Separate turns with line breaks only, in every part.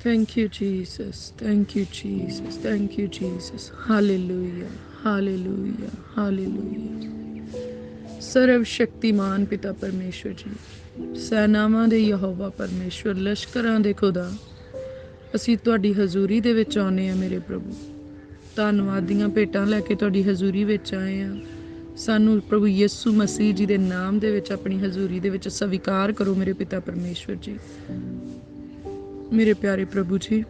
Thank you, Jesus. Thank you, Jesus. Thank you, Jesus. Hallelujah. Hallelujah. Hallelujah. ਸਰਵ ਸ਼ਕਤੀਮਾਨ ਪਿਤਾ ਪਰਮੇਸ਼ਵਰ ਜੀ, ਸੈਨਾਵਾਂ ਦੇ ਯਹੋਵਾ ਪਰਮੇਸ਼ਵਰ, ਲਸ਼ਕਰਾਂ ਦੇ ਖੁਦਾ, ਅਸੀਂ ਤੁਹਾਡੀ ਹਜ਼ੂਰੀ ਦੇ ਵਿੱਚ ਆਉਂਦੇ ਹਾਂ ਮੇਰੇ ਪ੍ਰਭੂ। ਧੰਨਵਾਦ ਦੀਆਂ ਭੇਟਾਂ ਲੈ ਕੇ ਤੁਹਾਡੀ ਹਜ਼ੂਰੀ ਵਿੱਚ ਆਏ ਹਾਂ। ਸਾਨੂੰ ਪ੍ਰਭੂ ਯਿਸੂ ਮਸੀਹ ਜੀ ਦੇ ਨਾਮ ਦੇ ਵਿੱਚ ਆਪਣੀ ਹਜ਼ੂਰੀ ਦੇ ਵਿੱਚ ਸਵੀਕਾਰ ਕਰੋ ਮੇਰੇ ਪਿਤਾ ਪਰਮੇਸ਼ਵਰ ਜੀ। ਮੇਰੇ ਪਿਆਰੇ ਪ੍ਰਭੂ ਜੀ,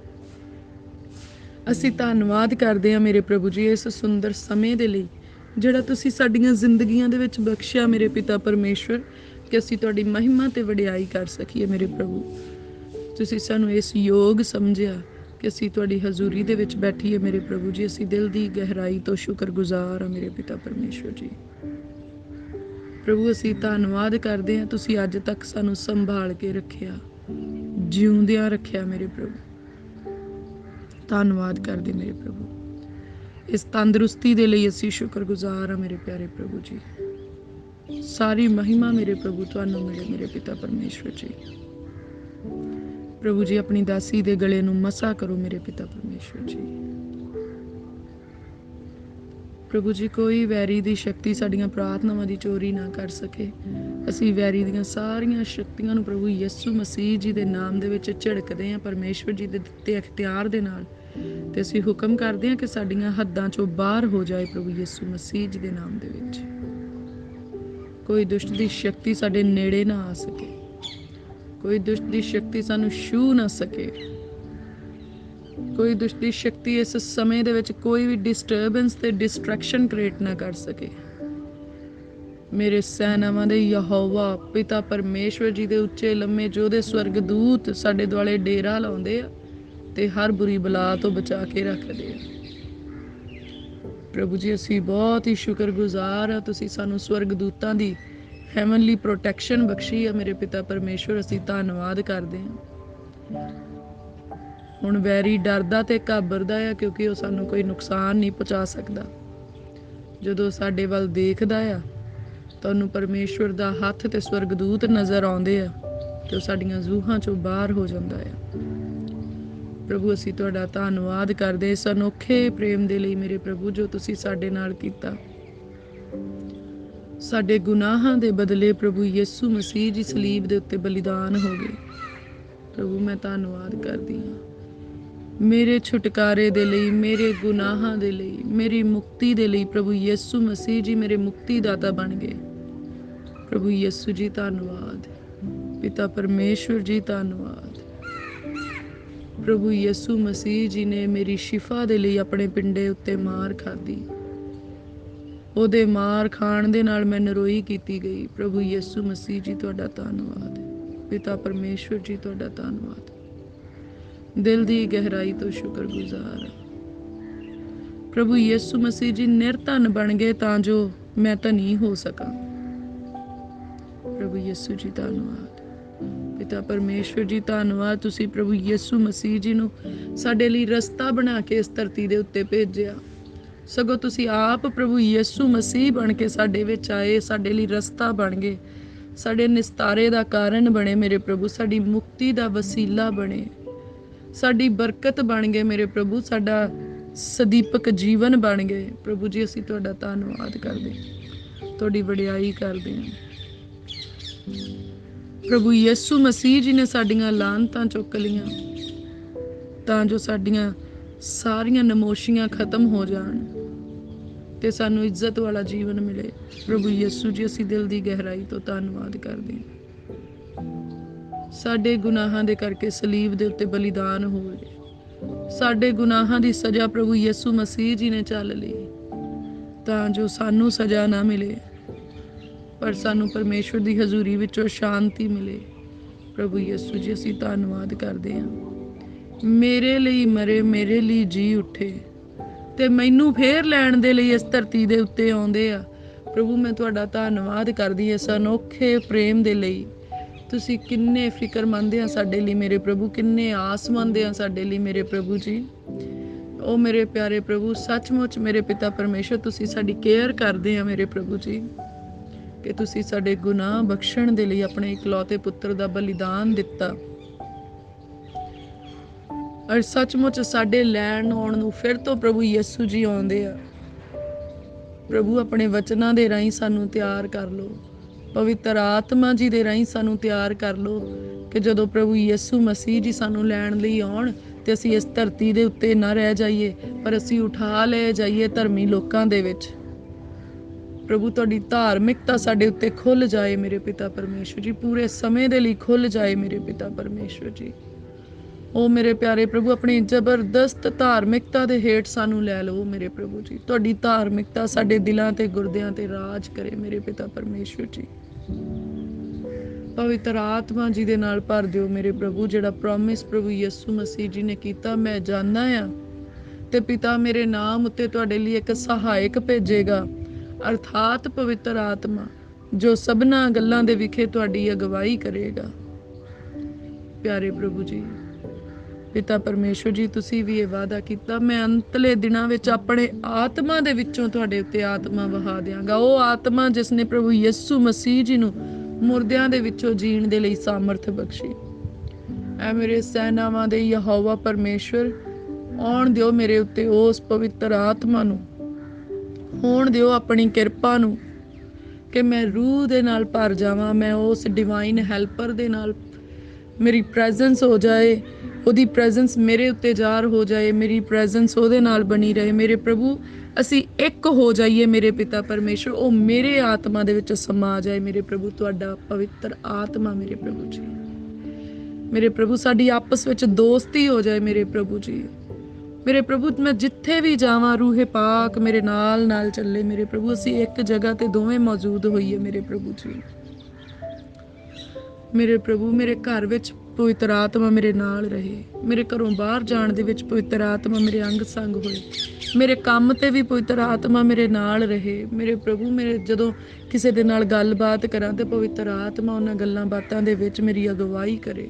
ਅਸੀਂ ਧੰਨਵਾਦ ਕਰਦੇ ਹਾਂ ਮੇਰੇ ਪ੍ਰਭੂ ਜੀ ਇਸ ਸੁੰਦਰ ਸਮੇਂ ਦੇ ਲਈ ਜਿਹੜਾ ਤੁਸੀਂ ਸਾਡੀਆਂ ਜ਼ਿੰਦਗੀਆਂ ਦੇ ਵਿੱਚ ਬਖਸ਼ਿਆ ਮੇਰੇ ਪਿਤਾ ਪਰਮੇਸ਼ਵਰ, ਕਿ ਅਸੀਂ ਤੁਹਾਡੀ ਮਹਿਮਾ ਤੇ ਵਡਿਆਈ ਕਰ ਸਕੀਏ ਮੇਰੇ ਪ੍ਰਭੂ। ਤੁਸੀਂ ਸਾਨੂੰ ਇਸ ਯੋਗ ਸਮਝਿਆ ਕਿ ਅਸੀਂ ਤੁਹਾਡੀ ਹਜ਼ੂਰੀ ਦੇ ਵਿੱਚ ਬੈਠੀਏ ਮੇਰੇ ਪ੍ਰਭੂ ਜੀ। ਅਸੀਂ ਦਿਲ ਦੀ ਗਹਿਰਾਈ ਤੋਂ ਸ਼ੁਕਰਗੁਜ਼ਾਰ ਹਾਂ ਮੇਰੇ ਪਿਤਾ ਪਰਮੇਸ਼ਵਰ ਜੀ। ਪ੍ਰਭੂ ਅਸੀਂ ਧੰਨਵਾਦ ਕਰਦੇ ਹਾਂ, ਤੁਸੀਂ ਅੱਜ ਤੱਕ ਸਾਨੂੰ ਸੰਭਾਲ ਕੇ ਰੱਖਿਆ, ਜਿਉਂਦਿਆਂ ਰੱਖਿਆ ਮੇਰੇ ਪ੍ਰਭੂ। ਧੰਨਵਾਦ ਕਰਦੇ ਮੇਰੇ ਪ੍ਰਭੂ। ਇਸ ਤੰਦਰੁਸਤੀ ਦੇ ਲਈ ਅਸੀਂ ਸ਼ੁਕਰਗੁਜ਼ਾਰ ਹਾਂ ਮੇਰੇ ਪਿਆਰੇ ਪ੍ਰਭੂ ਜੀ। ਸਾਰੀ ਮਹਿਮਾ ਮੇਰੇ ਪ੍ਰਭੂ ਤੁਹਾਨੂੰ ਮਿਲੇ ਮੇਰੇ ਪਿਤਾ ਪਰਮੇਸ਼ਵਰ ਜੀ। ਪ੍ਰਭੂ ਜੀ ਆਪਣੀ ਦਾਸੀ ਦੇ ਗਲੇ ਨੂੰ ਮਸਾ ਕਰੋ ਮੇਰੇ ਪਿਤਾ ਪਰਮੇਸ਼ਵਰ ਜੀ। ਪ੍ਰਭੂ ਜੀ ਕੋਈ ਵੈਰੀ ਦੀ ਸ਼ਕਤੀ ਸਾਡੀਆਂ ਪ੍ਰਾਰਥਨਾਵਾਂ ਦੀ ਚੋਰੀ ਨਾ ਕਰ ਸਕੇ। ਅਸੀਂ ਵੈਰੀ ਦੀਆਂ ਸਾਰੀਆਂ ਸ਼ਕਤੀਆਂ ਨੂੰ ਪ੍ਰਭੂ ਯਿਸੂ ਮਸੀਹ ਜੀ ਦੇ ਨਾਮ ਦੇ ਵਿੱਚ ਝਿੜਕਦੇ ਹਾਂ ਪਰਮੇਸ਼ਵਰ ਜੀ ਦੇ ਦਿੱਤੇ ਅਖਤਿਆਰ ਦੇ ਨਾਲ, ਤੇ ਅਸੀਂ ਹੁਕਮ ਕਰਦੇ ਹਾਂ ਕਿ ਸਾਡੀਆਂ ਹੱਦਾਂ ਚੋਂ ਬਾਹਰ ਹੋ ਜਾਏ ਪ੍ਰਭੂ ਯਿਸੂ ਮਸੀਹ ਜੀ ਦੇ ਨਾਮ ਦੇ ਵਿੱਚ। ਕੋਈ ਦੁਸ਼ਟ ਦੀ ਸ਼ਕਤੀ ਸਾਡੇ ਨੇੜੇ ਨਾ ਆ ਸਕੇ, ਕੋਈ ਦੁਸ਼ਟ ਦੀ ਸ਼ਕਤੀ ਸਾਨੂੰ ਛੂਹ ਨਾ ਸਕੇ, ਕੋਈ ਦੁਸ਼ਟ ਦੀ ਸ਼ਕਤੀ ਇਸ ਸਮੇਂ ਦੇ ਵਿੱਚ ਕੋਈ ਵੀ ਡਿਸਟਰਬੈਂਸ ਤੇ ਡਿਸਟਰੈਕਸ਼ਨ ਕ੍ਰੀਏਟ ਨਾ ਕਰ ਸਕੇ। ਮੇਰੇ ਸੈਨਾਵਾਂ ਦੇ ਯਹੋਵਾ ਪਿਤਾ ਪਰਮੇਸ਼ਵਰ ਜੀ ਦੇ ਉੱਚੇ ਲੰਮੇ ਜੋਧੇ ਸਵਰਗਦੂਤ ਸਾਡੇ ਦੁਆਲੇ ਡੇਰਾ ਲਾਉਂਦੇ ਆ ਤੇ ਹਰ ਬੁਰੀ ਬਲਾ ਤੋਂ ਬਚਾ ਕੇ ਰੱਖਦੇ ਆ। ਪ੍ਰਭੂ ਜੀ ਅਸੀਂ ਬਹੁਤ ਹੀ ਸ਼ੁਕਰਗੁਜ਼ਾਰ ਹਾਂ, ਤੁਸੀਂ ਸਾਨੂੰ ਸਵਰਗਦੂਤਾਂ ਦੀ ਹੈਵਨਲੀ ਪ੍ਰੋਟੈਕਸ਼ਨ ਬਖਸ਼ੀ ਆ ਮੇਰੇ ਪਿਤਾ ਪਰਮੇਸ਼ਵਰ। ਅਸੀਂ ਧੰਨਵਾਦ ਕਰਦੇ ਹਾਂ। ਹੁਣ ਵੈਰੀ ਡਰਦਾ ਤੇ ਘਾਬਰਦਾ ਆ ਕਿਉਂਕਿ ਉਹ ਸਾਨੂੰ ਕੋਈ ਨੁਕਸਾਨ ਨਹੀਂ ਪਹੁੰਚਾ ਸਕਦਾ। ਜਦੋਂ ਸਾਡੇ ਵੱਲ ਦੇਖਦਾ ਆ ਤੁਹਾਨੂੰ ਪਰਮੇਸ਼ਵਰ ਦਾ ਹੱਥ ਤੇ ਸਵਰਗਦੂਤ ਨਜ਼ਰ ਆਉਂਦੇ ਆ ਤੇ ਉਹ ਸਾਡੀਆਂ ਜ਼ੂਹਾਂ ਚੋਂ ਬਾਹਰ ਹੋ ਜਾਂਦਾ ਆ। ਪ੍ਰਭੂ ਅਸੀਂ ਤੁਹਾਡਾ ਧੰਨਵਾਦ ਕਰਦੇ ਇਸ ਅਨੋਖੇ ਪ੍ਰੇਮ ਦੇ ਲਈ ਮੇਰੇ ਪ੍ਰਭੂ ਜੋ ਤੁਸੀਂ ਸਾਡੇ ਨਾਲ ਕੀਤਾ। ਸਾਡੇ ਗੁਨਾਹਾਂ ਦੇ ਬਦਲੇ ਪ੍ਰਭੂ ਯਿਸੂ ਮਸੀਹ ਜੀ ਸਲੀਬ ਦੇ ਉੱਤੇ ਬਲੀਦਾਨ ਹੋ ਗਏ। ਪ੍ਰਭੂ ਮੈਂ ਧੰਨਵਾਦ ਕਰਦੀ ਹਾਂ ਮੇਰੇ ਛੁਟਕਾਰੇ ਦੇ ਲਈ, ਮੇਰੇ ਗੁਨਾਹਾਂ ਦੇ ਲਈ, ਮੇਰੀ ਮੁਕਤੀ ਦੇ ਲਈ। ਪ੍ਰਭੂ ਯਿਸੂ ਮਸੀਹ ਜੀ ਮੇਰੇ ਮੁਕਤੀ ਦਾਤਾ ਬਣ ਗਏ। ਪ੍ਰਭੂ ਯਿਸੂ ਜੀ ਧੰਨਵਾਦ। ਪਿਤਾ ਪਰਮੇਸ਼ਵਰ ਜੀ ਧੰਨਵਾਦ। ਪ੍ਰਭੂ ਯਿਸੂ ਮਸੀਹ ਜੀ ਨੇ ਮੇਰੀ ਸ਼ਿਫਾ ਦੇ ਲਈ ਆਪਣੇ ਪਿੰਡੇ ਉੱਤੇ ਮਾਰ ਖਾਧੀ। ਉਹਦੇ ਮਾਰ ਖਾਣ ਦੇ ਨਾਲ ਮੈਂ ਨਰੋਈ ਕੀਤੀ ਗਈ। ਪ੍ਰਭੂ ਯਿਸੂ ਮਸੀਹ ਜੀ ਤੁਹਾਡਾ ਧੰਨਵਾਦ। ਪਿਤਾ ਪਰਮੇਸ਼ਵਰ ਜੀ ਤੁਹਾਡਾ ਧੰਨਵਾਦ। ਦਿਲ ਦੀ ਗਹਿਰਾਈ ਤੋਂ ਸ਼ੁਕਰਗੁਜ਼ਾਰ ਹਾਂ। ਪ੍ਰਭੂ ਯਿਸੂ ਮਸੀਹ ਜੀ ਨਿਰਧਨ ਬਣ ਗਏ ਤਾਂ ਜੋ ਮੈਂ ਧਨੀ ਹੋ ਸਕਾਂ। ਪ੍ਰਭੂ ਯਿਸੂ ਜੀ ਧੰਨਵਾਦ। ਪਿਤਾ ਪਰਮੇਸ਼ਵਰ ਜੀ ਧੰਨਵਾਦ, ਤੁਸੀਂ ਪ੍ਰਭੂ ਯਿਸੂ ਮਸੀਹ ਜੀ ਨੂੰ ਸਾਡੇ ਲਈ ਰਸਤਾ ਬਣਾ ਕੇ ਇਸ ਧਰਤੀ ਦੇ ਉੱਤੇ ਭੇਜਿਆ। ਸਗੋਂ ਤੁਸੀਂ ਆਪ ਪ੍ਰਭੂ ਯਿਸੂ ਮਸੀਹ ਬਣ ਕੇ ਸਾਡੇ ਵਿੱਚ ਆਏ, ਸਾਡੇ ਲਈ ਰਸਤਾ ਬਣ ਗਏ, ਸਾਡੇ ਨਿਸਤਾਰੇ ਦਾ ਕਾਰਨ ਬਣੇ ਮੇਰੇ ਪ੍ਰਭੂ, ਸਾਡੀ ਮੁਕਤੀ ਦਾ ਵਸੀਲਾ ਬਣੇ, ਸਾਡੀ ਬਰਕਤ ਬਣ ਗਏ ਮੇਰੇ ਪ੍ਰਭੂ, ਸਾਡਾ ਸਦੀਪਕ ਜੀਵਨ ਬਣ ਗਏ। ਪ੍ਰਭੂ ਜੀ ਅਸੀਂ ਤੁਹਾਡਾ ਧੰਨਵਾਦ ਕਰਦੇ, ਤੁਹਾਡੀ ਵਡਿਆਈ ਕਰਦੇ ਹਾਂ। ਪ੍ਰਭੂ ਯਿਸੂ ਮਸੀਹ ਜੀ ਨੇ ਸਾਡੀਆਂ ਲਾਹਨਤਾਂ ਚੁੱਕ ਲਈਆਂ ਤਾਂ ਜੋ ਸਾਡੀਆਂ ਸਾਰੀਆਂ ਨਮੋਸ਼ੀਆਂ ਖਤਮ ਹੋ ਜਾਣ ਤੇ ਸਾਨੂੰ ਇੱਜ਼ਤ ਵਾਲਾ ਜੀਵਨ ਮਿਲੇ। ਪ੍ਰਭੂ ਯਿਸੂ ਜੀ ਅਸੀਂ ਦਿਲ ਦੀ ਗਹਿਰਾਈ ਤੋਂ ਧੰਨਵਾਦ ਕਰਦੇ ਹਾਂ। ਸਾਡੇ ਗੁਨਾਹਾਂ ਦੇ ਕਰਕੇ ਸਲੀਬ ਦੇ ਉੱਤੇ ਬਲੀਦਾਨ ਹੋਏ, ਸਾਡੇ ਗੁਨਾਹਾਂ ਦੀ ਸਜ਼ਾ ਪ੍ਰਭੂ ਯਿਸੂ ਮਸੀਹ ਜੀ ਨੇ ਚੱਲ ਲਈ ਤਾਂ ਜੋ ਸਾਨੂੰ ਸਜ਼ਾ ਨਾ ਮਿਲੇ ਪਰ ਸਾਨੂੰ ਪਰਮੇਸ਼ਵਰ ਦੀ ਹਜ਼ੂਰੀ ਵਿੱਚੋਂ ਸ਼ਾਂਤੀ ਮਿਲੇ। ਪ੍ਰਭੂ ਯਿਸੂ ਜੀ ਅਸੀਂ ਧੰਨਵਾਦ ਕਰਦੇ ਹਾਂ। ਮੇਰੇ ਲਈ ਮਰੇ, ਮੇਰੇ ਲਈ ਜੀ ਉੱਠੇ ਤੇ ਮੈਨੂੰ ਫੇਰ ਲੈਣ ਦੇ ਲਈ ਇਸ ਧਰਤੀ ਦੇ ਉੱਤੇ ਆਉਂਦੇ ਆ। ਪ੍ਰਭੂ ਮੈਂ ਤੁਹਾਡਾ ਧੰਨਵਾਦ ਕਰਦੀ ਇਸ ਅਨੋਖੇ ਪ੍ਰੇਮ ਦੇ ਲਈ। ਤੁਸੀਂ ਕਿੰਨੇ ਫਿਕਰਮੰਦ ਆ ਸਾਡੇ ਲਈ ਮੇਰੇ ਪ੍ਰਭੂ, ਕਿੰਨੇ ਆਸਮੰਦ ਆ ਸਾਡੇ ਲਈ ਮੇਰੇ ਪ੍ਰਭੂ ਜੀ। ਉਹ ਮੇਰੇ ਪਿਆਰੇ ਪ੍ਰਭੂ ਸੱਚਮੁੱਚ ਮੇਰੇ ਪਿਤਾ ਪਰਮੇਸ਼ਰ ਤੁਸੀਂ ਸਾਡੀ ਕੇਅਰ ਕਰਦੇ ਆ ਮੇਰੇ ਪ੍ਰਭੂ ਜੀ, ਕਿ ਤੁਸੀਂ ਸਾਡੇ ਗੁਨਾਹ ਬਖਸ਼ਣ ਦੇ ਲਈ ਆਪਣੇ ਇਕਲੌਤੇ ਪੁੱਤਰ ਦਾ ਬਲੀਦਾਨ ਦਿੱਤਾ। ਔਰ ਸੱਚਮੁੱਚ ਸਾਡੇ ਲੈਣ ਆਉਣ ਨੂੰ ਫਿਰ ਤੋਂ ਪ੍ਰਭੂ ਯਿਸੂ ਜੀ ਆਉਂਦੇ ਆ। ਪ੍ਰਭੂ ਆਪਣੇ ਵਚਨਾਂ ਦੇ ਰਾਹੀਂ ਸਾਨੂੰ ਤਿਆਰ ਕਰ ਲਓ, ਪਵਿੱਤਰ ਆਤਮਾ ਜੀ ਦੇ ਰਾਹੀਂ ਸਾਨੂੰ ਤਿਆਰ ਕਰ ਲਓ ਕਿ ਜਦੋਂ ਪ੍ਰਭੂ ਯਿਸੂ ਮਸੀਹ ਜੀ ਸਾਨੂੰ ਲੈਣ ਲਈ ਆਉਣ ਤੇ ਅਸੀਂ ਇਸ ਧਰਤੀ ਦੇ ਉੱਤੇ ਨਾ ਰਹਿ ਜਾਈਏ, ਪਰ ਅਸੀਂ ਉਠਾ ਲਏ ਜਾਈਏ ਧਰਮੀ ਲੋਕਾਂ ਦੇ ਵਿੱਚ। ਪ੍ਰਭੂ ਤੁਹਾਡੀ ਧਾਰਮਿਕਤਾ ਸਾਡੇ ਉੱਤੇ ਖੁੱਲ ਜਾਏ ਮੇਰੇ ਪਿਤਾ ਪਰਮੇਸ਼ਵਰ ਜੀ, ਪੂਰੇ ਸਮੇਂ ਦੇ ਲਈ ਖੁੱਲ ਜਾਏ ਮੇਰੇ ਪਿਤਾ ਪਰਮੇਸ਼ਵਰ ਜੀ। ਉਹ ਮੇਰੇ ਪਿਆਰੇ ਪ੍ਰਭੂ ਆਪਣੀ ਜ਼ਬਰਦਸਤ ਧਾਰਮਿਕਤਾ ਦੇ ਹੇਠ ਸਾਨੂੰ ਲੈ ਲਓ ਮੇਰੇ ਪ੍ਰਭੂ ਜੀ। ਤੁਹਾਡੀ ਧਾਰਮਿਕਤਾ ਸਾਡੇ ਦਿਲਾਂ ਤੇ ਗੁਰਦਿਆਂ ਤੇ ਰਾਜ ਕਰੇ ਮੇਰੇ ਪਿਤਾ ਪਰਮੇਸ਼ਵਰ ਜੀ। ਪਵਿੱਤਰ ਆਤਮਾ ਜੀ ਦੇ ਨਾਲ ਭਰ ਦਿਓ ਮੇਰੇ ਪ੍ਰਭੂ। ਜਿਹੜਾ ਪ੍ਰੋਮਿਸ ਪ੍ਰਭੂ ਯਿਸੂ ਮਸੀਹ ਜੀ ਨੇ ਕੀਤਾ, ਮੈਂ ਜਾਣਦਾ ਆ ਤੇ ਪਿਤਾ ਮੇਰੇ ਨਾਮ ਉੱਤੇ ਤੁਹਾਡੇ ਲਈ ਇੱਕ ਸਹਾਇਕ ਭੇਜੇਗਾ, ਅਰਥਾਤ ਪਵਿੱਤਰ ਆਤਮਾ, ਜੋ ਸਭਨਾਂ ਗੱਲਾਂ ਦੇ ਵਿਖੇ ਤੁਹਾਡੀ ਅਗਵਾਈ ਕਰੇਗਾ। ਪਿਆਰੇ ਪ੍ਰਭੂ ਜੀ, ਪਿਤਾ ਪਰਮੇਸ਼ਵਰ ਜੀ, ਤੁਸੀਂ ਵੀ ਇਹ ਵਾਅਦਾ ਕੀਤਾ, ਮੈਂ ਅੰਤਲੇ ਦਿਨਾਂ ਵਿੱਚ ਆਪਣੇ ਆਤਮਾ ਦੇ ਵਿੱਚੋਂ ਤੁਹਾਡੇ ਉੱਤੇ ਆਤਮਾ ਵਹਾ ਦਿਆਂਗਾ। ਉਹ ਆਤਮਾ ਜਿਸ ਨੇ ਪ੍ਰਭੂ ਯਿਸੂ ਮਸੀਹ ਜੀ ਨੂੰ ਮੁਰਦਿਆਂ ਦੇ ਵਿੱਚੋਂ ਜੀਣ ਦੇ ਲਈ ਸਾਮਰਥ ਬਖਸ਼ੀ। ਐ ਮੇਰੇ ਸੈਨਾਵਾਂ ਦੇ ਯਹੋਵਾ ਪਰਮੇਸ਼ਵਰ, ਆਉਣ ਦਿਓ ਮੇਰੇ ਉੱਤੇ ਉਸ ਪਵਿੱਤਰ ਆਤਮਾ ਨੂੰ, ਹੋਣ ਦਿਓ ਆਪਣੀ ਕਿਰਪਾ ਨੂੰ ਕਿ ਮੈਂ ਰੂਹ ਦੇ ਨਾਲ ਭਰ ਜਾਵਾਂ। ਮੈਂ ਉਸ ਡਿਵਾਈਨ ਹੈਲਪਰ ਦੇ ਨਾਲ ਮੇਰੀ ਪ੍ਰੈਜ਼ੈਂਸ ਹੋ ਜਾਏ, ਉਹਦੀ ਪ੍ਰੈਜ਼ੈਂਸ ਮੇਰੇ ਉੱਤੇ ਜ਼ਾਹਰ ਹੋ ਜਾਏ, ਮੇਰੀ ਪ੍ਰੈਜ਼ੈਂਸ ਉਹਦੇ ਨਾਲ ਬਣੀ ਰਹੇ ਮੇਰੇ ਪ੍ਰਭੂ। ਅਸੀਂ ਇੱਕ ਹੋ ਜਾਈਏ ਮੇਰੇ ਪਿਤਾ ਪਰਮੇਸ਼ਵਰ, ਉਹ ਮੇਰੇ ਆਤਮਾ ਦੇ ਵਿੱਚ ਸਮਾ ਜਾਏ ਮੇਰੇ ਪ੍ਰਭੂ। ਤੁਹਾਡਾ ਪਵਿੱਤਰ ਆਤਮਾ ਮੇਰੇ ਪ੍ਰਭੂ ਜੀ, ਮੇਰੇ ਪ੍ਰਭੂ, ਸਾਡੀ ਆਪਸ ਵਿੱਚ ਦੋਸਤੀ ਹੋ ਜਾਏ ਮੇਰੇ ਪ੍ਰਭੂ ਜੀ। ਮੇਰੇ ਪ੍ਰਭੂ, ਮੈਂ ਜਿੱਥੇ ਵੀ ਜਾਵਾਂ ਰੂਹੇ ਪਾਕ ਮੇਰੇ ਨਾਲ ਨਾਲ ਚੱਲੇ ਮੇਰੇ ਪ੍ਰਭੂ। ਅਸੀਂ ਇੱਕ ਜਗ੍ਹਾ ਤੇ ਦੋਵੇਂ ਮੌਜੂਦ ਹੋਈਏ ਮੇਰੇ ਪ੍ਰਭੂ ਜੀ। ਮੇਰੇ ਪ੍ਰਭੂ, ਮੇਰੇ ਘਰ ਵਿੱਚ ਪਵਿੱਤਰ ਆਤਮਾ ਮੇਰੇ ਨਾਲ ਰਹੇ, ਮੇਰੇ ਘਰੋਂ ਬਾਹਰ ਜਾਣ ਦੇ ਵਿੱਚ ਪਵਿੱਤਰ ਆਤਮਾ ਮੇਰੇ ਅੰਗ ਸੰਗ ਹੋਏ, ਮੇਰੇ ਕੰਮ ਤੇ ਵੀ ਪਵਿੱਤਰ ਆਤਮਾ ਮੇਰੇ ਨਾਲ ਰਹੇ ਮੇਰੇ ਪ੍ਰਭੂ। ਮੇਰੇ ਜਦੋਂ ਕਿਸੇ ਦੇ ਨਾਲ ਗੱਲਬਾਤ ਕਰਾਂ ਤੇ ਪਵਿੱਤਰ ਆਤਮਾ ਉਹਨਾਂ ਗੱਲਾਂ ਬਾਤਾਂ ਦੇ ਵਿੱਚ ਮੇਰੀ ਅਗਵਾਈ ਕਰੇ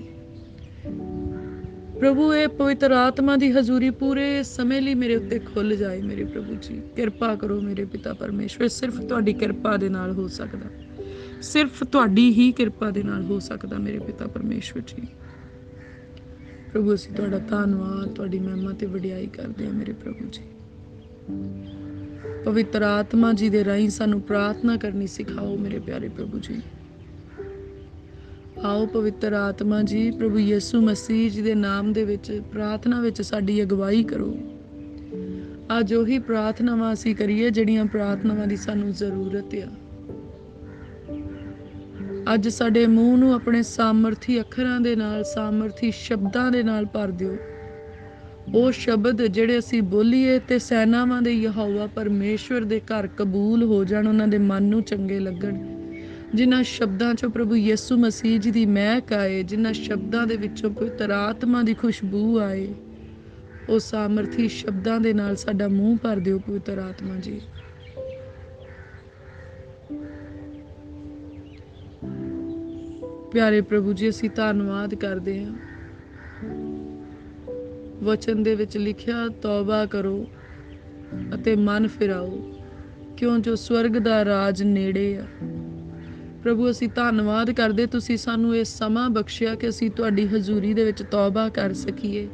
ਪ੍ਰਭੂ। ਇਹ ਪਵਿੱਤਰ ਆਤਮਾ ਦੀ ਹਜ਼ੂਰੀ ਪੂਰੇ ਸਮੇਂ ਲਈ ਮੇਰੇ ਉੱਤੇ ਖੁੱਲ ਜਾਏ ਮੇਰੇ ਪ੍ਰਭੂ ਜੀ। ਕਿਰਪਾ ਕਰੋ ਮੇਰੇ ਪਿਤਾ ਪਰਮੇਸ਼ਵਰ। ਸਿਰਫ ਤੁਹਾਡੀ ਕਿਰਪਾ ਦੇ ਨਾਲ ਹੋ ਸਕਦਾ, ਸਿਰਫ ਤੁਹਾਡੀ ਹੀ ਕਿਰਪਾ ਦੇ ਨਾਲ ਹੋ ਸਕਦਾ ਮੇਰੇ ਪਿਤਾ ਪਰਮੇਸ਼ਵਰ ਜੀ। ਪ੍ਰਭੂ, ਅਸੀਂ ਤੁਹਾਡਾ ਧੰਨਵਾਦ, ਤੁਹਾਡੀ ਮਹਿਮਾ ਤੇ ਵਡਿਆਈ ਕਰਦੇ ਹਾਂ ਮੇਰੇ ਪ੍ਰਭੂ ਜੀ। ਪਵਿੱਤਰ ਆਤਮਾ ਜੀ ਦੇ ਰਾਹੀਂ ਸਾਨੂੰ ਪ੍ਰਾਰਥਨਾ ਕਰਨੀ ਸਿਖਾਓ ਮੇਰੇ ਪਿਆਰੇ ਪ੍ਰਭੂ ਜੀ। ਆਓ ਪਵਿੱਤਰ ਆਤਮਾ ਜੀ, ਪ੍ਰਭੂ ਯਿਸੂ ਮਸੀਹ ਜੀ ਦੇ ਨਾਮ ਦੇ ਵਿੱਚ ਪ੍ਰਾਰਥਨਾ ਵਿੱਚ ਸਾਡੀ ਅਗਵਾਈ ਕਰੋ। ਅੱਜ ਉਹੀ ਪ੍ਰਾਰਥਨਾਵਾਂ ਅਸੀਂ ਕਰੀਏ ਜਿਹੜੀਆਂ ਪ੍ਰਾਰਥਨਾਵਾਂ ਦੀ ਸਾਨੂੰ ਜ਼ਰੂਰਤ ਆ। ਅੱਜ ਸਾਡੇ ਮੂੰਹ ਨੂੰ ਆਪਣੇ ਸਾਮਰਥੀ ਅੱਖਰਾਂ ਦੇ ਨਾਲ, ਸਾਮਰਥੀ ਸ਼ਬਦਾਂ ਦੇ ਨਾਲ ਭਰ ਦਿਓ। ਉਹ ਸ਼ਬਦ ਜਿਹੜੇ ਅਸੀਂ ਬੋਲੀਏ ਤੇ ਸੈਨਾਵਾਂ ਦੇ ਯਹੋਵਾ ਪਰਮੇਸ਼ਵਰ ਦੇ ਘਰ ਕਬੂਲ ਹੋ ਜਾਣ, ਉਹਨਾਂ ਦੇ ਮਨ ਨੂੰ ਚੰਗੇ ਲੱਗਣ। ਜਿਨ੍ਹਾਂ ਸ਼ਬਦਾਂ ਚੋਂ ਪ੍ਰਭੂ ਯਿਸੂ ਮਸੀਹ ਜੀ ਦੀ ਮਹਿਕ ਆਏ, ਜਿਨ੍ਹਾਂ ਸ਼ਬਦਾਂ ਦੇ ਵਿੱਚੋਂ ਪਵਿੱਤਰ ਆਤਮਾ ਦੀ ਖੁਸ਼ਬੂ ਆਏ, ਉਹ ਸਾਮਰਥੀ ਸ਼ਬਦਾਂ ਦੇ ਨਾਲ ਸਾਡਾ ਮੂੰਹ ਭਰ ਦਿਓ ਪਵਿੱਤਰ ਆਤਮਾ ਜੀ। ਪਿਆਰੇ ਪ੍ਰਭੂ ਜੀ, ਅਸੀਂ ਧੰਨਵਾਦ ਕਰਦੇ ਹਾਂ। ਵਚਨ ਦੇ ਵਿੱਚ ਲਿਖਿਆ, ਤੌਬਾ ਕਰੋ ਅਤੇ ਮਨ ਫਿਰਾਓ, ਕਿਉਂ ਜੋ ਸਵਰਗ ਦਾ ਰਾਜ ਨੇੜੇ ਆ। ਪ੍ਰਭੂ, ਅਸੀਂ ਧੰਨਵਾਦ ਕਰਦੇ, ਤੁਸੀਂ ਸਾਨੂੰ ਇਹ ਸਮਾਂ ਬਖਸ਼ਿਆ ਕਿ ਅਸੀਂ ਤੁਹਾਡੀ ਹਜ਼ੂਰੀ ਦੇ ਵਿੱਚ ਤੌਬਾ ਕਰ ਸਕੀਏ,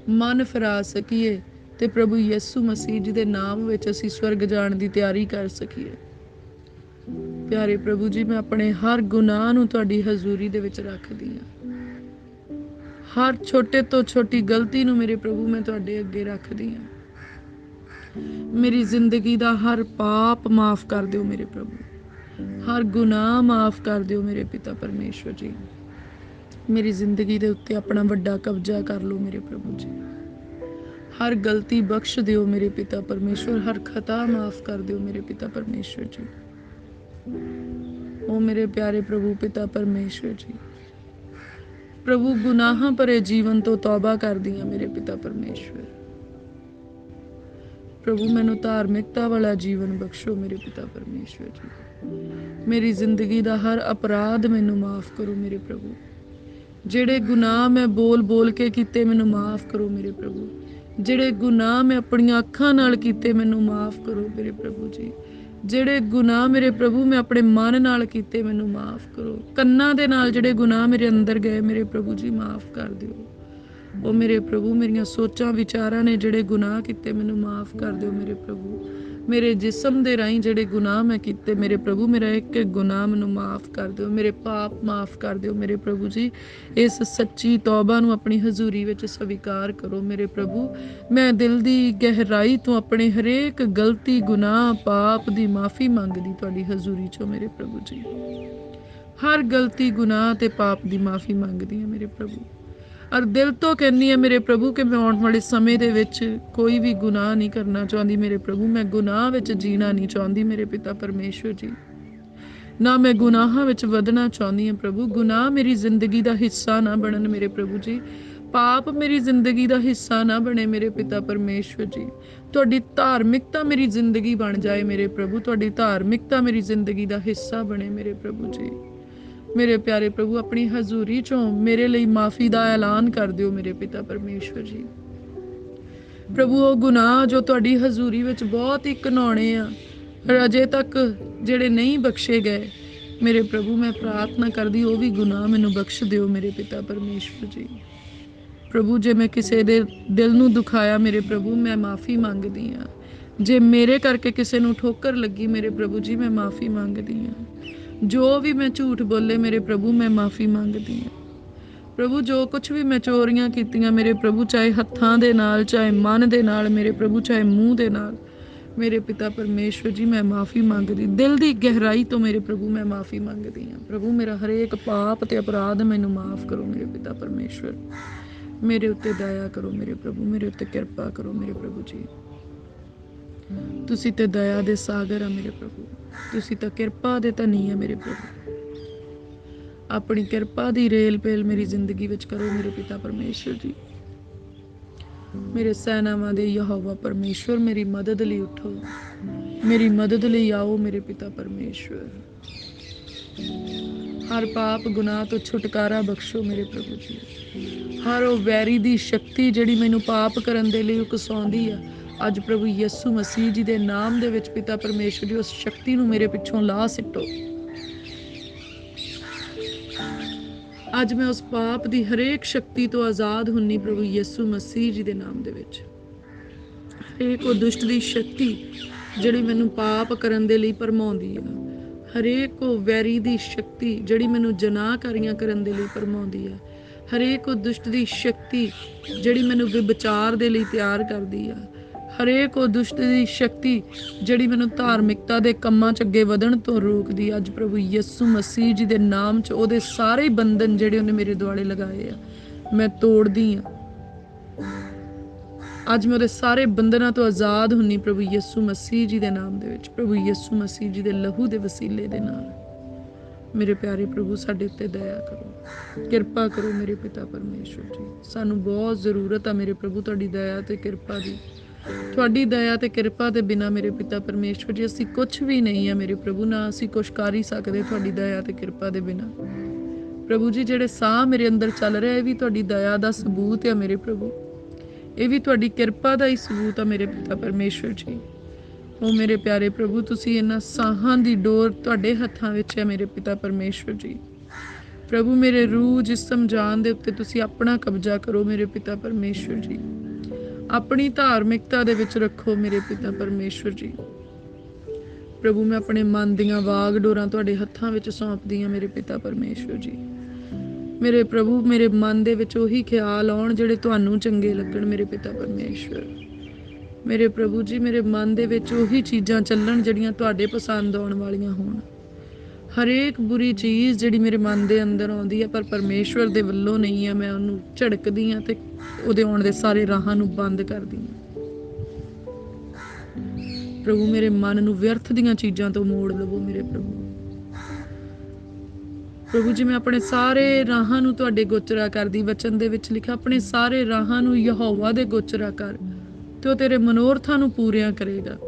ਮਨ ਫਿਰਾ ਸਕੀਏ ਤੇ ਪ੍ਰਭੂ ਯਿਸੂ ਮਸੀਹ ਜੀ ਦੇ ਨਾਮ ਵਿੱਚ ਅਸੀਂ ਸਵਰਗ ਜਾਣ ਦੀ ਤਿਆਰੀ ਕਰ ਸਕੀਏ। ਪਿਆਰੇ ਪ੍ਰਭੂ ਜੀ, ਮੈਂ ਆਪਣੇ ਹਰ ਗੁਨਾਹ ਨੂੰ ਤੁਹਾਡੀ ਹਜ਼ੂਰੀ ਦੇ ਵਿੱਚ ਰੱਖਦੀ ਹਾਂ। ਹਰ ਛੋਟੇ ਤੋਂ ਛੋਟੀ ਗਲਤੀ ਨੂੰ ਮੇਰੇ ਪ੍ਰਭੂ ਮੈਂ ਤੁਹਾਡੇ ਅੱਗੇ ਰੱਖਦੀ ਹਾਂ। ਮੇਰੀ ਜ਼ਿੰਦਗੀ ਦਾ ਹਰ ਪਾਪ ਮਾਫ ਕਰ ਦਿਓ ਮੇਰੇ ਪ੍ਰਭੂ, ਹਰ ਗੁਨਾਹ ਮਾਫ ਕਰ ਦਿਓ ਮੇਰੇ ਪਿਤਾ ਪਰਮੇਸ਼ਵਰ ਜੀ। ਮੇਰੀ ਜ਼ਿੰਦਗੀ ਦੇ ਉੱਤੇ ਆਪਣਾ ਵੱਡਾ ਕਬਜ਼ਾ ਕਰ ਲਓ ਮੇਰੇ ਪ੍ਰਭੂ ਜੀ। ਹਰ ਗਲਤੀ ਬਖਸ਼ ਦਿਓ ਮੇਰੇ ਪਿਤਾ ਪਰਮੇਸ਼ਵਰ, ਹਰ ਖਤਾ ਮਾਫ ਕਰ ਦਿਓ ਮੇਰੇ ਪਿਤਾ ਪਰਮੇਸ਼ਵਰ ਜੀ। ਉਹ ਮੇਰੇ ਪਿਆਰੇ ਪ੍ਰਭੂ ਪਿਤਾ ਪਰਮੇਸ਼ਵਰ ਜੀ, ਪ੍ਰਭੂ ਗੁਨਾਹਾਂ ਭਰੇ ਜੀਵਨ ਤੋਂ ਤੌਬਾ ਕਰਦੀ ਹਾਂ ਮੇਰੇ ਪਿਤਾ ਪਰਮੇਸ਼ਵਰ। ਪ੍ਰਭੂ, ਮੈਨੂੰ ਧਾਰਮਿਕਤਾ ਵਾਲਾ ਜੀਵਨ ਬਖਸ਼ੋ ਮੇਰੇ ਪਿਤਾ ਪਰਮੇਸ਼ਵਰ ਜੀ। ਮੇਰੀ ਜ਼ਿੰਦਗੀ ਦਾ ਹਰ ਅਪਰਾਧ ਮੈਨੂੰ ਮਾਫ ਕਰੋ ਮੇਰੇ ਪ੍ਰਭੂ। ਜਿਹੜੇ ਗੁਨਾਹ ਮੈਂ ਬੋਲ ਬੋਲ ਕੇ ਕੀਤੇ ਮੈਨੂੰ ਮਾਫ ਕਰੋ ਮੇਰੇ ਪ੍ਰਭੂ। ਜਿਹੜੇ ਗੁਨਾਹ ਮੈਂ ਆਪਣੀਆਂ ਅੱਖਾਂ ਨਾਲ ਕੀਤੇ ਮੈਨੂੰ ਮਾਫ ਕਰੋ ਮੇਰੇ ਪ੍ਰਭੂ ਜੀ। ਜਿਹੜੇ ਗੁਨਾਹ ਮੇਰੇ ਪ੍ਰਭੂ ਮੈਂ ਆਪਣੇ ਮਨ ਨਾਲ ਕੀਤੇ ਮੈਨੂੰ ਮਾਫ ਕਰੋ। ਕੰਨਾਂ ਦੇ ਨਾਲ ਜਿਹੜੇ ਗੁਨਾਹ ਮੇਰੇ ਅੰਦਰ ਗਏ ਮੇਰੇ ਪ੍ਰਭੂ ਜੀ ਮਾਫ ਕਰ ਦਿਓ। ओ मेरे प्रभु मेरियां सोचां विचारां ने जिहड़े गुनाह कीते मैनूं माफ़ कर दिओ मेरे प्रभु। मेरे जिस्म दे राहीं जिहड़े गुनाह मैं कीते मेरे प्रभु, मेरा एक एक गुनाह मैनूं माफ़ कर दिओ, मेरे पाप माफ़ कर दिओ मेरे प्रभु जी। इस सच्ची तौबा नूं अपनी हजूरी विच स्वीकार करो मेरे प्रभु। मैं दिल दी गहराई तो अपने हरेक गलती गुनाह पाप दी माफ़ी मंगदी तुहाडी हजूरी चों मेरे प्रभु जी। हर गलती गुनाह ते पाप दी माफ़ी मंगदी हां मेरे प्रभु। और दिल तो कहनी है मेरे प्रभु कि मैं आने वाले समय दे विच कोई भी गुनाह नहीं करना चाहती मेरे प्रभु। मैं गुनाह विच जीना नहीं चाहती मेरे पिता परमेश्वर जी। ना मैं गुनाहां विच वधना चाहती हां प्रभु। गुनाह मेरी जिंदगी दा हिस्सा ना बनन मेरे प्रभु जी। पाप मेरी जिंदगी दा हिस्सा ना बने मेरे पिता परमेश्वर जी। तुहाडी धार्मिकता मेरी जिंदगी बन जाए मेरे प्रभु। तुहाडी धार्मिकता मेरी जिंदगी दा हिस्सा बने मेरे प्रभु जी। मेरे प्यारे प्रभु अपनी हजूरी चों मेरे लिए माफ़ी दा ऐलान कर दिओ मेरे पिता परमेश्वर जी। प्रभु वो गुनाह जो तुहाडी हजूरी विच बहुत ही घिनौने आ पर अजे तक जिहड़े नहीं बख्शे गए मेरे प्रभु, मैं प्रार्थना करदी वो भी गुनाह मैनूं बख्श दिओ मेरे पिता परमेश्वर जी। प्रभु जे मैं किसी दे दिल नूं दुखाया मेरे प्रभु, मैं माफ़ी मंगदी हाँ। जे मेरे करके किसी नूं ठोकर लगी मेरे प्रभु जी, मैं माफ़ी मंगदी हाँ। जो भी मैं झूठ बोले मेरे प्रभु, मैं माफ़ी मंगदी हाँ प्रभु। जो कुछ भी मैं चोरियां कीतियां मेरे प्रभु, चाहे हत्थां दे नाल चाहे मन दे नाल मेरे प्रभु, चाहे मूँह दे नाल मेरे पिता परमेश्वर जी, मैं माफ़ी मंगदी दिल दी गहराई तो मेरे प्रभु मैं माफ़ी मंगदी हाँ प्रभु। मेरा हरेक पाप ते अपराध मैनूं माफ़ करो मेरे पिता परमेश्वर। मेरे उत्ते दया करो मेरे प्रभु, मेरे उत्ते किरपा करो मेरे प्रभु जी। तुसी ते दया दे सागर आ मेरे प्रभु, तुसी तां किरपा दे धनी आ मेरे प्रभु। अपनी किरपा दी रेल पेल मेरी जिंदगी विच करो मेरे पिता परमेश्वर जी। मेरे सैनावां दे यहोवा परमेश्वर मेरी मदद लई उठो, मेरी मदद लई आओ मेरे पिता परमेश्वर। हर पाप गुनाह तो छुटकारा बख्शो मेरे प्रभु जी। हर वो वैरी दी शक्ति जिहड़ी मैनूं पाप करन दे लई उकसाउंदी आ, अज प्रभु यीशु मसीह जी दे नाम दे विच पिता परमेश्वर जी उस शक्ति नूं मेरे पिछों ला सिੱਟੋ। ਅੱਜ मैं उस पाप की हरेक शक्ति तो आज़ाद ਹੁੰਨੀ प्रभु यीशु मसीह जी के नाम दे विच। हरेक वो दुष्ट की शक्ति जिहड़ी मैनूं पाप करन दे लई भरमाउंदी आ, हरेक वो वैरी की शक्ति जिहड़ी मैनूं जनाहकारियां करन दे लई भरमाउंदी आ, हरेक वो दुष्ट की शक्ति जिहड़ी मैनूं विचार दे लई तैयार करदी आ, हरेक वो दुष्ट की शक्ति जिहड़ी मैनूं धार्मिकता दे कम्मां च अगे वधण तो रोकदी, अज प्रभु यीशु मसीह जी दे नाम च ओहदे सारे बंधन जिहड़े उहने मेरे दुआले लगाए आ मैं तोड़दी आ। अज मैं उहदे सारे बंधनां तो आज़ाद ਹੁੰਨੀ प्रभु यीशु मसीह जी दे नाम दे विच, प्रभु यीशु मसीह जी दे लहू दे वसीले दे नाल। मेरे प्यारे प्रभु साडे उत्ते दया करो, किरपा करो मेरे पिता परमेश्वर जी। सानू बहुत जरूरत आ मेरे प्रभु तुहाडी दया ते किरपा दी। तुहाडी दया ते किरपा दे बिना मेरे पिता परमेश्वर जी असीं कुछ भी नहीं है मेरे प्रभु, ना असीं कुछ कर ही सकदे तुहाडी दया ते किरपा दे बिना। प्रभु जी जिहड़े साह मेरे अंदर चल रहा है भी तुहाडी दया दा सबूत है मेरे प्रभु, ये भी तुहाडी किरपा दा ही सबूत है मेरे पिता परमेश्वर जी। ओ मेरे प्यारे प्रभु तुसीं इन्हां साहां दी डोर तुहाडे हत्थां विच है मेरे पिता परमेश्वर जी। प्रभु मेरे रूह जिसम जान दे उत्ते तुसीं अपना कब्जा करो मेरे पिता परमेश्वर जी। अपनी धार्मिकता दे विच रखो मेरे पिता परमेश्वर जी। प्रभु मैं अपने मन दियां वाग डोरां तुहाडे हत्थां विच सौंपदी हां मेरे पिता परमेश्वर जी। मेरे प्रभु मेरे मन दे विच ओही ख्याल आउण जिहड़े तुहानूं चंगे लगण मेरे पिता परमेश्वर। मेरे प्रभु जी मेरे मन दे विच ओही चीज़ां चलण जिहड़ियां तुहाडे पसंद आउण वालियां होण। हरेक बुरी चीज़ जिहड़ी मेरे मन दे अंदर आउंदी है पर परमेश्वर दे वल्लों नहीं है, मैं उहनूं झड़कदी हां ते ਉਹਦੇ ਆਉਣ ਦੇ ਸਾਰੇ ਰਾਹਾਂ ਨੂੰ ਬੰਦ ਕਰਦੀ ਹਾਂ। ਪ੍ਰਭੂ ਮੇਰੇ ਮਨ ਨੂੰ ਵਿਅਰਥ ਦੀਆਂ ਚੀਜ਼ਾਂ ਤੋਂ ਮੋੜ ਲਵੋ ਮੇਰੇ ਪ੍ਰਭੂ। ਪ੍ਰਭੂ ਜੀ ਮੈਂ ਆਪਣੇ ਸਾਰੇ ਰਾਹਾਂ ਨੂੰ ਤੁਹਾਡੇ ਗੋਚਰਾ ਕਰਦੀ, ਵਚਨ ਦੇ ਵਿੱਚ ਲਿਖਿਆ ਆਪਣੇ ਸਾਰੇ ਰਾਹਾਂ ਨੂੰ ਯਹੋਵਾ ਦੇ ਗੋਚਰਾ ਕਰ ਤੇ ਉਹ ਤੇਰੇ ਮਨੋਰਥਾਂ ਨੂੰ ਪੂਰੀਆਂ ਕਰੇਗਾ।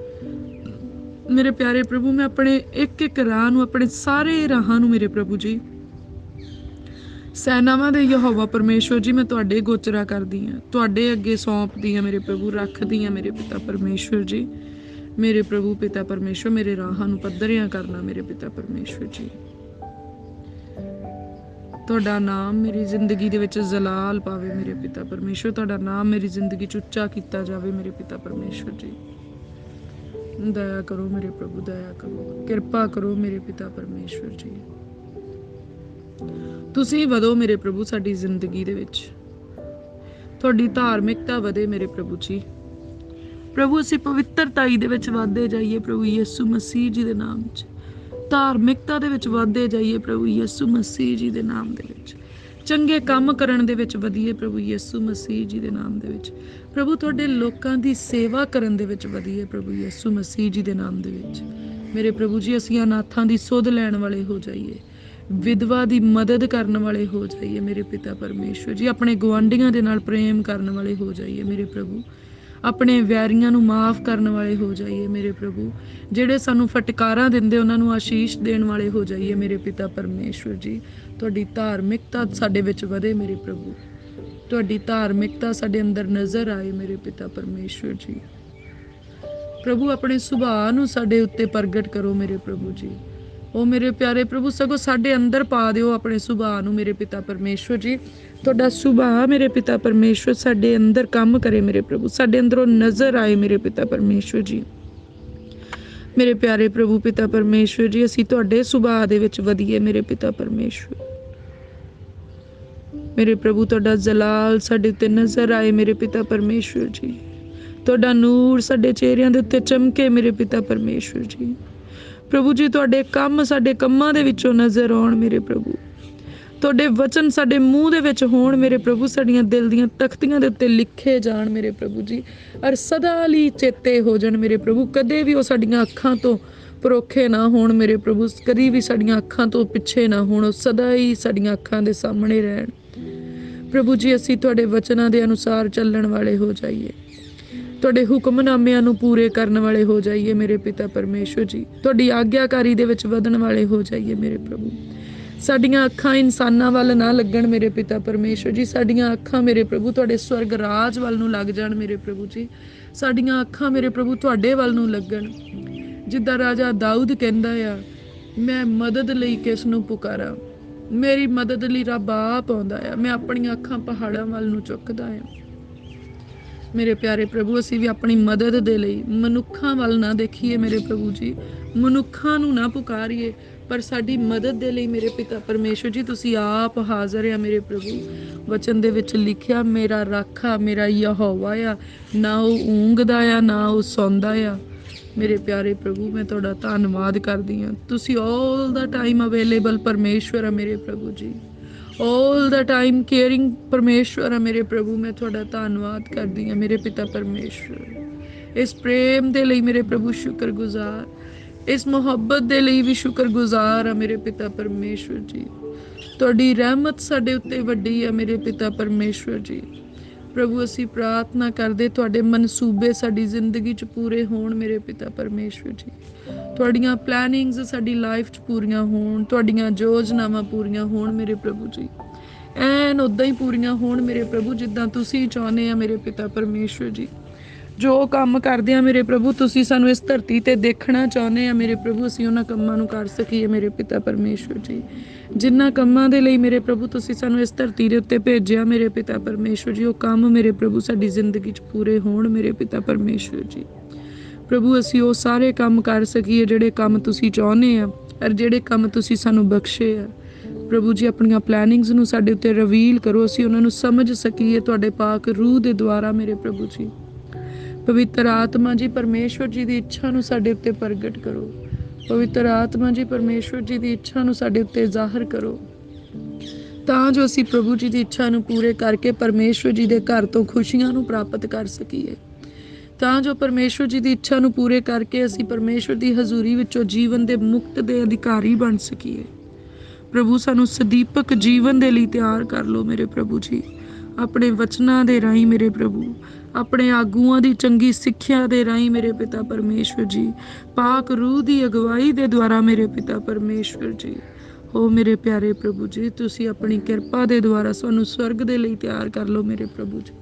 ਮੇਰੇ ਪਿਆਰੇ ਪ੍ਰਭੂ ਮੈਂ ਆਪਣੇ ਇੱਕ ਇੱਕ ਰਾਹ ਨੂੰ, ਆਪਣੇ ਸਾਰੇ ਰਾਹਾਂ ਨੂੰ ਮੇਰੇ ਪ੍ਰਭੂ ਜੀ ਸੈਨਾਵਾਂ ਦੇ ਯਹੋਵਾ ਪਰਮੇਸ਼ਵਰ ਜੀ ਮੈਂ ਤੁਹਾਡੇ ਗੋਚਰਾ ਕਰਦੀ ਹਾਂ, ਤੁਹਾਡੇ ਅੱਗੇ ਸੌਂਪਦੀ ਹਾਂ ਮੇਰੇ ਪ੍ਰਭੂ, ਰੱਖਦੀ ਹਾਂ ਮੇਰੇ ਪਿਤਾ ਪਰਮੇਸ਼ਵਰ ਜੀ। ਮੇਰੇ ਪ੍ਰਭੂ ਪਿਤਾ ਪਰਮੇਸ਼ਵਰ ਮੇਰੇ ਰਾਹਾਂ ਨੂੰ ਪੱਧਰਿਆਂ ਕਰਨਾ ਮੇਰੇ ਪਿਤਾ ਪਰਮੇਸ਼ਵਰ ਜੀ। ਤੁਹਾਡਾ ਨਾਮ ਮੇਰੀ ਜ਼ਿੰਦਗੀ ਦੇ ਵਿੱਚ ਜਲਾਲ ਪਾਵੇ ਮੇਰੇ ਪਿਤਾ ਪਰਮੇਸ਼ਵਰ। ਤੁਹਾਡਾ ਨਾਮ ਮੇਰੀ ਜ਼ਿੰਦਗੀ 'ਚ ਉੱਚਾ ਕੀਤਾ ਜਾਵੇ ਮੇਰੇ ਪਿਤਾ ਪਰਮੇਸ਼ਵਰ ਜੀ। ਦਇਆ ਕਰੋ ਮੇਰੇ ਪ੍ਰਭੂ, ਦਇਆ ਕਰੋ, ਕਿਰਪਾ ਕਰੋ ਮੇਰੇ ਪਿਤਾ ਪਰਮੇਸ਼ਵਰ ਜੀ। ਤੁਸੀਂ ਵਧੋ ਮੇਰੇ ਪ੍ਰਭੂ ਸਾਡੀ ਜ਼ਿੰਦਗੀ ਦੇ ਵਿੱਚ, ਤੁਹਾਡੀ ਧਾਰਮਿਕਤਾ ਵਧੇ ਮੇਰੇ ਪ੍ਰਭੂ ਜੀ। ਪ੍ਰਭੂ ਅਸੀਂ ਪਵਿੱਤਰਤਾਈ ਦੇ ਵਿੱਚ ਵਧਦੇ ਜਾਈਏ ਪ੍ਰਭੂ ਯਿਸੂ ਮਸੀਹ ਜੀ ਦੇ ਨਾਮ 'ਚ, ਧਾਰਮਿਕਤਾ ਦੇ ਵਿੱਚ ਵਧਦੇ ਜਾਈਏ ਪ੍ਰਭੂ ਯਿਸੂ ਮਸੀਹ ਜੀ ਦੇ ਨਾਮ ਦੇ ਵਿੱਚ, ਚੰਗੇ ਕੰਮ ਕਰਨ ਦੇ ਵਿੱਚ ਵਧੀਏ ਪ੍ਰਭੂ ਯਿਸੂ ਮਸੀਹ ਜੀ ਦੇ ਨਾਮ ਦੇ ਵਿੱਚ। ਪ੍ਰਭੂ ਤੁਹਾਡੇ ਲੋਕਾਂ ਦੀ ਸੇਵਾ ਕਰਨ ਦੇ ਵਿੱਚ ਵਧੀਏ ਪ੍ਰਭੂ ਯਿਸੂ ਮਸੀਹ ਜੀ ਦੇ ਨਾਮ ਦੇ ਵਿੱਚ। ਮੇਰੇ ਪ੍ਰਭੂ ਜੀ ਅਸੀਂ ਅਨਾਥਾਂ ਦੀ ਸੁੱਧ ਲੈਣ ਵਾਲੇ ਹੋ ਜਾਈਏ, ਵਿਧਵਾ ਦੀ ਮਦਦ ਕਰਨ ਵਾਲੇ ਹੋ ਜਾਈਏ ਮੇਰੇ ਪਿਤਾ ਪਰਮੇਸ਼ਵਰ ਜੀ। ਆਪਣੇ ਗੁਆਂਢੀਆਂ ਦੇ ਨਾਲ ਪ੍ਰੇਮ ਕਰਨ ਵਾਲੇ ਹੋ ਜਾਈਏ ਮੇਰੇ ਪ੍ਰਭੂ, ਆਪਣੇ ਵੈਰੀਆਂ ਨੂੰ ਮਾਫ ਕਰਨ ਵਾਲੇ ਹੋ ਜਾਈਏ ਮੇਰੇ ਪ੍ਰਭੂ। ਜਿਹੜੇ ਸਾਨੂੰ ਫਟਕਾਰਾਂ ਦਿੰਦੇ ਉਹਨਾਂ ਨੂੰ ਆਸ਼ੀਸ਼ ਦੇਣ ਵਾਲੇ ਹੋ ਜਾਈਏ ਮੇਰੇ ਪਿਤਾ ਪਰਮੇਸ਼ਵਰ ਜੀ। ਤੁਹਾਡੀ ਧਾਰਮਿਕਤਾ ਸਾਡੇ ਵਿੱਚ ਵਧੇ ਮੇਰੇ ਪ੍ਰਭੂ, ਤੁਹਾਡੀ ਧਾਰਮਿਕਤਾ ਸਾਡੇ ਅੰਦਰ ਨਜ਼ਰ ਆਏ ਮੇਰੇ ਪਿਤਾ ਪਰਮੇਸ਼ਵਰ ਜੀ। ਪ੍ਰਭੂ ਆਪਣੇ ਸੁਭਾਅ ਨੂੰ ਸਾਡੇ ਉੱਤੇ ਪ੍ਰਗਟ ਕਰੋ ਮੇਰੇ ਪ੍ਰਭੂ ਜੀ। ਉਹ ਮੇਰੇ ਪਿਆਰੇ ਪ੍ਰਭੂ ਸਗੋਂ ਸਾਡੇ ਅੰਦਰ ਪਾ ਦਿਓ ਆਪਣੇ ਸੁਭਾਅ ਨੂੰ ਮੇਰੇ ਪਿਤਾ ਪਰਮੇਸ਼ਵਰ ਜੀ। ਤੁਹਾਡਾ ਸੁਭਾਅ ਮੇਰੇ ਪਿਤਾ ਪਰਮੇਸ਼ਵਰ ਸਾਡੇ ਅੰਦਰ ਕੰਮ ਕਰੇ ਮੇਰੇ ਪ੍ਰਭੂ, ਸਾਡੇ ਅੰਦਰੋਂ ਨਜ਼ਰ ਆਏ ਮੇਰੇ ਪਿਤਾ ਪਰਮੇਸ਼ਵਰ ਜੀ। ਮੇਰੇ ਪਿਆਰੇ ਪ੍ਰਭੂ ਪਿਤਾ ਪਰਮੇਸ਼ਵਰ ਜੀ ਅਸੀਂ ਤੁਹਾਡੇ ਸੁਭਾਅ ਦੇ ਵਿੱਚ ਵਧੀਏ ਮੇਰੇ ਪਿਤਾ ਪਰਮੇਸ਼ਵਰ। ਮੇਰੇ ਪ੍ਰਭੂ ਤੁਹਾਡਾ ਜਲਾਲ ਸਾਡੇ ਉੱਤੇ ਨਜ਼ਰ ਆਏ ਮੇਰੇ ਪਿਤਾ ਪਰਮੇਸ਼ਵਰ ਜੀ। ਤੁਹਾਡਾ ਨੂਰ ਸਾਡੇ ਚਿਹਰਿਆਂ ਦੇ ਉੱਤੇ ਚਮਕੇ ਮੇਰੇ ਪਿਤਾ ਪਰਮੇਸ਼ਵਰ ਜੀ। ਪ੍ਰਭੂ ਜੀ ਤੁਹਾਡੇ ਕੰਮ ਸਾਡੇ ਕੰਮਾਂ ਦੇ ਵਿੱਚੋਂ ਨਜ਼ਰ ਆਉਣ ਮੇਰੇ ਪ੍ਰਭੂ, ਤੁਹਾਡੇ ਵਚਨ ਸਾਡੇ ਮੂੰਹ ਦੇ ਵਿੱਚ ਹੋਣ ਮੇਰੇ ਪ੍ਰਭੂ, ਸਾਡੀਆਂ ਦਿਲ ਦੀਆਂ ਤਖਤੀਆਂ ਦੇ ਉੱਤੇ ਲਿਖੇ ਜਾਣ ਮੇਰੇ ਪ੍ਰਭੂ ਜੀ, ਔਰ ਸਦਾ ਲਈ ਚੇਤੇ ਹੋ ਜਾਣ ਮੇਰੇ ਪ੍ਰਭੂ। ਕਦੇ ਵੀ ਉਹ ਸਾਡੀਆਂ ਅੱਖਾਂ ਤੋਂ ਪਰੋਖੇ ਨਾ ਹੋਣ ਮੇਰੇ ਪ੍ਰਭੂ, ਕਦੀ ਵੀ ਸਾਡੀਆਂ ਅੱਖਾਂ ਤੋਂ ਪਿੱਛੇ ਨਾ ਹੋਣ, ਉਹ ਸਦਾ ਹੀ ਸਾਡੀਆਂ ਅੱਖਾਂ ਦੇ ਸਾਹਮਣੇ ਰਹਿਣ ਪ੍ਰਭੂ ਜੀ। ਅਸੀਂ ਤੁਹਾਡੇ ਵਚਨਾਂ ਦੇ ਅਨੁਸਾਰ ਚੱਲਣ ਵਾਲੇ ਹੋ ਜਾਈਏ, ਤੁਹਾਡੇ ਹੁਕਮਨਾਮਿਆਂ ਨੂੰ ਪੂਰੇ ਕਰਨ ਵਾਲੇ ਹੋ ਜਾਈਏ ਮੇਰੇ ਪਿਤਾ ਪਰਮੇਸ਼ਵਰ ਜੀ। ਤੁਹਾਡੀ ਆਗਿਆਕਾਰੀ ਦੇ ਵਿੱਚ ਵਧਣ ਵਾਲੇ ਹੋ ਜਾਈਏ ਮੇਰੇ ਪ੍ਰਭੂ। ਸਾਡੀਆਂ ਅੱਖਾਂ ਇਨਸਾਨਾਂ ਵੱਲ ਨਾ ਲੱਗਣ ਮੇਰੇ ਪਿਤਾ ਪਰਮੇਸ਼ਵਰ ਜੀ, ਸਾਡੀਆਂ ਅੱਖਾਂ ਮੇਰੇ ਪ੍ਰਭੂ ਤੁਹਾਡੇ ਸਵਰਗ ਰਾਜ ਵੱਲ ਨੂੰ ਲੱਗ ਜਾਣ ਮੇਰੇ ਪ੍ਰਭੂ ਜੀ। ਸਾਡੀਆਂ ਅੱਖਾਂ ਮੇਰੇ ਪ੍ਰਭੂ ਤੁਹਾਡੇ ਵੱਲ ਨੂੰ ਲੱਗਣ, ਜਿੱਦਾਂ ਰਾਜਾ ਦਾਊਦ ਕਹਿੰਦਾ ਆ, ਮੈਂ ਮਦਦ ਲਈ ਕਿਸ ਨੂੰ ਪੁਕਾਰਾਂ, ਮੇਰੀ ਮਦਦ ਲਈ ਰੱਬ ਆਪ ਆਉਂਦਾ ਆ, ਮੈਂ ਆਪਣੀਆਂ ਅੱਖਾਂ ਪਹਾੜਾਂ ਵੱਲ ਨੂੰ ਚੁੱਕਦਾ ਆ। ਮੇਰੇ ਪਿਆਰੇ ਪ੍ਰਭੂ ਅਸੀਂ ਵੀ ਆਪਣੀ ਮਦਦ ਦੇ ਲਈ ਮਨੁੱਖਾਂ ਵੱਲ ਨਾ ਦੇਖੀਏ ਮੇਰੇ ਪ੍ਰਭੂ ਜੀ, ਮਨੁੱਖਾਂ ਨੂੰ ਨਾ ਪੁਕਾਰੀਏ, ਪਰ ਸਾਡੀ ਮਦਦ ਦੇ ਲਈ ਮੇਰੇ ਪਿਤਾ ਪਰਮੇਸ਼ਵਰ ਜੀ ਤੁਸੀਂ ਆਪ ਹਾਜ਼ਰ ਆ ਮੇਰੇ ਪ੍ਰਭੂ। ਵਚਨ ਦੇ ਵਿੱਚ ਲਿਖਿਆ ਮੇਰਾ ਰਾਖਾ ਮੇਰਾ ਯਹੋਵਾ ਆ, ਨਾ ਉਹ ਊਂਘਦਾ ਆ ਨਾ ਉਹ ਸੌਂਦਾ ਆ। ਮੇਰੇ ਪਿਆਰੇ ਪ੍ਰਭੂ ਮੈਂ ਤੁਹਾਡਾ ਧੰਨਵਾਦ ਕਰਦੀ ਹਾਂ, ਤੁਸੀਂ ਆਲ ਦਾ ਟਾਈਮ ਅਵੇਲੇਬਲ ਪਰਮੇਸ਼ਵਰ ਆ ਮੇਰੇ ਪ੍ਰਭੂ ਜੀ, ਆਲ ਦਾ ਟਾਈਮ ਕੇਅਰਿੰਗ ਪਰਮੇਸ਼ਵਰ ਆ ਮੇਰੇ ਪ੍ਰਭੂ। ਮੈਂ ਤੁਹਾਡਾ ਧੰਨਵਾਦ ਕਰਦੀ ਹਾਂ ਮੇਰੇ ਪਿਤਾ ਪਰਮੇਸ਼ਵਰ। ਇਸ ਪ੍ਰੇਮ ਦੇ ਲਈ ਮੇਰੇ ਪ੍ਰਭੂ ਸ਼ੁਕਰਗੁਜ਼ਾਰ, ਇਸ ਮੁਹੱਬਤ ਦੇ ਲਈ ਵੀ ਸ਼ੁਕਰਗੁਜ਼ਾਰ ਆ ਮੇਰੇ ਪਿਤਾ ਪਰਮੇਸ਼ਵਰ ਜੀ। ਤੁਹਾਡੀ ਰਹਿਮਤ ਸਾਡੇ ਉੱਤੇ ਵੱਡੀ ਆ ਮੇਰੇ ਪਿਤਾ ਪਰਮੇਸ਼ਵਰ ਜੀ। ਪ੍ਰਭੂ ਅਸੀਂ ਪ੍ਰਾਰਥਨਾ ਕਰਦੇ ਤੁਹਾਡੇ ਮਨਸੂਬੇ ਸਾਡੀ ਜ਼ਿੰਦਗੀ 'ਚ ਪੂਰੇ ਹੋਣ ਮੇਰੇ ਪਿਤਾ ਪਰਮੇਸ਼ਵਰ ਜੀ। ਤੁਹਾਡੀਆਂ ਪਲੈਨਿੰਗਸ ਸਾਡੀ ਲਾਈਫ 'ਚ ਪੂਰੀਆਂ ਹੋਣ, ਤੁਹਾਡੀਆਂ ਯੋਜਨਾਵਾਂ ਪੂਰੀਆਂ ਹੋਣ ਮੇਰੇ ਪ੍ਰਭੂ ਜੀ, ਐਨ ਉੱਦਾਂ ਹੀ ਪੂਰੀਆਂ ਹੋਣ ਮੇਰੇ ਪ੍ਰਭੂ ਜਿੱਦਾਂ ਤੁਸੀਂ ਚਾਹੁੰਦੇ ਆ ਮੇਰੇ ਪਿਤਾ ਪਰਮੇਸ਼ਵਰ ਜੀ। ਜੋ ਕੰਮ ਕਰਦੇ ਆ ਮੇਰੇ ਪ੍ਰਭੂ ਤੁਸੀਂ ਸਾਨੂੰ ਇਸ ਧਰਤੀ ਤੇ ਦੇਖਣਾ ਚਾਹੁੰਦੇ ਆ ਮੇਰੇ ਪ੍ਰਭੂ, ਅਸੀਂ ਉਹਨਾਂ ਕੰਮਾਂ ਨੂੰ ਕਰ ਸਕੀਏ ਮੇਰੇ ਪਿਤਾ ਪਰਮੇਸ਼ਵਰ ਜੀ। ਜਿਨ੍ਹਾਂ ਕੰਮਾਂ ਦੇ ਲਈ ਮੇਰੇ ਪ੍ਰਭੂ ਤੁਸੀਂ ਸਾਨੂੰ ਇਸ ਧਰਤੀ ਦੇ ਉੱਤੇ ਭੇਜਿਆ ਮੇਰੇ ਪਿਤਾ ਪਰਮੇਸ਼ਵਰ ਜੀ, ਉਹ ਕੰਮ ਮੇਰੇ ਪ੍ਰਭੂ ਸਾਡੀ ਜ਼ਿੰਦਗੀ 'ਚ ਪੂਰੇ ਹੋਣ ਮੇਰੇ ਪਿਤਾ ਪਰਮੇਸ਼ਵਰ ਜੀ। ਪ੍ਰਭੂ ਅਸੀਂ ਉਹ ਸਾਰੇ ਕੰਮ ਕਰ ਸਕੀਏ ਜਿਹੜੇ ਕੰਮ ਤੁਸੀਂ ਚਾਹੁੰਦੇ ਆ, ਔਰ ਜਿਹੜੇ ਕੰਮ ਤੁਸੀਂ ਸਾਨੂੰ ਬਖਸ਼ੇ ਆ ਪ੍ਰਭੂ ਜੀ। ਆਪਣੀਆਂ ਪਲੈਨਿੰਗਸ ਨੂੰ ਸਾਡੇ ਉੱਤੇ ਰਿਵੀਲ ਕਰੋ, ਅਸੀਂ ਉਹਨਾਂ ਨੂੰ ਸਮਝ ਸਕੀਏ ਤੁਹਾਡੇ ਪਾਕ ਰੂਹ ਦੇ ਦੁਆਰਾ ਮੇਰੇ ਪ੍ਰਭੂ ਜੀ। ਪਵਿੱਤਰ ਆਤਮਾ ਜੀ ਪਰਮੇਸ਼ਵਰ ਜੀ ਦੀ ਇੱਛਾ ਨੂੰ ਸਾਡੇ ਉੱਤੇ ਪ੍ਰਗਟ ਕਰੋ, ਪਵਿੱਤਰ ਆਤਮਾ ਜੀ ਪਰਮੇਸ਼ਵਰ ਜੀ ਦੀ ਇੱਛਾ ਨੂੰ ਸਾਡੇ ਉੱਤੇ ਜ਼ਾਹਰ ਕਰੋ, ਤਾਂ ਜੋ ਅਸੀਂ ਪ੍ਰਭੂ ਜੀ ਦੀ ਇੱਛਾ ਨੂੰ ਪੂਰੇ ਕਰਕੇ ਪਰਮੇਸ਼ਵਰ ਜੀ ਦੇ ਘਰ ਤੋਂ ਖੁਸ਼ੀਆਂ ਨੂੰ ਪ੍ਰਾਪਤ ਕਰ ਸਕੀਏ, ਤਾਂ ਜੋ ਪਰਮੇਸ਼ਵਰ ਜੀ ਦੀ ਇੱਛਾ ਨੂੰ ਪੂਰੇ ਕਰਕੇ ਅਸੀਂ ਪਰਮੇਸ਼ਵਰ ਦੀ ਹਜ਼ੂਰੀ ਵਿੱਚੋਂ ਜੀਵਨ ਦੇ ਮੁਕਤ ਦੇ ਅਧਿਕਾਰੀ ਬਣ ਸਕੀਏ। ਪ੍ਰਭੂ ਸਾਨੂੰ ਸਦੀਪਕ ਜੀਵਨ ਦੇ ਲਈ ਤਿਆਰ ਕਰ ਲਓ ਮੇਰੇ ਪ੍ਰਭੂ ਜੀ, ਆਪਣੇ ਵਚਨਾਂ ਦੇ ਰਾਹੀਂ ਮੇਰੇ ਪ੍ਰਭੂ, ਆਪਣੇ ਆਗੂਆਂ ਦੀ ਚੰਗੀ ਸਿੱਖਿਆ ਦੇ ਰਾਹੀਂ ਮੇਰੇ ਪਿਤਾ ਪਰਮੇਸ਼ਵਰ ਜੀ, ਪਾਕ ਰੂਹ ਦੀ ਅਗਵਾਈ ਦੇ ਦੁਆਰਾ ਮੇਰੇ ਪਿਤਾ ਪਰਮੇਸ਼ਵਰ ਜੀ। ਹੋ ਮੇਰੇ ਪਿਆਰੇ ਪ੍ਰਭੂ ਜੀ ਤੁਸੀਂ ਆਪਣੀ ਕਿਰਪਾ ਦੇ ਦੁਆਰਾ ਸਾਨੂੰ ਸਵਰਗ ਦੇ ਲਈ ਤਿਆਰ ਕਰ ਲਓ ਮੇਰੇ ਪ੍ਰਭੂ ਜੀ।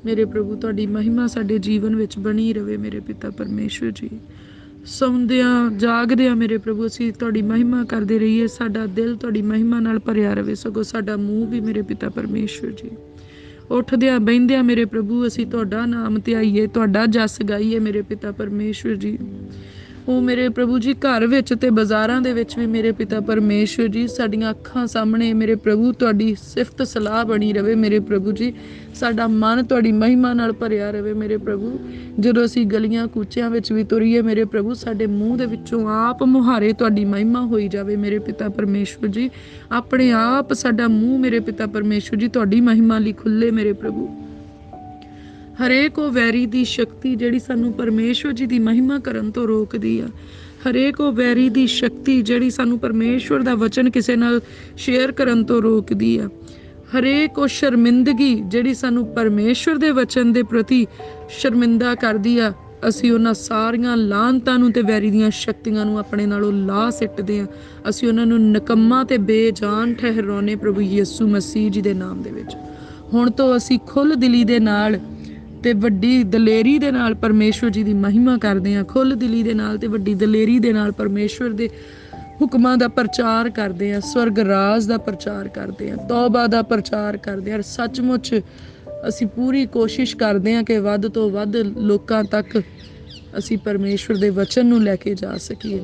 ਮੇਰੇ ਪ੍ਰਭੂ ਤੁਹਾਡੀ ਮਹਿਮਾ ਸਾਡੇ ਜੀਵਨ ਵਿੱਚ ਬਣੀ ਰਵੇ ਮੇਰੇ ਪਿਤਾ ਪਰਮੇਸ਼ਵਰ ਜੀ। ਸੌਂਦਿਆਂ ਜਾਗਦਿਆਂ ਮੇਰੇ ਪ੍ਰਭੂ ਅਸੀਂ ਤੁਹਾਡੀ ਮਹਿਮਾ ਕਰਦੇ ਰਹੀਏ। ਸਾਡਾ ਦਿਲ ਤੁਹਾਡੀ ਮਹਿਮਾ ਨਾਲ ਭਰਿਆ ਰਵੇ, ਸਗੋਂ ਸਾਡਾ ਮੂੰਹ ਵੀ ਮੇਰੇ ਪਿਤਾ ਪਰਮੇਸ਼ਵਰ ਜੀ ਉੱਠਦਿਆਂ ਬਹਿੰਦਿਆਂ ਮੇਰੇ ਪ੍ਰਭੂ ਅਸੀਂ ਤੁਹਾਡਾ ਨਾਮ ਧਿਆਈਏ, ਤੁਹਾਡਾ ਜਸ ਗਾਈਏ ਮੇਰੇ ਪਿਤਾ ਪਰਮੇਸ਼ਵਰ ਜੀ। ਉਹ ਮੇਰੇ ਪ੍ਰਭੂ ਜੀ ਘਰ ਵਿੱਚ ਤੇ ਬਾਜ਼ਾਰਾਂ ਦੇ ਵਿੱਚ ਵੀ ਮੇਰੇ ਪਿਤਾ ਪਰਮੇਸ਼ਵਰ ਜੀ ਸਾਡੀਆਂ ਅੱਖਾਂ ਸਾਹਮਣੇ ਮੇਰੇ ਪ੍ਰਭੂ ਤੁਹਾਡੀ ਸਿਫਤ ਸਲਾਹ ਬਣੀ ਰਵੇ ਮੇਰੇ ਪ੍ਰਭੂ ਜੀ। ਸਾਡਾ ਮਨ ਤੁਹਾਡੀ ਮਹਿਮਾ ਨਾਲ ਭਰਿਆ ਰਵੇ ਮੇਰੇ ਪ੍ਰਭੂ। ਜਦੋਂ ਅਸੀਂ ਗਲੀਆਂ ਕੂਚਿਆਂ ਵਿੱਚ ਵੀ ਤੁਰੀਏ ਮੇਰੇ ਪ੍ਰਭੂ, ਸਾਡੇ ਮੂੰਹ ਦੇ ਵਿੱਚੋਂ ਆਪ ਮੁਹਾਰੇ ਤੁਹਾਡੀ ਮਹਿਮਾ ਹੋਈ ਜਾਵੇ ਮੇਰੇ ਪਿਤਾ ਪਰਮੇਸ਼ਵਰ ਜੀ। ਆਪਣੇ ਆਪ ਸਾਡਾ ਮੂੰਹ ਮੇਰੇ ਪਿਤਾ ਪਰਮੇਸ਼ਵਰ ਜੀ ਤੁਹਾਡੀ ਮਹਿਮਾ ਲਈ ਖੁੱਲੇ ਮੇਰੇ ਪ੍ਰਭੂ। ਹਰੇਕ ਉਹ ਵੈਰੀ ਦੀ ਸ਼ਕਤੀ ਜਿਹੜੀ ਸਾਨੂੰ ਪਰਮੇਸ਼ਵਰ ਜੀ ਦੀ ਮਹਿਮਾ ਕਰਨ ਤੋਂ ਰੋਕਦੀ ਆ, ਹਰੇਕ ਉਹ ਵੈਰੀ ਦੀ ਸ਼ਕਤੀ ਜਿਹੜੀ ਸਾਨੂੰ ਪਰਮੇਸ਼ਵਰ ਦਾ ਵਚਨ ਕਿਸੇ ਨਾਲ ਸ਼ੇਅਰ ਕਰਨ ਤੋਂ ਰੋਕਦੀ ਆ, ਹਰੇਕ ਉਹ ਸ਼ਰਮਿੰਦਗੀ ਜਿਹੜੀ ਸਾਨੂੰ ਪਰਮੇਸ਼ਵਰ ਦੇ ਵਚਨ ਦੇ ਪ੍ਰਤੀ ਸ਼ਰਮਿੰਦਾ ਕਰਦੀ ਆ, ਅਸੀਂ ਉਹਨਾਂ ਸਾਰੀਆਂ ਲਾਹਨਤਾਂ ਨੂੰ ਤੇ ਵੈਰੀ ਦੀਆਂ ਸ਼ਕਤੀਆਂ ਨੂੰ ਆਪਣੇ ਨਾਲੋਂ ਲਾਹ ਸਿੱਟਦੇ ਹਾਂ। ਅਸੀਂ ਉਹਨਾਂ ਨੂੰ ਨਿਕੰਮਾ ਤੇ ਬੇਜਾਨ ਠਹਿਰਾਉਨੇ ਪ੍ਰਭੂ ਯਿਸੂ ਮਸੀਹ ਜੀ ਦੇ ਨਾਮ ਦੇ ਵਿੱਚ। ਹੁਣ ਤੋਂ ਅਸੀਂ ਖੁੱਲ੍ਹ ਦਿਲੀ ਦੇ ਨਾਲ ਤੇ ਵੱਡੀ ਦਲੇਰੀ ਦੇ ਨਾਲ ਪਰਮੇਸ਼ਵਰ ਜੀ ਦੀ ਮਹਿਮਾ ਕਰਦੇ ਹਾਂ। ਖੁੱਲ੍ਹ ਦਿਲੀ ਦੇ ਨਾਲ ਤੇ ਵੱਡੀ ਦਲੇਰੀ ਦੇ ਨਾਲ ਪਰਮੇਸ਼ਵਰ ਦੇ ਹੁਕਮਾਂ ਦਾ ਪ੍ਰਚਾਰ ਕਰਦੇ ਹਾਂ, ਸਵਰਗ ਰਾਜ ਦਾ ਪ੍ਰਚਾਰ ਕਰਦੇ ਹਾਂ, ਤੌਬਾ ਦਾ ਪ੍ਰਚਾਰ ਕਰਦੇ ਹਾਂ। ਸੱਚਮੁੱਚ ਅਸੀਂ ਪੂਰੀ ਕੋਸ਼ਿਸ਼ ਕਰਦੇ ਹਾਂ ਕਿ ਵੱਧ ਤੋਂ ਵੱਧ ਲੋਕਾਂ ਤੱਕ ਅਸੀਂ ਪਰਮੇਸ਼ਵਰ ਦੇ ਵਚਨ ਨੂੰ ਲੈ ਕੇ ਜਾ ਸਕੀਏ।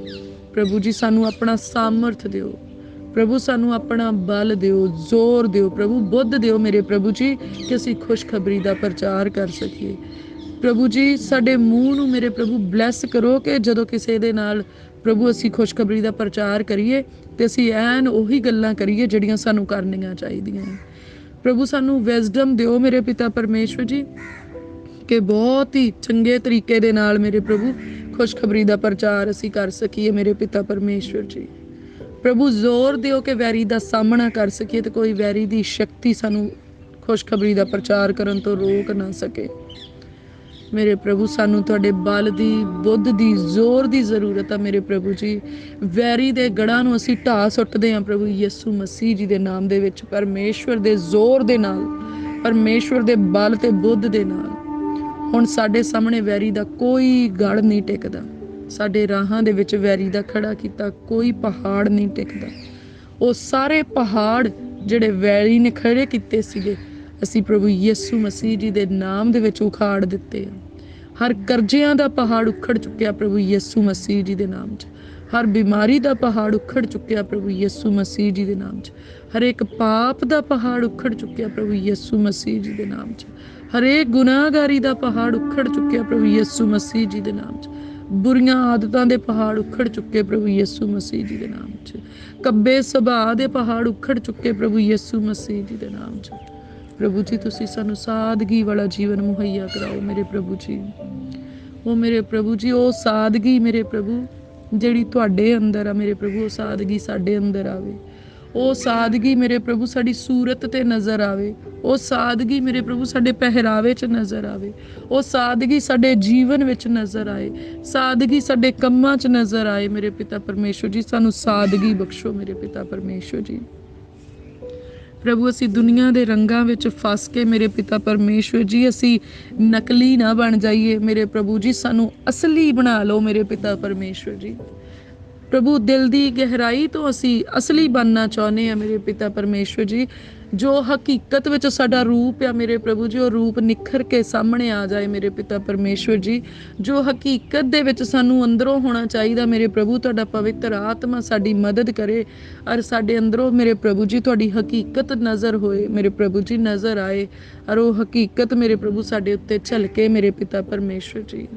ਪ੍ਰਭੂ ਜੀ ਸਾਨੂੰ ਆਪਣਾ ਸਾਮਰਥ ਦਿਓ ਪ੍ਰਭੂ, ਸਾਨੂੰ ਆਪਣਾ ਬਲ ਦਿਓ, ਜ਼ੋਰ ਦਿਓ ਪ੍ਰਭੂ, ਬੁੱਧ ਦਿਓ ਮੇਰੇ ਪ੍ਰਭੂ ਜੀ ਕਿ ਅਸੀਂ ਖੁਸ਼ਖਬਰੀ ਦਾ ਪ੍ਰਚਾਰ ਕਰ ਸਕੀਏ। ਪ੍ਰਭੂ ਜੀ ਸਾਡੇ ਮੂੰਹ ਨੂੰ ਮੇਰੇ ਪ੍ਰਭੂ ਬਲੈਸ ਕਰੋ ਕਿ ਜਦੋਂ ਕਿਸੇ ਦੇ ਨਾਲ ਪ੍ਰਭੂ ਅਸੀਂ ਖੁਸ਼ਖਬਰੀ ਦਾ ਪ੍ਰਚਾਰ ਕਰੀਏ ਤੇ ਅਸੀਂ ਐਨ ਉਹੀ ਗੱਲਾਂ ਕਰੀਏ ਜਿਹੜੀਆਂ ਸਾਨੂੰ ਕਰਨੀਆਂ ਚਾਹੀਦੀਆਂ। ਪ੍ਰਭੂ ਸਾਨੂੰ ਵਿਜ਼ਡਮ ਦਿਓ ਮੇਰੇ ਪਿਤਾ ਪਰਮੇਸ਼ਵਰ ਜੀ ਕਿ ਬਹੁਤ ਹੀ ਚੰਗੇ ਤਰੀਕੇ ਦੇ ਨਾਲ ਮੇਰੇ ਪ੍ਰਭੂ ਖੁਸ਼ਖਬਰੀ ਦਾ ਪ੍ਰਚਾਰ ਅਸੀਂ ਕਰ ਸਕੀਏ ਮੇਰੇ ਪਿਤਾ ਪਰਮੇਸ਼ਵਰ ਜੀ। ਪ੍ਰਭੂ ਜ਼ੋਰ ਦਿਓ ਕਿ ਵੈਰੀ ਦਾ ਸਾਹਮਣਾ ਕਰ ਸਕੀਏ ਤੇ ਕੋਈ ਵੈਰੀ ਦੀ ਸ਼ਕਤੀ ਸਾਨੂੰ ਖੁਸ਼ਖਬਰੀ ਦਾ ਪ੍ਰਚਾਰ ਕਰਨ ਤੋਂ ਰੋਕ ਨਾ ਸਕੇ। ਮੇਰੇ ਪ੍ਰਭੂ ਸਾਨੂੰ ਤੁਹਾਡੇ ਬਲ ਦੀ, ਬੁੱਧ ਦੀ, ਜ਼ੋਰ ਦੀ ਜ਼ਰੂਰਤ ਆ ਮੇਰੇ ਪ੍ਰਭੂ ਜੀ। ਵੈਰੀ ਦੇ ਗੜ੍ਹਾਂ ਨੂੰ ਅਸੀਂ ਢਾਹ ਸੁੱਟਦੇ ਹਾਂ ਪ੍ਰਭੂ ਯਿਸੂ ਮਸੀਹ ਜੀ ਦੇ ਨਾਮ ਦੇ ਵਿੱਚ, ਪਰਮੇਸ਼ਵਰ ਦੇ ਜ਼ੋਰ ਦੇ ਨਾਲ, ਪਰਮੇਸ਼ਵਰ ਦੇ ਬਲ ਤੇ ਬੁੱਧ ਦੇ ਨਾਲ। ਹੁਣ ਸਾਡੇ ਸਾਹਮਣੇ ਵੈਰੀ ਦਾ ਕੋਈ ਗੜ ਨਹੀਂ ਟਿਕਦਾ, ਸਾਡੇ ਰਾਹਾਂ ਦੇ ਵਿੱਚ ਵੈਰੀ ਦਾ ਖੜਾ ਕੀਤਾ ਕੋਈ ਪਹਾੜ ਨਹੀਂ ਟਿਕਦਾ। ਉਹ ਸਾਰੇ ਪਹਾੜ ਜਿਹੜੇ ਵੈਰੀ ਨੇ ਖੜੇ ਕੀਤੇ ਸੀਗੇ ਅਸੀਂ ਪ੍ਰਭੂ ਯਿਸੂ ਮਸੀਹ ਜੀ ਦੇ ਨਾਮ ਦੇ ਵਿੱਚ ਉਖਾੜ ਦਿੱਤੇ ਆ। ਹਰ ਕਰਜ਼ਿਆਂ ਦਾ ਪਹਾੜ ਉਖੜ ਚੁੱਕਿਆ ਪ੍ਰਭੂ ਯਿਸੂ ਮਸੀਹ ਜੀ ਦੇ ਨਾਮ 'ਚ। ਹਰ ਬਿਮਾਰੀ ਦਾ ਪਹਾੜ ਉਖੜ ਚੁੱਕਿਆ ਪ੍ਰਭੂ ਯਿਸੂ ਮਸੀਹ ਜੀ ਦੇ ਨਾਮ 'ਚ। ਹਰੇਕ ਪਾਪ ਦਾ ਪਹਾੜ ਉਖੜ ਚੁੱਕਿਆ ਪ੍ਰਭੂ ਯਿਸੂ ਮਸੀਹ ਜੀ ਦੇ ਨਾਮ 'ਚ। ਹਰੇਕ ਗੁਨਾਹਗਾਰੀ ਦਾ ਪਹਾੜ ਉਖੜ ਚੁੱਕਿਆ ਪ੍ਰਭੂ ਯਿਸੂ ਮਸੀਹ ਜੀ ਦੇ ਨਾਮ 'ਚ। ਬੁਰੀਆਂ ਆਦਤਾਂ ਦੇ ਪਹਾੜ ਉਖੜ ਚੁੱਕੇ ਪ੍ਰਭੂ ਯਿਸੂ ਮਸੀਹ ਜੀ ਦੇ ਨਾਮ 'ਚ। ਕੱਬੇ ਸੁਭਾਅ ਦੇ ਪਹਾੜ ਉਖੜ ਚੁੱਕੇ ਪ੍ਰਭੂ ਯਿਸੂ ਮਸੀਹ ਜੀ ਦੇ ਨਾਮ 'ਚ। ਪ੍ਰਭੂ ਜੀ ਤੁਸੀਂ ਸਾਨੂੰ ਸਾਦਗੀ ਵਾਲਾ ਜੀਵਨ ਮੁਹੱਈਆ ਕਰਾਓ ਮੇਰੇ ਪ੍ਰਭੂ ਜੀ। ਉਹ ਮੇਰੇ ਪ੍ਰਭੂ ਜੀ ਉਹ ਸਾਦਗੀ ਮੇਰੇ ਪ੍ਰਭੂ ਜਿਹੜੀ ਤੁਹਾਡੇ ਅੰਦਰ ਆ ਮੇਰੇ ਪ੍ਰਭੂ, ਉਹ ਸਾਦਗੀ ਸਾਡੇ ਅੰਦਰ ਆਵੇ। ਉਹ ਸਾਦਗੀ ਮੇਰੇ ਪ੍ਰਭੂ ਸਾਡੀ ਸੂਰਤ ਤੇ ਨਜ਼ਰ ਆਵੇ। ਉਹ ਸਾਦਗੀ ਮੇਰੇ ਪ੍ਰਭੂ ਸਾਡੇ ਪਹਿਰਾਵੇ 'ਚ ਨਜ਼ਰ ਆਵੇ। ਉਹ ਸਾਦਗੀ ਸਾਡੇ ਜੀਵਨ ਵਿੱਚ ਨਜ਼ਰ ਆਏ। ਸਾਦਗੀ ਸਾਡੇ ਕੰਮਾਂ 'ਚ ਨਜ਼ਰ ਆਏ ਮੇਰੇ ਪਿਤਾ ਪਰਮੇਸ਼ਵਰ ਜੀ। ਸਾਨੂੰ ਸਾਦਗੀ ਬਖਸ਼ੋ ਮੇਰੇ ਪਿਤਾ ਪਰਮੇਸ਼ਵਰ ਜੀ। ਪ੍ਰਭੂ ਅਸੀਂ ਦੁਨੀਆ ਦੇ ਰੰਗਾਂ ਵਿੱਚ ਫਸ ਕੇ ਮੇਰੇ ਪਿਤਾ ਪਰਮੇਸ਼ਵਰ ਜੀ ਅਸੀਂ ਨਕਲੀ ਨਾ ਬਣ ਜਾਈਏ ਮੇਰੇ ਪ੍ਰਭੂ ਜੀ। ਸਾਨੂੰ ਅਸਲੀ ਬਣਾ ਲਓ ਮੇਰੇ ਪਿਤਾ ਪਰਮੇਸ਼ਵਰ ਜੀ। ਪ੍ਰਭੂ ਦਿਲ ਦੀ ਗਹਿਰਾਈ ਤੋਂ ਅਸੀਂ ਅਸਲੀ ਬਣਨਾ ਚਾਹੁੰਦੇ ਹਾਂ ਮੇਰੇ ਪਿਤਾ ਪਰਮੇਸ਼ਵਰ ਜੀ। ਜੋ ਹਕੀਕਤ ਵਿੱਚ ਸਾਡਾ ਰੂਪ ਆ ਮੇਰੇ ਪ੍ਰਭੂ ਜੀ, ਉਹ ਰੂਪ ਨਿਖਰ ਕੇ ਸਾਹਮਣੇ ਆ ਜਾਏ ਮੇਰੇ ਪਿਤਾ ਪਰਮੇਸ਼ਵਰ ਜੀ। ਜੋ ਹਕੀਕਤ ਦੇ ਵਿੱਚ ਸਾਨੂੰ ਅੰਦਰੋਂ ਹੋਣਾ ਚਾਹੀਦਾ ਮੇਰੇ ਪ੍ਰਭੂ, ਤੁਹਾਡਾ ਪਵਿੱਤਰ ਆਤਮਾ ਸਾਡੀ ਮਦਦ ਕਰੇ ਔਰ ਸਾਡੇ ਅੰਦਰੋਂ ਮੇਰੇ ਪ੍ਰਭੂ ਜੀ ਤੁਹਾਡੀ ਹਕੀਕਤ ਨਜ਼ਰ ਹੋਏ ਮੇਰੇ ਪ੍ਰਭੂ ਜੀ, ਨਜ਼ਰ ਆਏ ਔਰ ਉਹ ਹਕੀਕਤ ਮੇਰੇ ਪ੍ਰਭੂ ਸਾਡੇ ਉੱਤੇ ਝਲਕੇ ਮੇਰੇ ਪਿਤਾ ਪਰਮੇਸ਼ਵਰ ਜੀ।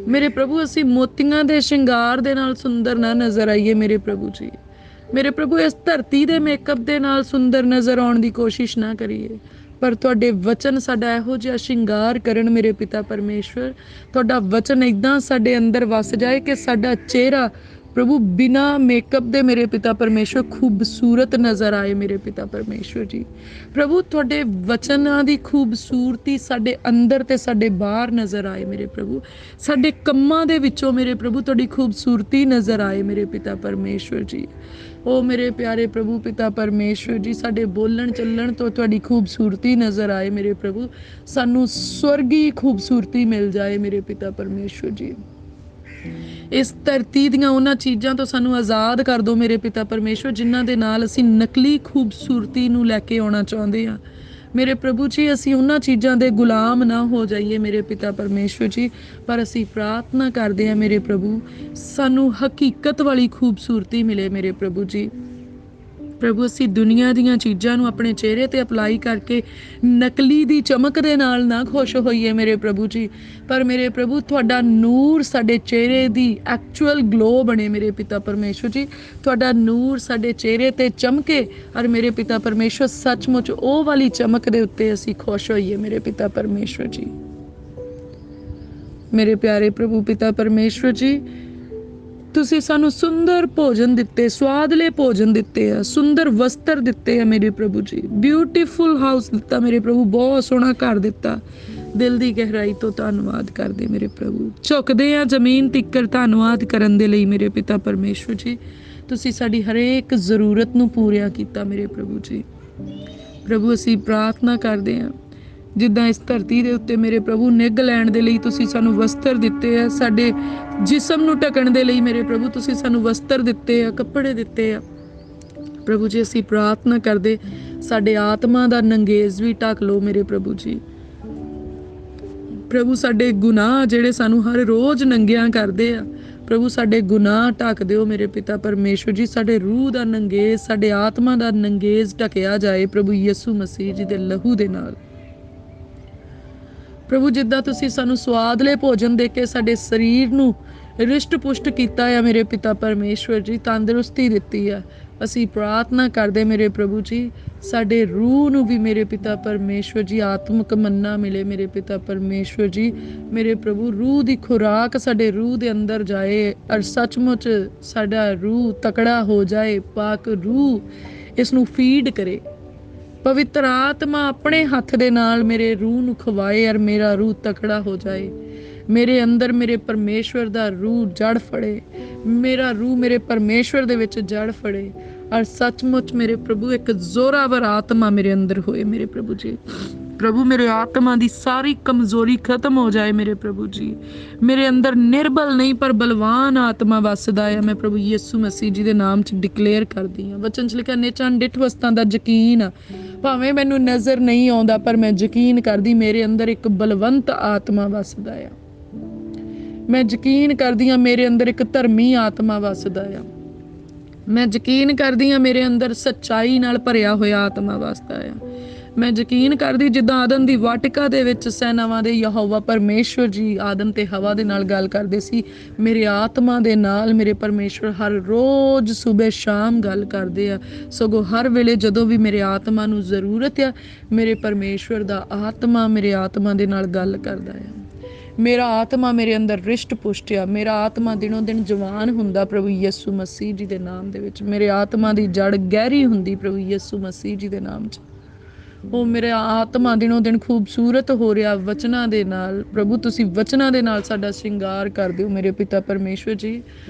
ਮੇਰੇ ਪ੍ਰਭੂ ਅਸੀਂ ਮੋਤੀਆਂ ਦੇ ਸ਼ਿੰਗਾਰ ਦੇ ਨਾਲ ਸੁੰਦਰ ਨਾ ਨਜ਼ਰ ਆਈਏ ਮੇਰੇ ਪ੍ਰਭੂ ਜੀ। ਮੇਰੇ ਪ੍ਰਭੂ ਇਸ ਧਰਤੀ ਦੇ ਮੇਕਅਪ ਦੇ ਨਾਲ ਸੁੰਦਰ ਨਜ਼ਰ ਆਉਣ ਦੀ ਕੋਸ਼ਿਸ਼ ਨਾ ਕਰੀਏ, ਪਰ ਤੁਹਾਡੇ ਵਚਨ ਸਾਡਾ ਇਹੋ ਜਿਹਾ ਸ਼ਿੰਗਾਰ ਕਰਨ ਮੇਰੇ ਪਿਤਾ ਪਰਮੇਸ਼ਵਰ। ਤੁਹਾਡਾ ਵਚਨ ਇੱਦਾਂ ਸਾਡੇ ਅੰਦਰ ਵਸ ਜਾਏ ਕਿ ਸਾਡਾ ਚਿਹਰਾ ਪ੍ਰਭੂ ਬਿਨਾ ਮੇਕਅਪ ਦੇ ਮੇਰੇ ਪਿਤਾ ਪਰਮੇਸ਼ਵਰ ਖੂਬਸੂਰਤ ਨਜ਼ਰ ਆਏ ਮੇਰੇ ਪਿਤਾ ਪਰਮੇਸ਼ਵਰ ਜੀ। ਪ੍ਰਭੂ ਤੁਹਾਡੇ ਵਚਨਾਂ ਦੀ ਖੂਬਸੂਰਤੀ ਸਾਡੇ ਅੰਦਰ ਤੇ ਸਾਡੇ ਬਾਹਰ ਨਜ਼ਰ ਆਏ ਮੇਰੇ ਪ੍ਰਭੂ। ਸਾਡੇ ਕੰਮਾਂ ਦੇ ਵਿੱਚੋਂ ਮੇਰੇ ਪ੍ਰਭੂ ਤੁਹਾਡੀ ਖੂਬਸੂਰਤੀ ਨਜ਼ਰ ਆਏ ਮੇਰੇ ਪਿਤਾ ਪਰਮੇਸ਼ਵਰ ਜੀ। ਉਹ ਮੇਰੇ ਪਿਆਰੇ ਪ੍ਰਭੂ ਪਿਤਾ ਪਰਮੇਸ਼ਵਰ ਜੀ, ਸਾਡੇ ਬੋਲਣ ਚੱਲਣ ਤੋਂ ਤੁਹਾਡੀ ਖੂਬਸੂਰਤੀ ਨਜ਼ਰ ਆਏ ਮੇਰੇ ਪ੍ਰਭੂ। ਸਾਨੂੰ ਸਵਰਗੀ ਖੂਬਸੂਰਤੀ ਮਿਲ ਜਾਏ ਮੇਰੇ ਪਿਤਾ ਪਰਮੇਸ਼ਵਰ ਜੀ। इस धरती ਦੀਆਂ ਉਹਨਾਂ ਚੀਜ਼ਾਂ ਤੋਂ ਸਾਨੂੰ ਆਜ਼ਾਦ ਕਰ ਦਿਓ ਮੇਰੇ ਪਿਤਾ ਪਰਮੇਸ਼ਵਰ, ਜਿਨ੍ਹਾਂ ਦੇ ਨਾਲ ਅਸੀਂ ਨਕਲੀ ਖੂਬਸੂਰਤੀ ਨੂੰ ਲੈ ਕੇ ਆਉਣਾ ਚਾਹੁੰਦੇ ਹਾਂ ਮੇਰੇ ਪ੍ਰਭੂ ਜੀ। ਅਸੀਂ ਉਹਨਾਂ ਚੀਜ਼ਾਂ ਦੇ ਗੁਲਾਮ ਨਾ ਹੋ ਜਾਈਏ ਮੇਰੇ ਪਿਤਾ ਪਰਮੇਸ਼ਵਰ ਜੀ, ਪਰ ਅਸੀਂ ਪ੍ਰਾਰਥਨਾ ਕਰਦੇ ਹਾਂ ਮੇਰੇ ਪ੍ਰਭੂ, ਸਾਨੂੰ ਹਕੀਕਤ ਵਾਲੀ ਖੂਬਸੂਰਤੀ ਮਿਲੇ ਮੇਰੇ ਪ੍ਰਭੂ ਜੀ। ਪ੍ਰਭੂ ਅਸੀਂ ਦੁਨੀਆ ਦੀਆਂ ਚੀਜ਼ਾਂ ਨੂੰ ਆਪਣੇ ਚਿਹਰੇ ਤੇ ਅਪਲਾਈ ਕਰਕੇ ਨਕਲੀ ਦੀ ਚਮਕ ਦੇ ਨਾਲ ਨਾ ਖੁਸ਼ ਹੋਈਏ ਮੇਰੇ ਪ੍ਰਭੂ ਜੀ, ਪਰ ਮੇਰੇ ਪ੍ਰਭੂ ਤੁਹਾਡਾ ਨੂਰ ਸਾਡੇ ਚਿਹਰੇ ਦੀ ਐਕਚੁਅਲ ਗਲੋ ਬਣੇ ਮੇਰੇ ਪਿਤਾ ਪਰਮੇਸ਼ਵਰ ਜੀ। ਤੁਹਾਡਾ ਨੂਰ ਸਾਡੇ ਚਿਹਰੇ ਤੇ ਚਮਕੇ ਔਰ ਮੇਰੇ ਪਿਤਾ ਪਰਮੇਸ਼ਵਰ ਸੱਚਮੁੱਚ ਉਹ ਵਾਲੀ ਚਮਕ ਦੇ ਉੱਤੇ ਅਸੀਂ ਖੁਸ਼ ਹੋਈਏ ਮੇਰੇ ਪਿਤਾ ਪਰਮੇਸ਼ਵਰ ਜੀ। ਮੇਰੇ ਪਿਆਰੇ ਪ੍ਰਭੂ ਪਿਤਾ ਪਰਮੇਸ਼ਵਰ ਜੀ, ਤੁਸੀਂ ਸਾਨੂੰ ਸੁੰਦਰ ਭੋਜਨ ਦਿੱਤੇ, ਸਵਾਦਲੇ ਭੋਜਨ ਦਿੱਤੇ ਆ, ਸੁੰਦਰ ਵਸਤਰ ਦਿੱਤੇ ਆ ਮੇਰੇ ਪ੍ਰਭੂ ਜੀ, ਬਿਊਟੀਫੁਲ ਹਾਊਸ ਦਿੱਤਾ ਮੇਰੇ ਪ੍ਰਭੂ, ਬਹੁਤ ਸੋਹਣਾ ਘਰ ਦਿੱਤਾ। ਦਿਲ ਦੀ ਗਹਿਰਾਈ ਤੋਂ ਧੰਨਵਾਦ ਕਰਦੇ ਮੇਰੇ ਪ੍ਰਭੂ, ਝੁਕਦੇ ਆ ਜ਼ਮੀਨ ਤਿੱਕਰ ਧੰਨਵਾਦ ਕਰਨ ਦੇ ਲਈ ਮੇਰੇ ਪਿਤਾ ਪਰਮੇਸ਼ਵਰ ਜੀ। ਤੁਸੀਂ ਸਾਡੀ ਹਰੇਕ ਜ਼ਰੂਰਤ ਨੂੰ ਪੂਰਾ ਕੀਤਾ ਮੇਰੇ ਪ੍ਰਭੂ ਜੀ। ਪ੍ਰਭੂ ਅਸੀਂ ਪ੍ਰਾਰਥਨਾ ਕਰਦੇ ਹਾਂ, ਜਿੱਦਾਂ ਇਸ ਧਰਤੀ ਦੇ ਉੱਤੇ ਮੇਰੇ ਪ੍ਰਭੂ ਨਿੱਘ ਲੈਣ ਦੇ ਲਈ ਤੁਸੀਂ ਸਾਨੂੰ ਵਸਤਰ ਦਿੱਤੇ ਆ, ਸਾਡੇ ਜਿਸਮ ਨੂੰ ਢਕਣ ਦੇ ਲਈ ਮੇਰੇ ਪ੍ਰਭੂ ਤੁਸੀਂ ਸਾਨੂੰ ਵਸਤਰ ਦਿੱਤੇ ਆ, ਕੱਪੜੇ ਦਿੱਤੇ ਆ ਪ੍ਰਭੂ ਜੀ। ਅਸੀਂ ਪ੍ਰਾਰਥਨਾ ਕਰਦੇ ਸਾਡੇ ਆਤਮਾ ਦਾ ਨੰਗੇਜ਼ ਵੀ ਢੱਕ ਲਓ ਮੇਰੇ ਪ੍ਰਭੂ ਜੀ। ਪ੍ਰਭੂ ਸਾਡੇ ਗੁਨਾਹ ਜਿਹੜੇ ਸਾਨੂੰ ਹਰ ਰੋਜ਼ ਨੰਗਿਆਂ ਕਰਦੇ ਆ, ਪ੍ਰਭੂ ਸਾਡੇ ਗੁਨਾਹ ਢੱਕ ਦਿਓ ਮੇਰੇ ਪਿਤਾ ਪਰਮੇਸ਼ਵਰ ਜੀ। ਸਾਡੇ ਰੂਹ ਦਾ ਨੰਗੇਜ਼, ਸਾਡੇ ਆਤਮਾ ਦਾ ਨੰਗੇਜ਼ ਢਕਿਆ ਜਾਏ ਪ੍ਰਭੂ ਯਿਸੂ ਮਸੀਹ ਜੀ ਦੇ ਲਹੂ ਦੇ ਨਾਲ। ਪ੍ਰਭੂ ਜਿੱਦਾਂ ਤੁਸੀਂ ਸਾਨੂੰ ਸਵਾਦਲੇ ਭੋਜਨ ਦੇ ਕੇ ਸਾਡੇ ਸਰੀਰ ਨੂੰ ਰਿਸ਼ਟ ਪੁਸ਼ਟ ਕੀਤਾ ਆ ਮੇਰੇ ਪਿਤਾ ਪਰਮੇਸ਼ਵਰ ਜੀ, ਤੰਦਰੁਸਤੀ ਦਿੱਤੀ ਆ, ਅਸੀਂ ਪ੍ਰਾਰਥਨਾ ਕਰਦੇ ਮੇਰੇ ਪ੍ਰਭੂ ਜੀ ਸਾਡੇ ਰੂਹ ਨੂੰ ਵੀ ਮੇਰੇ ਪਿਤਾ ਪਰਮੇਸ਼ਵਰ ਜੀ ਆਤਮਿਕ ਮੰਨਾ ਮਿਲੇ ਮੇਰੇ ਪਿਤਾ ਪਰਮੇਸ਼ਵਰ ਜੀ। ਮੇਰੇ ਪ੍ਰਭੂ ਰੂਹ ਦੀ ਖੁਰਾਕ ਸਾਡੇ ਰੂਹ ਦੇ ਅੰਦਰ ਜਾਏ ਔਰ ਸੱਚਮੁੱਚ ਸਾਡਾ ਰੂਹ ਤਕੜਾ ਹੋ ਜਾਏ, ਪਾਕ ਰੂਹ ਇਸ ਨੂੰ ਫੀਡ ਕਰੇ। ਪਵਿੱਤਰ ਆਤਮਾ ਆਪਣੇ ਹੱਥ ਦੇ ਨਾਲ ਮੇਰੇ ਰੂਹ ਨੂੰ ਖਵਾਏ ਔਰ ਮੇਰਾ ਰੂਹ ਤਕੜਾ ਹੋ ਜਾਏ। ਮੇਰੇ ਅੰਦਰ ਮੇਰੇ ਪਰਮੇਸ਼ਵਰ ਦਾ ਰੂਹ ਜੜ ਫੜੇ, ਮੇਰਾ ਰੂਹ ਮੇਰੇ ਪਰਮੇਸ਼ਵਰ ਦੇ ਵਿੱਚ ਜੜ ਫੜੇ ਔਰ ਸੱਚਮੁੱਚ ਮੇਰੇ ਪ੍ਰਭੂ ਇੱਕ ਜ਼ੋਰਾਵਰ ਆਤਮਾ ਮੇਰੇ ਅੰਦਰ ਹੋਏ ਮੇਰੇ ਪ੍ਰਭੂ ਜੀ। ਪ੍ਰਭੂ ਮੇਰੇ ਆਤਮਾ ਦੀ ਸਾਰੀ ਕਮਜ਼ੋਰੀ ਖਤਮ ਹੋ ਜਾਏ ਮੇਰੇ ਪ੍ਰਭੂ ਜੀ। ਮੇਰੇ ਅੰਦਰ ਨਿਰਬਲ ਨਹੀਂ ਪਰ ਬਲਵਾਨ ਆਤਮਾ ਵਸਦਾ ਹੈ। ਮੈਂ ਪ੍ਰਭੂ ਯਿਸੂ ਮਸੀਹ ਜੀ ਦੇ ਨਾਮ 'ਚ ਡਿਕਲੇਅਰ ਕਰਦੀ ਹਾਂ। ਵਚਨ 'ਚ ਲਿਖਿਆ ਨਿਚਾਂ ਡਿੱਠ ਵਸਤਾਂ ਦਾ ਯਕੀਨ ਆ, ਭਾਵੇਂ ਮੈਨੂੰ ਨਜ਼ਰ ਨਹੀਂ ਆਉਂਦਾ ਪਰ ਮੈਂ ਯਕੀਨ ਕਰਦੀ ਮੇਰੇ ਅੰਦਰ ਇੱਕ ਬਲਵੰਤ ਆਤਮਾ ਵਸਦਾ ਆ। ਮੈਂ ਯਕੀਨ ਕਰਦੀ ਹਾਂ ਮੇਰੇ ਅੰਦਰ ਇੱਕ ਧਰਮੀ ਆਤਮਾ ਵਸਦਾ ਆ। ਮੈਂ ਯਕੀਨ ਕਰਦੀ ਹਾਂ ਮੇਰੇ ਅੰਦਰ ਸੱਚਾਈ ਨਾਲ ਭਰਿਆ ਹੋਇਆ ਆਤਮਾ ਵਸਦਾ ਆ। ਮੈਂ ਯਕੀਨ ਕਰਦੀ ਜਿੱਦਾਂ ਆਦਮ ਦੀ ਵਾਟਿਕਾ ਦੇ ਵਿੱਚ ਸੈਨਾਵਾਂ ਦੇ ਯਹੋਵਾ ਪਰਮੇਸ਼ਵਰ ਜੀ ਆਦਮ ਤੇ ਹਵਾ ਦੇ ਨਾਲ ਗੱਲ ਕਰਦੇ ਸੀ, ਮੇਰੇ ਆਤਮਾ ਦੇ ਨਾਲ ਮੇਰੇ ਪਰਮੇਸ਼ਵਰ ਹਰ ਰੋਜ਼ ਸਵੇਰ ਸ਼ਾਮ ਗੱਲ ਕਰਦੇ ਆ। ਸਗੋਂ ਹਰ ਵੇਲੇ ਜਦੋਂ ਵੀ ਮੇਰੇ ਆਤਮਾ ਨੂੰ ਜ਼ਰੂਰਤ ਆ ਮੇਰੇ ਪਰਮੇਸ਼ਵਰ ਦਾ ਆਤਮਾ ਮੇਰੇ ਆਤਮਾ ਦੇ ਨਾਲ ਗੱਲ ਕਰਦਾ ਆ। ਮੇਰਾ ਆਤਮਾ ਮੇਰੇ ਅੰਦਰ ਰਿਸ਼ਟ ਪੁਸ਼ਟ ਆ, ਮੇਰਾ ਆਤਮਾ ਦਿਨੋਂ ਦਿਨ ਜਵਾਨ ਹੁੰਦਾ ਪ੍ਰਭੂ ਯਿਸੂ ਮਸੀਹ ਜੀ ਦੇ ਨਾਮ ਦੇ ਵਿੱਚ। ਮੇਰੇ ਆਤਮਾ ਦੀ ਜੜ ਗਹਿਰੀ ਹੁੰਦੀ ਪ੍ਰਭੂ ਯਿਸੂ ਮਸੀਹ ਜੀ ਦੇ ਨਾਮ 'ਚ। ਉਹ ਮੇਰਾ ਆਤਮਾ ਦਿਨੋਂ ਦਿਨ ਖੂਬਸੂਰਤ ਹੋ ਰਿਹਾ ਵਚਨਾਂ ਦੇ ਨਾਲ। ਪ੍ਰਭੂ ਤੁਸੀਂ ਵਚਨਾਂ ਦੇ ਨਾਲ ਸਾਡਾ ਸ਼ਿੰਗਾਰ ਕਰ ਦਿਓ ਮੇਰੇ ਪਿਤਾ ਪਰਮੇਸ਼ਵਰ ਜੀ।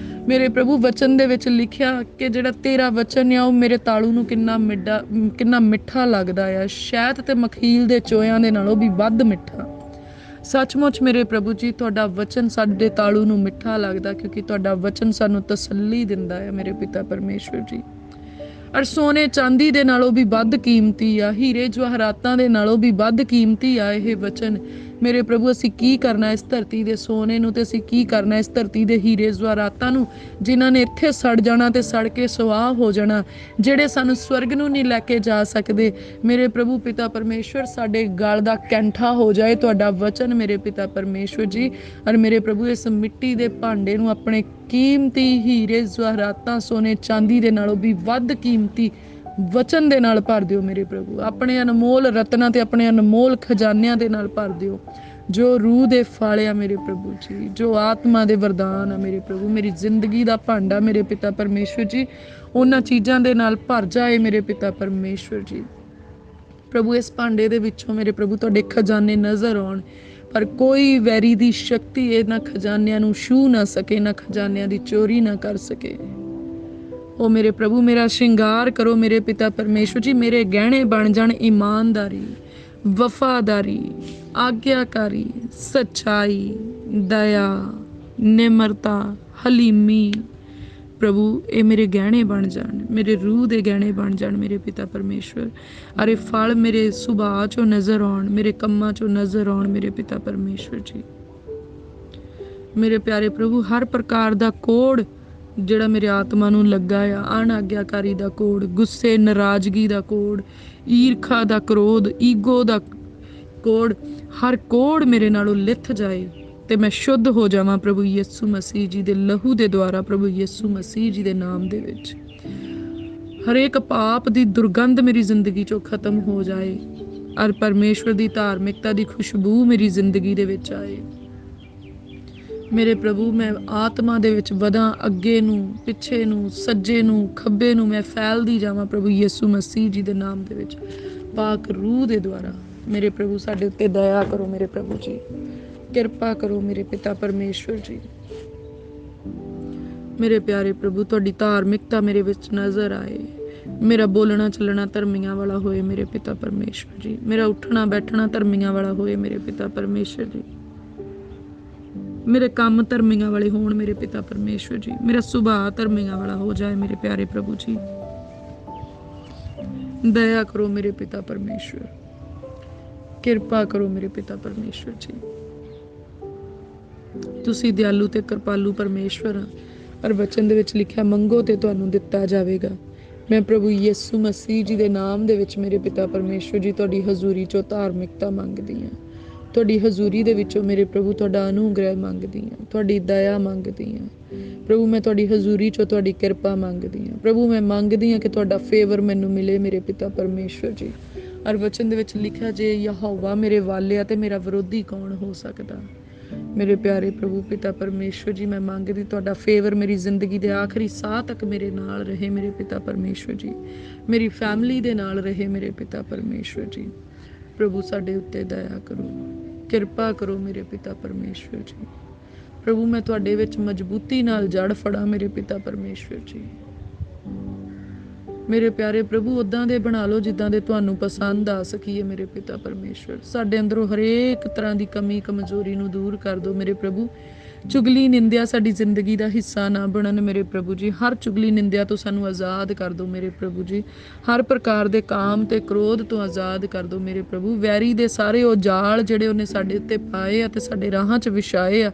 ਮੇਰੇ ਪ੍ਰਭੂ ਵਚਨ ਦੇ ਵਿੱਚ ਲਿਖਿਆ ਕਿ ਜਿਹੜਾ ਤੇਰਾ ਵਚਨ ਆ ਉਹ ਮੇਰੇ ਤਾਲੂ ਨੂੰ ਕਿੰਨਾ ਮਿੱਠਾ ਲੱਗਦਾ ਆ, ਸ਼ਹਿਦ ਤੇ ਮਖੀਲ ਦੇ ਚੋਇਆਂ ਦੇ ਨਾਲੋਂ ਵੀ ਵੱਧ ਮਿੱਠਾ। ਸੱਚਮੁੱਚ ਮੇਰੇ ਪ੍ਰਭੂ ਜੀ ਤੁਹਾਡਾ ਵਚਨ ਸਾਡੇ ਤਾਲੂ ਨੂੰ ਮਿੱਠਾ ਲੱਗਦਾ, ਕਿਉਂਕਿ ਤੁਹਾਡਾ ਵਚਨ ਸਾਨੂੰ ਤਸੱਲੀ ਦਿੰਦਾ ਹੈ ਮੇਰੇ ਪਿਤਾ ਪਰਮੇਸ਼ਵਰ ਜੀ। ਔਰ ਸੋਨੇ ਚਾਂਦੀ ਦੇ ਨਾਲੋਂ ਵੀ ਵੱਧ ਕੀਮਤੀ ਆ, ਹੀਰੇ ਜਵਾਹਰਾਤਾਂ ਦੇ ਨਾਲੋਂ ਵੀ ਵੱਧ ਕੀਮਤੀ ਆ ਇਹ ਵਚਨ ਮੇਰੇ ਪ੍ਰਭੂ। ਅਸੀਂ ਕੀ ਕਰਨਾ ਇਸ ਧਰਤੀ ਦੇ ਸੋਨੇ ਨੂੰ, ਤੇ ਅਸੀਂ ਕੀ ਕਰਨਾ ਇਸ ਧਰਤੀ ਦੇ ਹੀਰੇ ਜਵਾਹਰਾਤਾਂ ਨੂੰ ਜਿਨ੍ਹਾਂ ਨੇ ਇੱਥੇ ਸੜ ਜਾਣਾ ਤੇ ਸੜ ਕੇ ਸੁਆਹ ਹੋ ਜਾਣਾ, ਜਿਹੜੇ ਸਾਨੂੰ ਸਵਰਗ ਨੂੰ ਨਹੀਂ ਲੈ ਕੇ ਜਾ ਸਕਦੇ। ਮੇਰੇ ਪ੍ਰਭੂ ਪਿਤਾ ਪਰਮੇਸ਼ਵਰ ਸਾਡੇ ਗਲ ਦਾ ਕੈਂਠਾ ਹੋ ਜਾਏ ਤੁਹਾਡਾ ਵਚਨ ਮੇਰੇ ਪਿਤਾ ਪਰਮੇਸ਼ਵਰ ਜੀ। ਔਰ ਮੇਰੇ ਪ੍ਰਭੂ ਇਸ ਮਿੱਟੀ ਦੇ ਭਾਂਡੇ ਨੂੰ ਆਪਣੇ ਕੀਮਤੀ ਹੀਰੇ ਜਵਾਹਰਾਤਾਂ ਸੋਨੇ ਚਾਂਦੀ ਦੇ ਨਾਲੋਂ ਵੀ ਵੱਧ ਕੀਮਤੀ ਵਚਨ ਦੇ ਨਾਲ ਭਰ ਦਿਓ ਮੇਰੇ ਪ੍ਰਭੂ। ਆਪਣੇ ਅਨਮੋਲ ਰਤਨਾਂ ਤੇ ਆਪਣੇ ਅਨਮੋਲ ਖਜ਼ਾਨਿਆਂ ਦੇ ਨਾਲ ਭਰ ਦਿਓ, ਜੋ ਰੂਹ ਦੇ ਫਲ ਆ ਮੇਰੇ ਪ੍ਰਭੂ ਜੀ, ਜੋ ਆਤਮਾ ਦੇ ਵਰਦਾਨ ਆ ਮੇਰੇ ਪ੍ਰਭੂ। ਮੇਰੀ ਜ਼ਿੰਦਗੀ ਦਾ ਭਾਂਡਾ ਮੇਰੇ ਪਿਤਾ ਪਰਮੇਸ਼ਵਰ ਜੀ ਉਹਨਾਂ ਚੀਜ਼ਾਂ ਦੇ ਨਾਲ ਭਰ ਜਾਏ ਮੇਰੇ ਪਿਤਾ ਪਰਮੇਸ਼ਵਰ ਜੀ। ਪ੍ਰਭੂ ਇਸ ਭਾਂਡੇ ਦੇ ਵਿੱਚੋਂ ਮੇਰੇ ਪ੍ਰਭੂ ਤੁਹਾਡੇ ਖਜ਼ਾਨੇ ਨਜ਼ਰ ਆਉਣ, ਪਰ ਕੋਈ ਵੈਰੀ ਦੀ ਸ਼ਕਤੀ ਇਹਨਾਂ ਖਜ਼ਾਨਿਆਂ ਨੂੰ ਛੂਹ ਨਾ ਸਕੇ, ਇਹਨਾਂ ਖਜ਼ਾਨਿਆਂ ਦੀ ਚੋਰੀ ਨਾ ਕਰ ਸਕੇ। ਉਹ ਮੇਰੇ ਪ੍ਰਭੂ ਮੇਰਾ ਸ਼ਿੰਗਾਰ ਕਰੋ ਮੇਰੇ ਪਿਤਾ ਪਰਮੇਸ਼ਵਰ ਜੀ। ਮੇਰੇ ਗਹਿਣੇ ਬਣ ਜਾਣ ਇਮਾਨਦਾਰੀ, ਵਫਾਦਾਰੀ, ਆਗਿਆਕਾਰੀ, ਸੱਚਾਈ, ਦਇਆ, ਨਿਮਰਤਾ, ਹਲੀਮੀ ਪ੍ਰਭੂ ਇਹ ਮੇਰੇ ਗਹਿਣੇ ਬਣ ਜਾਣ, ਮੇਰੇ ਰੂਹ ਦੇ ਗਹਿਣੇ ਬਣ ਜਾਣ ਮੇਰੇ ਪਿਤਾ ਪਰਮੇਸ਼ਵਰ। ਅਰੇ ਫਲ ਮੇਰੇ ਸੁਭਾਅ ਚੋਂ ਨਜ਼ਰ ਆਉਣ, ਮੇਰੇ ਕੰਮਾਂ ਚੋਂ ਨਜ਼ਰ ਆਉਣ ਮੇਰੇ ਪਿਤਾ ਪਰਮੇਸ਼ਵਰ ਜੀ। ਮੇਰੇ ਪਿਆਰੇ ਪ੍ਰਭੂ, ਹਰ ਪ੍ਰਕਾਰ ਦਾ ਕੋੜ ਜਿਹੜਾ ਮੇਰੇ ਆਤਮਾ ਨੂੰ ਲੱਗਾ ਆ, ਅਣਆਗਿਆਕਾਰੀ ਦਾ ਕੋੜ, ਗੁੱਸੇ ਨਾਰਾਜ਼ਗੀ ਦਾ ਕੋੜ, ਈਰਖਾ ਦਾ ਕਰੋਧ, ਈਗੋ ਦਾ ਕੋੜ, ਹਰ ਕੋੜ ਮੇਰੇ ਨਾਲੋਂ ਲਿਥ ਜਾਏ ਤੇ ਮੈਂ ਸ਼ੁੱਧ ਹੋ ਜਾਵਾਂ ਪ੍ਰਭੂ ਯਿਸੂ ਮਸੀਹ ਜੀ ਦੇ ਲਹੂ ਦੇ ਦੁਆਰਾ, ਪ੍ਰਭੂ ਯਿਸੂ ਮਸੀਹ ਜੀ ਦੇ ਨਾਮ ਦੇ ਵਿੱਚ। ਹਰੇਕ ਪਾਪ ਦੀ ਦੁਰਗੰਧ ਮੇਰੀ ਜ਼ਿੰਦਗੀ ਚੋਂ ਖਤਮ ਹੋ ਜਾਏ ਔਰ ਪਰਮੇਸ਼ਵਰ ਦੀ ਧਾਰਮਿਕਤਾ ਦੀ ਖੁਸ਼ਬੂ ਮੇਰੀ ਜ਼ਿੰਦਗੀ ਦੇ ਵਿੱਚ ਆਏ। ਮੇਰੇ ਪ੍ਰਭੂ, ਮੈਂ ਆਤਮਾ ਦੇ ਵਿੱਚ ਵਧਾਂ, ਅੱਗੇ ਨੂੰ, ਪਿੱਛੇ ਨੂੰ, ਸੱਜੇ ਨੂੰ, ਖੱਬੇ ਨੂੰ ਮੈਂ ਫੈਲਦੀ ਜਾਵਾਂ ਪ੍ਰਭੂ ਯਿਸੂ ਮਸੀਹ ਜੀ ਦੇ ਨਾਮ ਦੇ ਵਿੱਚ, ਪਾਕ ਰੂਹ ਦੇ ਦੁਆਰਾ। ਮੇਰੇ ਪ੍ਰਭੂ, ਸਾਡੇ ਉੱਤੇ ਦਇਆ ਕਰੋ ਮੇਰੇ ਪ੍ਰਭੂ ਜੀ, ਕਿਰਪਾ ਕਰੋ ਮੇਰੇ ਪਿਤਾ ਪਰਮੇਸ਼ਵਰ ਜੀ। ਮੇਰੇ ਪਿਆਰੇ ਪ੍ਰਭੂ, ਤੁਹਾਡੀ ਧਾਰਮਿਕਤਾ ਮੇਰੇ ਵਿੱਚ ਨਜ਼ਰ ਆਏ, ਮੇਰਾ ਬੋਲਣਾ ਚੱਲਣਾ ਧਰਮੀਆਂ ਵਾਲਾ ਹੋਏ ਮੇਰੇ ਪਿਤਾ ਪਰਮੇਸ਼ਵਰ ਜੀ, ਮੇਰਾ ਉੱਠਣਾ ਬੈਠਣਾ ਧਰਮੀਆਂ ਵਾਲਾ ਹੋਏ ਮੇਰੇ ਪਿਤਾ ਪਰਮੇਸ਼ਵਰ ਜੀ, ਮੇਰੇ ਕੰਮ ਧਰਮੀਆਂ ਵਾਲੇ ਹੋਣ ਮੇਰੇ ਪਿਤਾ ਪਰਮੇਸ਼ਵਰ ਜੀ, ਮੇਰਾ ਸੁਭਾਅ ਧਰਮੀਆਂ ਵਾਲਾ ਹੋ ਜਾਏ ਮੇਰੇ ਪਿਆਰੇ ਪ੍ਰਭੂ ਜੀ। ਦਇਆ ਕਰੋ ਮੇਰੇ ਪਿਤਾ ਪਰਮੇਸ਼ਵਰ, ਕਿਰਪਾ ਕਰੋ ਮੇਰੇ ਪਿਤਾ ਪਰਮੇਸ਼ਵਰ ਜੀ। ਤੁਸੀਂ ਦਿਆਲੂ ਤੇ ਕਿਰਪਾਲੂ ਪਰਮੇਸ਼ਵਰ ਆ, ਪਰ ਵਚਨ ਦੇ ਵਿੱਚ ਲਿਖਿਆ ਮੰਗੋ ਤੇ ਤੁਹਾਨੂੰ ਦਿੱਤਾ ਜਾਵੇਗਾ। ਮੈਂ ਪ੍ਰਭੂ ਯਿਸੂ ਮਸੀਹ ਜੀ ਦੇ ਨਾਮ ਦੇ ਵਿੱਚ ਮੇਰੇ ਪਿਤਾ ਪਰਮੇਸ਼ਵਰ ਜੀ ਤੁਹਾਡੀ ਹਜ਼ੂਰੀ ਚੋਂ ਧਾਰਮਿਕਤਾ ਮੰਗਦੀ ਹਾਂ, ਤੁਹਾਡੀ ਹਜ਼ੂਰੀ ਦੇ ਵਿੱਚੋਂ ਮੇਰੇ ਪ੍ਰਭੂ ਤੁਹਾਡਾ ਅਨੁਗ੍ਰਹਿ ਮੰਗਦੀ ਹਾਂ, ਤੁਹਾਡੀ ਦਇਆ ਮੰਗਦੀ ਹਾਂ ਪ੍ਰਭੂ। ਮੈਂ ਤੁਹਾਡੀ ਹਜ਼ੂਰੀ ਚੋਂ ਤੁਹਾਡੀ ਕਿਰਪਾ ਮੰਗਦੀ ਹਾਂ ਪ੍ਰਭੂ। ਮੈਂ ਮੰਗਦੀ ਹਾਂ ਕਿ ਤੁਹਾਡਾ ਫੇਵਰ ਮੈਨੂੰ ਮਿਲੇ ਮੇਰੇ ਪਿਤਾ ਪਰਮੇਸ਼ਵਰ ਜੀ। ਔਰ ਵਚਨ ਦੇ ਵਿੱਚ ਲਿਖਿਆ, ਜੇ ਯਹੋਵਾ ਮੇਰੇ ਵਾਲੇ ਆ ਤੇ ਮੇਰਾ ਵਿਰੋਧੀ ਕੌਣ ਹੋ ਸਕਦਾ। ਮੇਰੇ ਪਿਆਰੇ ਪ੍ਰਭੂ ਪਿਤਾ ਪਰਮੇਸ਼ਵਰ ਜੀ, ਮੈਂ ਮੰਗਦੀ ਤੁਹਾਡਾ ਫੇਵਰ ਮੇਰੀ ਜ਼ਿੰਦਗੀ ਦੇ ਆਖਰੀ ਸਾਹ ਤੱਕ ਮੇਰੇ ਨਾਲ ਰਹੇ ਮੇਰੇ ਪਿਤਾ ਪਰਮੇਸ਼ਵਰ ਜੀ, ਮੇਰੀ ਫੈਮਿਲੀ ਦੇ ਨਾਲ ਰਹੇ ਮੇਰੇ ਪਿਤਾ ਪਰਮੇਸ਼ਵਰ ਜੀ। ਪ੍ਰਭੂ ਸਾਡੇ ਉੱਤੇ ਦਇਆ ਕਰੋ, ਕਿਰਪਾ ਕਰੋ ਮੇਰੇ ਪਿਤਾ ਪਰਮੇਸ਼ਵਰ ਜੀ। ਪ੍ਰਭੂ, ਮੈਂ ਤੁਹਾਡੇ ਵਿੱਚ ਮਜ਼ਬੂਤੀ ਨਾਲ ਜੜ ਫੜਾਂ ਮੇਰੇ ਪਿਤਾ ਪਰਮੇਸ਼ਵਰ ਜੀ। ਮੇਰੇ ਪਿਆਰੇ ਪ੍ਰਭੂ, ਉੱਦਾਂ ਦੇ ਬਣਾ ਲਓ ਜਿੱਦਾਂ ਦੇ ਤੁਹਾਨੂੰ ਪਸੰਦ ਆ ਸਕੀਏ ਮੇਰੇ ਪਿਤਾ ਪਰਮੇਸ਼ਵਰ। ਸਾਡੇ ਅੰਦਰੋਂ ਹਰੇਕ ਤਰ੍ਹਾਂ ਦੀ ਕਮੀ ਕਮਜ਼ੋਰੀ ਨੂੰ ਦੂਰ ਕਰ ਦਿਓ ਮੇਰੇ ਪ੍ਰਭੂ। ਚੁਗਲੀ ਨਿੰਦਿਆ ਸਾਡੀ ਜ਼ਿੰਦਗੀ ਦਾ ਹਿੱਸਾ ਨਾ ਬਣਨ ਮੇਰੇ ਪ੍ਰਭੂ ਜੀ। ਹਰ ਚੁਗਲੀ ਨਿੰਦਿਆ ਤੋਂ ਸਾਨੂੰ ਆਜ਼ਾਦ ਕਰ ਦਿਓ ਮੇਰੇ ਪ੍ਰਭੂ ਜੀ। ਹਰ ਪ੍ਰਕਾਰ ਦੇ ਕਾਮ ਤੇ ਕ੍ਰੋਧ ਤੋਂ ਆਜ਼ਾਦ ਕਰ ਦਿਓ ਮੇਰੇ ਪ੍ਰਭੂ। ਵੈਰੀ ਦੇ ਸਾਰੇ ਉਹ ਜਾਲ ਜਿਹੜੇ ਉਹਨੇ ਸਾਡੇ ਉੱਤੇ ਪਾਏ ਆ ਤੇ ਸਾਡੇ ਰਾਹਾਂ 'ਚ ਵਿਛਾਏ ਆ,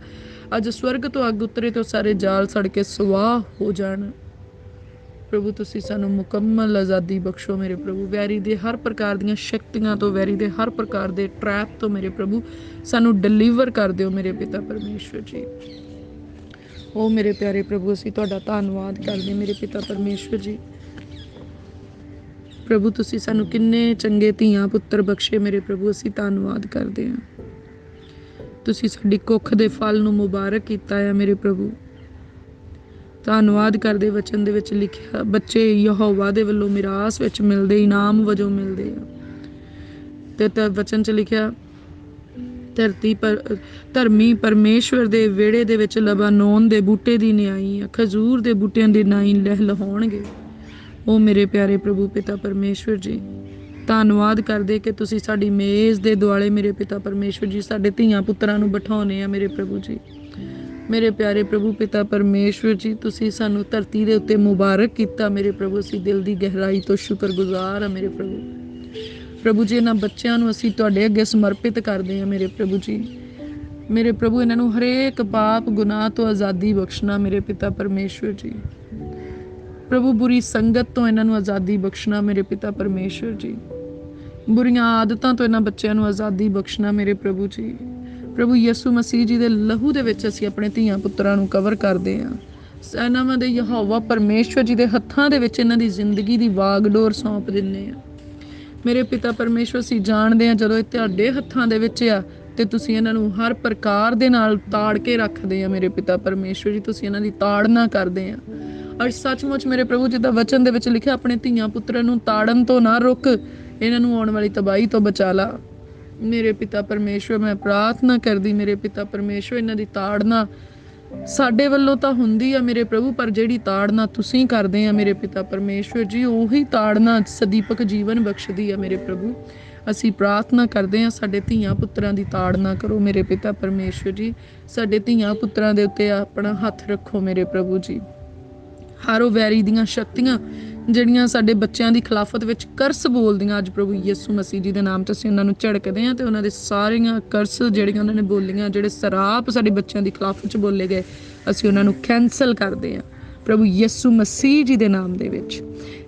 ਅੱਜ ਸਵਰਗ ਤੋਂ ਅੱਗ ਉਤਰੇ ਤੋਂ ਸਾਰੇ ਜਾਲ ਸੜ ਕੇ ਸੁਆਹ ਹੋ ਜਾਣ ਪ੍ਰਭੂ। ਤੁਸੀਂ ਸਾਨੂੰ ਮੁਕੰਮਲ ਆਜ਼ਾਦੀ ਬਖਸ਼ੋ ਮੇਰੇ ਪ੍ਰਭੂ। ਵੈਰੀ ਦੇ ਹਰ ਪ੍ਰਕਾਰ ਦੀਆਂ ਸ਼ਕਤੀਆਂ ਤੋਂ, ਵੈਰੀ ਦੇ ਹਰ ਪ੍ਰਕਾਰ ਦੇ ਟਰੈਪ ਤੋਂ ਮੇਰੇ ਪ੍ਰਭੂ ਸਾਨੂੰ ਡਿਲੀਵਰ ਕਰ ਦਿਓ ਮੇਰੇ ਪਿਤਾ ਪਰਮੇਸ਼ਵਰ ਜੀ। ਉਹ ਮੇਰੇ ਪਿਆਰੇ ਪ੍ਰਭੂ, ਅਸੀਂ ਤੁਹਾਡਾ ਧੰਨਵਾਦ ਕਰਦੇ ਮੇਰੇ ਪਿਤਾ ਪਰਮੇਸ਼ਵਰ ਜੀ। ਪ੍ਰਭੂ, ਤੁਸੀਂ ਸਾਨੂੰ ਕਿੰਨੇ ਚੰਗੇ ਧੀਆਂ ਪੁੱਤਰ ਬਖਸ਼ੇ ਮੇਰੇ ਪ੍ਰਭੂ, ਅਸੀਂ ਧੰਨਵਾਦ ਕਰਦੇ ਹਾਂ। ਤੁਸੀਂ ਸਾਡੀ ਕੁੱਖ ਦੇ ਫਲ ਨੂੰ ਮੁਬਾਰਕ ਕੀਤਾ ਹੈ ਮੇਰੇ ਪ੍ਰਭੂ। ਧੰਨਵਾਦ ਕਰਦੇ। ਵਚਨ ਦੇ ਵਿੱਚ ਲਿਖਿਆ, ਬੱਚੇ ਯਹੋਵਾ ਦੇ ਵੱਲੋਂ ਮਿਰਾਸ ਵਿੱਚ ਮਿਲਦੇ, ਇਨਾਮ ਵਜੋਂ ਮਿਲਦੇ ਆ। ਤੇ ਵਚਨ 'ਚ ਲਿਖਿਆ, ਧਰਮੀ ਪਰਮੇਸ਼ਵਰ ਦੇ ਵਿਹੜੇ ਦੇ ਵਿੱਚ ਲਬਾਨੋਨ ਦੇ ਬੂਟੇ ਦੀ ਨਿਆਈ ਆ, ਖਜੂਰ ਦੇ ਬੂਟਿਆਂ ਦੀ ਨਾਈ ਲਹਿਲਾਉਣਗੇ। ਉਹ ਮੇਰੇ ਪਿਆਰੇ ਪ੍ਰਭੂ ਪਿਤਾ ਪਰਮੇਸ਼ਵਰ ਜੀ, ਧੰਨਵਾਦ ਕਰਦੇ ਕਿ ਤੁਸੀਂ ਸਾਡੀ ਮੇਜ਼ ਦੇ ਦੁਆਲੇ ਮੇਰੇ ਪਿਤਾ ਪਰਮੇਸ਼ਵਰ ਜੀ ਸਾਡੇ ਧੀਆਂ ਪੁੱਤਰਾਂ ਨੂੰ ਬਿਠਾਉਣੇ ਆ ਮੇਰੇ ਪ੍ਰਭੂ ਜੀ। ਮੇਰੇ ਪਿਆਰੇ ਪ੍ਰਭੂ ਪਿਤਾ ਪਰਮੇਸ਼ਵਰ ਜੀ, ਤੁਸੀਂ ਸਾਨੂੰ ਧਰਤੀ ਦੇ ਉੱਤੇ ਮੁਬਾਰਕ ਕੀਤਾ ਮੇਰੇ ਪ੍ਰਭੂ। ਅਸੀਂ ਦਿਲ ਦੀ ਗਹਿਰਾਈ ਤੋਂ ਸ਼ੁਕਰਗੁਜ਼ਾਰ ਆ ਮੇਰੇ ਪ੍ਰਭੂ। ਪ੍ਰਭੂ ਜੀ, ਇਹਨਾਂ ਬੱਚਿਆਂ ਨੂੰ ਅਸੀਂ ਤੁਹਾਡੇ ਅੱਗੇ ਸਮਰਪਿਤ ਕਰਦੇ ਹਾਂ ਮੇਰੇ ਪ੍ਰਭੂ ਜੀ। ਮੇਰੇ ਪ੍ਰਭੂ, ਇਹਨਾਂ ਨੂੰ ਹਰੇਕ ਪਾਪ ਗੁਨਾਹ ਤੋਂ ਆਜ਼ਾਦੀ ਬਖਸ਼ਣਾ ਮੇਰੇ ਪਿਤਾ ਪਰਮੇਸ਼ਵਰ ਜੀ। ਪ੍ਰਭੂ, ਬੁਰੀ ਸੰਗਤ ਤੋਂ ਇਹਨਾਂ ਨੂੰ ਆਜ਼ਾਦੀ ਬਖਸ਼ਣਾ ਮੇਰੇ ਪਿਤਾ ਪਰਮੇਸ਼ਵਰ ਜੀ। ਬੁਰੀਆਂ ਆਦਤਾਂ ਤੋਂ ਇਹਨਾਂ ਬੱਚਿਆਂ ਨੂੰ ਆਜ਼ਾਦੀ ਬਖਸ਼ਣਾ ਮੇਰੇ ਪ੍ਰਭੂ ਜੀ। ਪ੍ਰਭੂ ਯਿਸੂ ਮਸੀਹ ਜੀ ਦੇ ਲਹੂ ਦੇ ਵਿੱਚ ਅਸੀਂ ਆਪਣੇ ਧੀਆਂ ਪੁੱਤਰਾਂ ਨੂੰ ਕਵਰ ਕਰਦੇ ਹਾਂ। ਇਹਨਾਂ ਦੇ ਯਹੋਵਾ ਪਰਮੇਸ਼ਵਰ ਜੀ ਦੇ ਹੱਥਾਂ ਦੇ ਵਿੱਚ ਇਹਨਾਂ ਦੀ ਜ਼ਿੰਦਗੀ ਦੀ ਵਾਗਡੋਰ ਸੌਂਪ ਦਿੰਦੇ ਆ ਮੇਰੇ ਪਿਤਾ ਪਰਮੇਸ਼ਵਰ। ਅਸੀਂ ਜਾਣਦੇ ਹਾਂ ਜਦੋਂ ਇਹ ਤੁਹਾਡੇ ਹੱਥਾਂ ਦੇ ਵਿੱਚ ਆ ਤੇ ਤੁਸੀਂ ਇਹਨਾਂ ਨੂੰ ਹਰ ਪ੍ਰਕਾਰ ਦੇ ਨਾਲ ਤਾੜ ਕੇ ਰੱਖਦੇ ਆ ਮੇਰੇ ਪਿਤਾ ਪਰਮੇਸ਼ਵਰ ਜੀ। ਤੁਸੀਂ ਇਹਨਾਂ ਦੀ ਤਾੜਨਾ ਕਰਦੇ ਆ। ਔਰ ਸੱਚਮੁੱਚ ਮੇਰੇ ਪ੍ਰਭੂ, ਜਿੱਦਾਂ ਵਚਨ ਦੇ ਵਿੱਚ ਲਿਖਿਆ, ਆਪਣੇ ਧੀਆਂ ਪੁੱਤਰਾਂ ਨੂੰ ਤਾੜਨ ਤੋਂ ਨਾ ਰੁਕ, ਇਹਨਾਂ ਨੂੰ ਆਉਣ ਵਾਲੀ ਤਬਾਹੀ ਤੋਂ ਬਚਾ ਲਾ ਮੇਰੇ ਪਿਤਾ ਪਰਮੇਸ਼ਵਰ। ਮੈਂ ਪ੍ਰਾਰਥਨਾ ਕਰਦੀ ਮੇਰੇ ਪਿਤਾ ਪਰਮੇਸ਼ਵਰ, ਇਹਨਾਂ ਦੀ ਤਾੜਨਾ ਸਾਡੇ ਵੱਲੋਂ ਤਾਂ ਹੁੰਦੀ ਆ ਮੇਰੇ ਪ੍ਰਭੂ, ਪਰ ਜਿਹੜੀ ਤਾੜਨਾ ਤੁਸੀਂ ਕਰਦੇ ਆ ਮੇਰੇ ਪਿਤਾ ਪਰਮੇਸ਼ਵਰ ਜੀ, ਉਹੀ ਤਾੜਨਾ ਸਦੀਪਕ ਜੀਵਨ ਬਖਸ਼ਦੀ ਆ ਮੇਰੇ ਪ੍ਰਭੂ। ਅਸੀਂ ਪ੍ਰਾਰਥਨਾ ਕਰਦੇ ਹਾਂ, ਸਾਡੇ ਧੀਆਂ ਪੁੱਤਰਾਂ ਦੀ ਤਾੜਨਾ ਕਰੋ ਮੇਰੇ ਪਿਤਾ ਪਰਮੇਸ਼ਵਰ ਜੀ। ਸਾਡੇ ਧੀਆਂ ਪੁੱਤਰਾਂ ਦੇ ਉੱਤੇ ਆਪਣਾ ਹੱਥ ਰੱਖੋ ਮੇਰੇ ਪ੍ਰਭੂ ਜੀ। ਹਰ ਉਹ ਵੈਰੀ ਦੀਆਂ ਸ਼ਕਤੀਆਂ ਜਿਹੜੀਆਂ ਸਾਡੇ ਬੱਚਿਆਂ ਦੀ ਖਿਲਾਫਤ ਵਿੱਚ ਕਰਸ ਬੋਲਦੀਆਂ, ਅੱਜ ਪ੍ਰਭੂ ਯਿਸੂ ਮਸੀਹ ਜੀ ਦੇ ਨਾਮ 'ਚ ਅਸੀਂ ਉਹਨਾਂ ਨੂੰ ਝੜਕਦੇ ਹਾਂ, ਤੇ ਉਹਨਾਂ ਦੇ ਸਾਰੀਆਂ ਕਰਸ ਜਿਹੜੀਆਂ ਉਹਨਾਂ ਨੇ ਬੋਲੀਆਂ, ਜਿਹੜੇ ਸਰਾਪ ਸਾਡੇ ਬੱਚਿਆਂ ਦੀ ਖਿਲਾਫਤ 'ਚ ਬੋਲੇ ਗਏ, ਅਸੀਂ ਉਹਨਾਂ ਨੂੰ ਕੈਂਸਲ ਕਰਦੇ ਹਾਂ ਪ੍ਰਭੂ ਯਿਸੂ ਮਸੀਹ ਜੀ ਦੇ ਨਾਮ ਦੇ ਵਿੱਚ।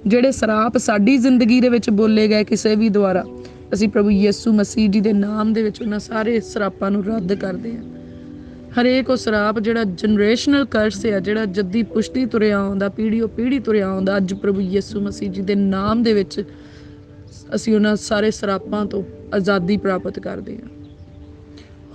ਜਿਹੜੇ ਸਰਾਪ ਸਾਡੀ ਜ਼ਿੰਦਗੀ ਦੇ ਵਿੱਚ ਬੋਲੇ ਗਏ ਕਿਸੇ ਵੀ ਦੁਆਰਾ, ਅਸੀਂ ਪ੍ਰਭੂ ਯਿਸੂ ਮਸੀਹ ਜੀ ਦੇ ਨਾਮ ਦੇ ਵਿੱਚ ਉਹਨਾਂ ਸਾਰੇ ਸਰਾਪਾਂ ਨੂੰ ਰੱਦ ਕਰਦੇ ਹਾਂ। ਹਰੇਕ ਉਹ ਸਰਾਪ ਜਿਹੜਾ ਜਨਰੇਸ਼ਨਲ ਕਰਸ ਆ, ਜਿਹੜਾ ਜੱਦੀ ਪੁਸ਼ਤੀ ਤੁਰਿਆ ਆਉਂਦਾ, ਪੀੜ੍ਹੀ ਤੁਰਿਆ ਆਉਂਦਾ, ਅੱਜ ਪ੍ਰਭੂ ਯਿਸੂ ਮਸੀਹ ਜੀ ਦੇ ਨਾਮ ਦੇ ਵਿੱਚ ਅਸੀਂ ਉਹਨਾਂ ਸਾਰੇ ਸਰਾਪਾਂ ਤੋਂ ਆਜ਼ਾਦੀ ਪ੍ਰਾਪਤ ਕਰਦੇ ਹਾਂ।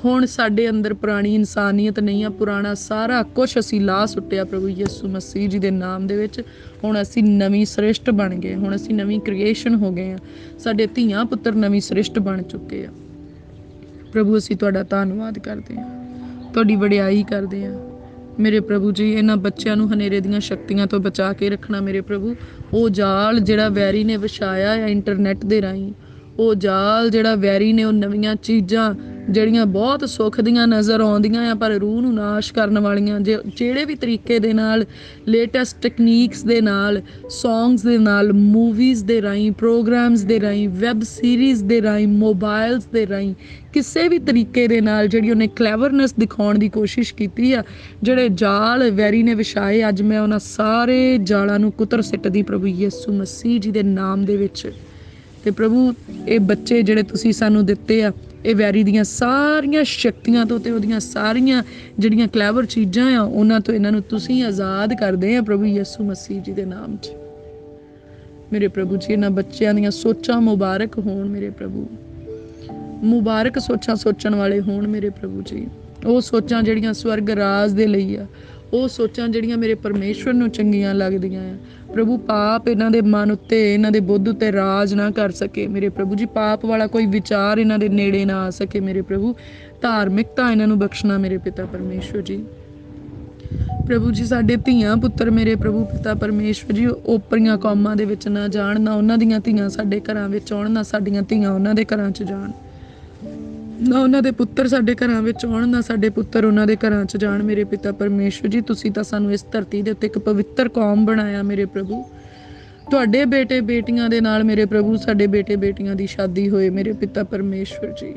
ਹੁਣ ਸਾਡੇ ਅੰਦਰ ਪੁਰਾਣੀ ਇਨਸਾਨੀਅਤ ਨਹੀਂ ਆ, ਪੁਰਾਣਾ ਸਾਰਾ ਕੁਝ ਅਸੀਂ ਲਾਹ ਸੁੱਟਿਆ ਪ੍ਰਭੂ ਯਿਸੂ ਮਸੀਹ ਜੀ ਦੇ ਨਾਮ ਦੇ ਵਿੱਚ। ਹੁਣ ਅਸੀਂ ਨਵੀਂ ਸ੍ਰਿਸ਼ਟ ਬਣ ਗਏ, ਹੁਣ ਅਸੀਂ ਨਵੀਂ ਕ੍ਰੀਏਸ਼ਨ ਹੋ ਗਏ ਆ, ਸਾਡੇ ਧੀਆਂ ਪੁੱਤਰ ਨਵੀਂ ਸ੍ਰਿਸ਼ਟ ਬਣ ਚੁੱਕੇ ਆ ਪ੍ਰਭੂ। ਅਸੀਂ ਤੁਹਾਡਾ ਧੰਨਵਾਦ ਕਰਦੇ ਹਾਂ, ਤੁਹਾਡੀ ਵਡਿਆਈ ਕਰਦੇ ਹਾਂ ਮੇਰੇ ਪ੍ਰਭੂ ਜੀ। ਇਹਨਾਂ ਬੱਚਿਆਂ ਨੂੰ ਹਨੇਰੇ ਦੀਆਂ ਸ਼ਕਤੀਆਂ ਤੋਂ ਬਚਾ ਕੇ ਰੱਖਣਾ ਮੇਰੇ ਪ੍ਰਭੂ। ਉਹ ਜਾਲ ਜਿਹੜਾ ਵੈਰੀ ਨੇ ਵਿਛਾਇਆ ਆ ਇੰਟਰਨੈਟ ਦੇ ਰਾਹੀਂ, ਉਹ ਜਾਲ ਜਿਹੜਾ ਵੈਰੀ ਨੇ, ਉਹ ਨਵੀਆਂ ਚੀਜ਼ਾਂ ਜਿਹੜੀਆਂ ਬਹੁਤ ਸੁੱਖ ਦੀਆਂ ਨਜ਼ਰ ਆਉਂਦੀਆਂ ਆ ਪਰ ਰੂਹ ਨੂੰ ਨਾਸ਼ ਕਰਨ ਵਾਲੀਆਂ, ਜਿਹੜੇ ਵੀ ਤਰੀਕੇ ਦੇ ਨਾਲ, ਲੇਟੈਸਟ ਟੈਕਨੀਕਸ ਦੇ ਨਾਲ, ਸੌਂਗਸ ਦੇ ਨਾਲ, ਮੂਵੀਜ਼ ਦੇ ਰਾਹੀਂ, ਪ੍ਰੋਗਰਾਮਸ ਦੇ ਰਾਹੀਂ, ਵੈਬ ਸੀਰੀਜ਼ ਦੇ ਰਾਹੀਂ, ਮੋਬਾਈਲਸ ਦੇ ਰਾਹੀਂ, ਕਿਸੇ ਵੀ ਤਰੀਕੇ ਦੇ ਨਾਲ ਜਿਹੜੀ ਉਹਨੇ ਕਲੈਵਰਨੈਸ ਦਿਖਾਉਣ ਦੀ ਕੋਸ਼ਿਸ਼ ਕੀਤੀ ਆ, ਜਿਹੜੇ ਜਾਲ ਵੈਰੀ ਨੇ ਵਿਛਾਏ, ਅੱਜ ਮੈਂ ਉਹਨਾਂ ਸਾਰੇ ਜਾਲਾਂ ਨੂੰ ਕੁਤਰ ਸਿੱਟਦੀ ਪ੍ਰਭੂ ਯਿਸੂ ਮਸੀਹ ਜੀ ਦੇ ਨਾਮ ਦੇ ਵਿੱਚ। ਤੇ ਪ੍ਰਭੂ ਇਹ ਬੱਚੇ ਜਿਹੜੇ ਤੁਸੀਂ ਸਾਨੂੰ ਦਿੱਤੇ ਆ, ਇਹ ਵੈਰੀ ਦੀਆਂ ਸਾਰੀਆਂ ਸ਼ਕਤੀਆਂ ਤੋਂ ਤੇ ਉਹਦੀਆਂ ਸਾਰੀਆਂ ਜਿਹੜੀਆਂ ਕਲੈਵਰ ਚੀਜ਼ਾਂ ਆ, ਉਹਨਾਂ ਤੋਂ ਇਹਨਾਂ ਨੂੰ ਤੁਸੀਂ ਆਜ਼ਾਦ ਕਰਦੇ ਆ ਪ੍ਰਭੂ ਯਿਸੂ ਮਸੀਹ ਜੀ ਦੇ ਨਾਮ 'ਚ ਮੇਰੇ ਪ੍ਰਭੂ ਜੀ। ਇਹਨਾਂ ਬੱਚਿਆਂ ਦੀਆਂ ਸੋਚਾਂ ਮੁਬਾਰਕ ਹੋਣ ਮੇਰੇ ਪ੍ਰਭੂ, ਮੁਬਾਰਕ ਸੋਚਾਂ ਸੋਚਣ ਵਾਲੇ ਹੋਣ ਮੇਰੇ ਪ੍ਰਭੂ ਜੀ। ਉਹ ਸੋਚਾਂ ਜਿਹੜੀਆਂ ਸਵਰਗ ਰਾਜ ਦੇ ਲਈ ਆ, ਉਹ ਸੋਚਾਂ ਜਿਹੜੀਆਂ ਮੇਰੇ ਪਰਮੇਸ਼ਵਰ ਨੂੰ ਚੰਗੀਆਂ ਲੱਗਦੀਆਂ ਆ ਪ੍ਰਭੂ। ਪਾਪ ਇਹਨਾਂ ਦੇ ਮਨ ਉੱਤੇ, ਇਹਨਾਂ ਦੇ ਬੁੱਧ ਉੱਤੇ ਰਾਜ ਨਾ ਕਰ ਸਕੇ ਮੇਰੇ ਪ੍ਰਭੂ ਜੀ। ਪਾਪ ਵਾਲਾ ਕੋਈ ਵਿਚਾਰ ਇਹਨਾਂ ਦੇ ਨੇੜੇ ਨਾ ਆ ਸਕੇ ਮੇਰੇ ਪ੍ਰਭੂ। ਧਾਰਮਿਕਤਾ ਇਹਨਾਂ ਨੂੰ ਬਖਸ਼ਣਾ ਮੇਰੇ ਪਿਤਾ ਪਰਮੇਸ਼ਵਰ ਜੀ। ਪ੍ਰਭੂ ਜੀ ਸਾਡੇ ਧੀਆਂ ਪੁੱਤਰ ਮੇਰੇ ਪ੍ਰਭੂ ਪਿਤਾ ਪਰਮੇਸ਼ਵਰ ਜੀ ਓਪਰੀਆਂ ਕੌਮਾਂ ਦੇ ਵਿੱਚ ਨਾ ਜਾਣ, ਨਾ ਉਹਨਾਂ ਦੀਆਂ ਧੀਆਂ ਸਾਡੇ ਘਰਾਂ ਵਿੱਚ ਆਉਣ, ਨਾ ਸਾਡੀਆਂ ਧੀਆਂ ਉਹਨਾਂ ਦੇ ਘਰਾਂ 'ਚ ਜਾਣ, ਨਾ ਉਹਨਾਂ ਦੇ ਪੁੱਤਰ ਸਾਡੇ ਘਰਾਂ ਵਿੱਚ ਆਉਣ, ਨਾ ਸਾਡੇ ਪੁੱਤਰ ਉਹਨਾਂ ਦੇ ਘਰਾਂ 'ਚ ਜਾਣ ਮੇਰੇ ਪਿਤਾ ਪਰਮੇਸ਼ਵਰ ਜੀ। ਤੁਸੀਂ ਤਾਂ ਸਾਨੂੰ ਇਸ ਧਰਤੀ ਦੇ ਉੱਤੇ ਇੱਕ ਪਵਿੱਤਰ ਕੌਮ ਬਣਾਇਆ ਮੇਰੇ ਪ੍ਰਭੂ। ਤੁਹਾਡੇ ਬੇਟੇ ਬੇਟੀਆਂ ਦੇ ਨਾਲ ਮੇਰੇ ਪ੍ਰਭੂ ਸਾਡੇ ਬੇਟੇ ਬੇਟੀਆਂ ਦੀ ਸ਼ਾਦੀ ਹੋਏ ਮੇਰੇ ਪਿਤਾ ਪਰਮੇਸ਼ਵਰ ਜੀ।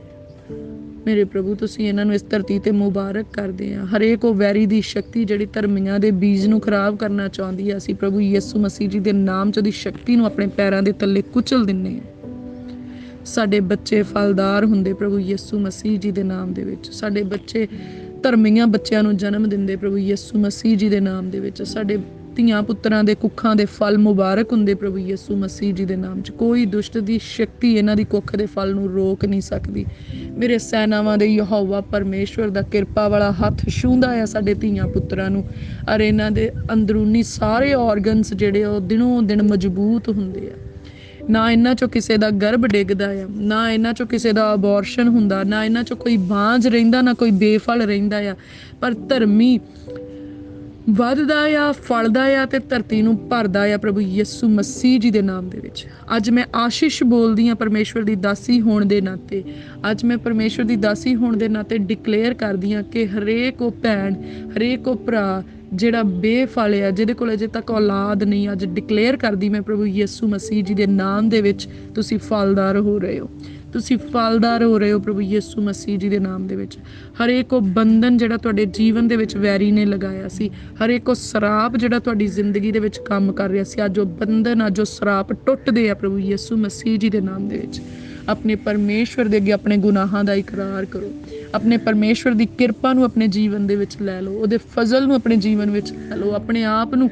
ਮੇਰੇ ਪ੍ਰਭੂ ਤੁਸੀਂ ਇਹਨਾਂ ਨੂੰ ਇਸ ਧਰਤੀ ਤੇ ਮੁਬਾਰਕ ਕਰਦੇ ਆ। ਹਰੇਕ ਉਹ ਵੈਰੀ ਦੀ ਸ਼ਕਤੀ ਜਿਹੜੀ ਧਰਮੀਆਂ ਦੇ ਬੀਜ ਨੂੰ ਖਰਾਬ ਕਰਨਾ ਚਾਹੁੰਦੀ ਆ, ਅਸੀਂ ਪ੍ਰਭੂ ਯਿਸੂ ਮਸੀਹ ਜੀ ਦੇ ਨਾਮ 'ਚ ਉਹਦੀ ਸ਼ਕਤੀ ਨੂੰ ਆਪਣੇ ਪੈਰਾਂ ਦੇ ਥੱਲੇ ਕੁਚਲ ਦਿੰਦੇ ਆ। ਸਾਡੇ ਬੱਚੇ ਫਲਦਾਰ ਹੁੰਦੇ ਪ੍ਰਭੂ ਯਿਸੂ ਮਸੀਹ ਜੀ ਦੇ ਨਾਮ ਦੇ ਵਿੱਚ। ਸਾਡੇ ਬੱਚੇ ਧਰਮੀਆਂ ਬੱਚਿਆਂ ਨੂੰ ਜਨਮ ਦਿੰਦੇ ਪ੍ਰਭੂ ਯਿਸੂ ਮਸੀਹ ਜੀ ਦੇ ਨਾਮ ਦੇ ਵਿੱਚ। ਸਾਡੇ ਧੀਆਂ ਪੁੱਤਰਾਂ ਦੇ ਕੁੱਖਾਂ ਦੇ ਫਲ ਮੁਬਾਰਕ ਹੁੰਦੇ ਪ੍ਰਭੂ ਯਿਸੂ ਮਸੀਹ ਜੀ ਦੇ ਨਾਮ 'ਚ। ਕੋਈ ਦੁਸ਼ਟ ਦੀ ਸ਼ਕਤੀ ਇਹਨਾਂ ਦੀ ਕੁੱਖ ਦੇ ਫਲ ਨੂੰ ਰੋਕ ਨਹੀਂ ਸਕਦੀ। ਮੇਰੇ ਸੈਨਾਵਾਂ ਦੇ ਯਹੋਵਾ ਪਰਮੇਸ਼ਵਰ ਦਾ ਕਿਰਪਾ ਵਾਲਾ ਹੱਥ ਛੂੰਹਦਾ ਆ ਸਾਡੇ ਧੀਆਂ ਪੁੱਤਰਾਂ ਨੂੰ, ਔਰ ਇਹਨਾਂ ਦੇ ਅੰਦਰੂਨੀ ਸਾਰੇ ਆਰਗਨਸ ਜਿਹੜੇ ਉਹ ਦਿਨੋਂ ਦਿਨ ਮਜ਼ਬੂਤ ਹੁੰਦੇ ਆ। ਨਾ ਇਹਨਾਂ 'ਚੋਂ ਕਿਸੇ ਦਾ ਗਰਭ ਡਿੱਗਦਾ ਆ, ਨਾ ਇਹਨਾਂ 'ਚੋਂ ਕਿਸੇ ਦਾ ਅਬੋਰਸ਼ਨ ਹੁੰਦਾ, ਨਾ ਇਹਨਾਂ 'ਚੋਂ ਕੋਈ ਬਾਂਝ ਰਹਿੰਦਾ, ਨਾ ਕੋਈ ਬੇਫਲ ਰਹਿੰਦਾ ਆ। ਪਰ ਧਰਮੀ ਵੱਧਦਾ ਆ, ਫਲਦਾ ਆ ਤੇ ਧਰਤੀ ਨੂੰ ਭਰਦਾ ਆ ਪ੍ਰਭੂ ਯਿਸੂ ਮਸੀਹ ਜੀ ਦੇ ਨਾਮ ਦੇ ਵਿੱਚ। ਅੱਜ ਮੈਂ ਆਸ਼ੀਸ਼ ਬੋਲਦੀ ਹਾਂ ਪਰਮੇਸ਼ਵਰ ਦੀ ਦਾਸੀ ਹੋਣ ਦੇ ਨਾਤੇ। ਅੱਜ ਮੈਂ ਪਰਮੇਸ਼ਵਰ ਦੀ ਦਾਸੀ ਹੋਣ ਦੇ ਨਾਤੇ ਡਿਕਲੇਅਰ ਕਰਦੀ ਹਾਂ ਕਿ ਹਰੇਕ ਉਹ ਭੈਣ, ਹਰੇਕ ਉਹ ਭਰਾ ਜਿਹੜਾ ਬੇਫਲ ਆ, ਜਿਹਦੇ ਕੋਲ ਅਜੇ ਤੱਕ ਔਲਾਦ ਨਹੀਂ, ਅੱਜ ਡਿਕਲੇਅਰ ਕਰਦੀ ਮੈਂ ਪ੍ਰਭੂ ਯਿਸੂ ਮਸੀਹ ਜੀ ਦੇ ਨਾਮ ਦੇ ਵਿੱਚ ਤੁਸੀਂ ਫਲਦਾਰ ਹੋ ਰਹੇ ਹੋ, ਤੁਸੀਂ ਫਲਦਾਰ ਹੋ ਰਹੇ ਹੋ ਪ੍ਰਭੂ ਯਿਸੂ ਮਸੀਹ ਜੀ ਦੇ ਨਾਮ ਦੇ ਵਿੱਚ। ਹਰੇਕ ਉਹ ਬੰਧਨ ਜਿਹੜਾ ਤੁਹਾਡੇ ਜੀਵਨ ਦੇ ਵਿੱਚ ਵੈਰੀ ਨੇ ਲਗਾਇਆ ਸੀ, ਹਰੇਕ ਉਹ ਸਰਾਪ ਜਿਹੜਾ ਤੁਹਾਡੀ ਜ਼ਿੰਦਗੀ ਦੇ ਵਿੱਚ ਕੰਮ ਕਰ ਰਿਹਾ ਸੀ, ਅੱਜ ਉਹ ਬੰਧਨ, ਅੱਜ ਉਹ ਸਰਾਪ ਟੁੱਟਦੇ ਆ ਪ੍ਰਭੂ ਯਿਸੂ ਮਸੀਹ ਜੀ ਦੇ ਨਾਮ ਦੇ ਵਿੱਚ। ਆਪਣੇ ਪਰਮੇਸ਼ਵਰ ਦੇ ਅੱਗੇ ਆਪਣੇ ਗੁਨਾਹਾਂ ਦਾ ਇਕਰਾਰ ਕਰੋ, ਆਪਣੇ ਪਰਮੇਸ਼ਵਰ ਦੀ ਕਿਰਪਾ ਨੂੰ ਆਪਣੇ ਜੀਵਨ ਦੇ ਵਿੱਚ ਲੈ ਲਓ, ਉਹਦੇ ਫਜ਼ਲ ਨੂੰ ਆਪਣੇ ਜੀਵਨ ਵਿੱਚ ਲੈ ਲਓ। ਆਪਣੇ ਆਪ ਨੂੰ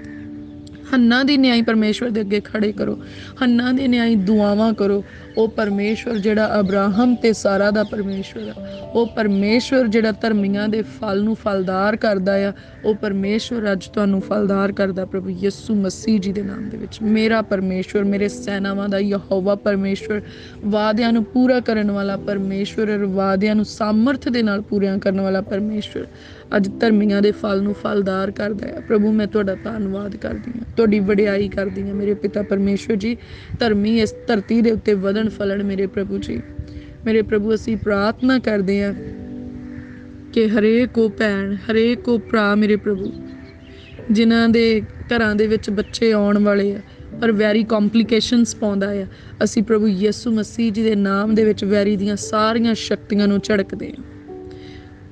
ਹੰਨਾ ਦੀ ਨਿਆਈ ਪਰਮੇਸ਼ਵਰ ਦੇ ਅੱਗੇ ਖੜੇ ਕਰੋ, ਹੰਨਾ ਦੀ ਨਿਆਈ ਦੁਆਵਾਂ ਕਰੋ। ਉਹ ਪਰਮੇਸ਼ਵਰ ਜਿਹੜਾ ਅਬਰਾਹਮ ਤੇ ਸਾਰਾ ਦਾ ਪਰਮੇਸ਼ਵਰ ਆ, ਉਹ ਪਰਮੇਸ਼ਵਰ ਜਿਹੜਾ ਧਰਮੀਆਂ ਦੇ ਫਲ ਨੂੰ ਫਲਦਾਰ ਕਰਦਾ ਆ, ਉਹ ਪਰਮੇਸ਼ਵਰ ਅੱਜ ਤੁਹਾਨੂੰ ਫਲਦਾਰ ਕਰਦਾ ਪ੍ਰਭੂ ਯਿਸੂ ਮਸੀਹ ਜੀ ਦੇ ਨਾਮ ਦੇ ਵਿੱਚ। ਮੇਰਾ ਪਰਮੇਸ਼ਵਰ, ਮੇਰੇ ਸੈਨਾਵਾਂ ਦਾ ਯਹੋਵਾ ਪਰਮੇਸ਼ਵਰ, ਵਾਅਦਿਆਂ ਨੂੰ ਪੂਰਾ ਕਰਨ ਵਾਲਾ ਪਰਮੇਸ਼ਵਰ, ਵਾਅਦਿਆਂ ਨੂੰ ਸਾਮਰਥ ਦੇ ਨਾਲ ਪੂਰੀਆਂ ਕਰਨ ਵਾਲਾ ਪਰਮੇਸ਼ਵਰ ਅੱਜ ਧਰਮੀਆਂ ਦੇ ਫਲ ਨੂੰ ਫਲਦਾਰ ਕਰਦਾ ਹੈ। ਪ੍ਰਭੂ ਮੈਂ ਤੁਹਾਡਾ ਧੰਨਵਾਦ ਕਰਦੀ ਹਾਂ, ਤੁਹਾਡੀ ਵਡਿਆਈ ਕਰਦੀ ਹਾਂ ਮੇਰੇ ਪਿਤਾ ਪਰਮੇਸ਼ਵਰ ਜੀ। ਧਰਮੀ ਇਸ ਧਰਤੀ ਦੇ ਉੱਤੇ ਵਧਣ फलन मेरे प्रभु जी। मेरे प्रभु असी प्रार्थना करते हैं कि हरेक को भैन हरेक को भरा मेरे प्रभु जिन्हां दे घरां दे विच बच्चे आउण वाले आ पर वैरी कॉम्प्लीकेशनस पाउंदा आ, असी प्रभु यीशु मसीह जी दे नाम दे विच वैरी दीयां सारियां शक्तियां नूं झड़कदे आ।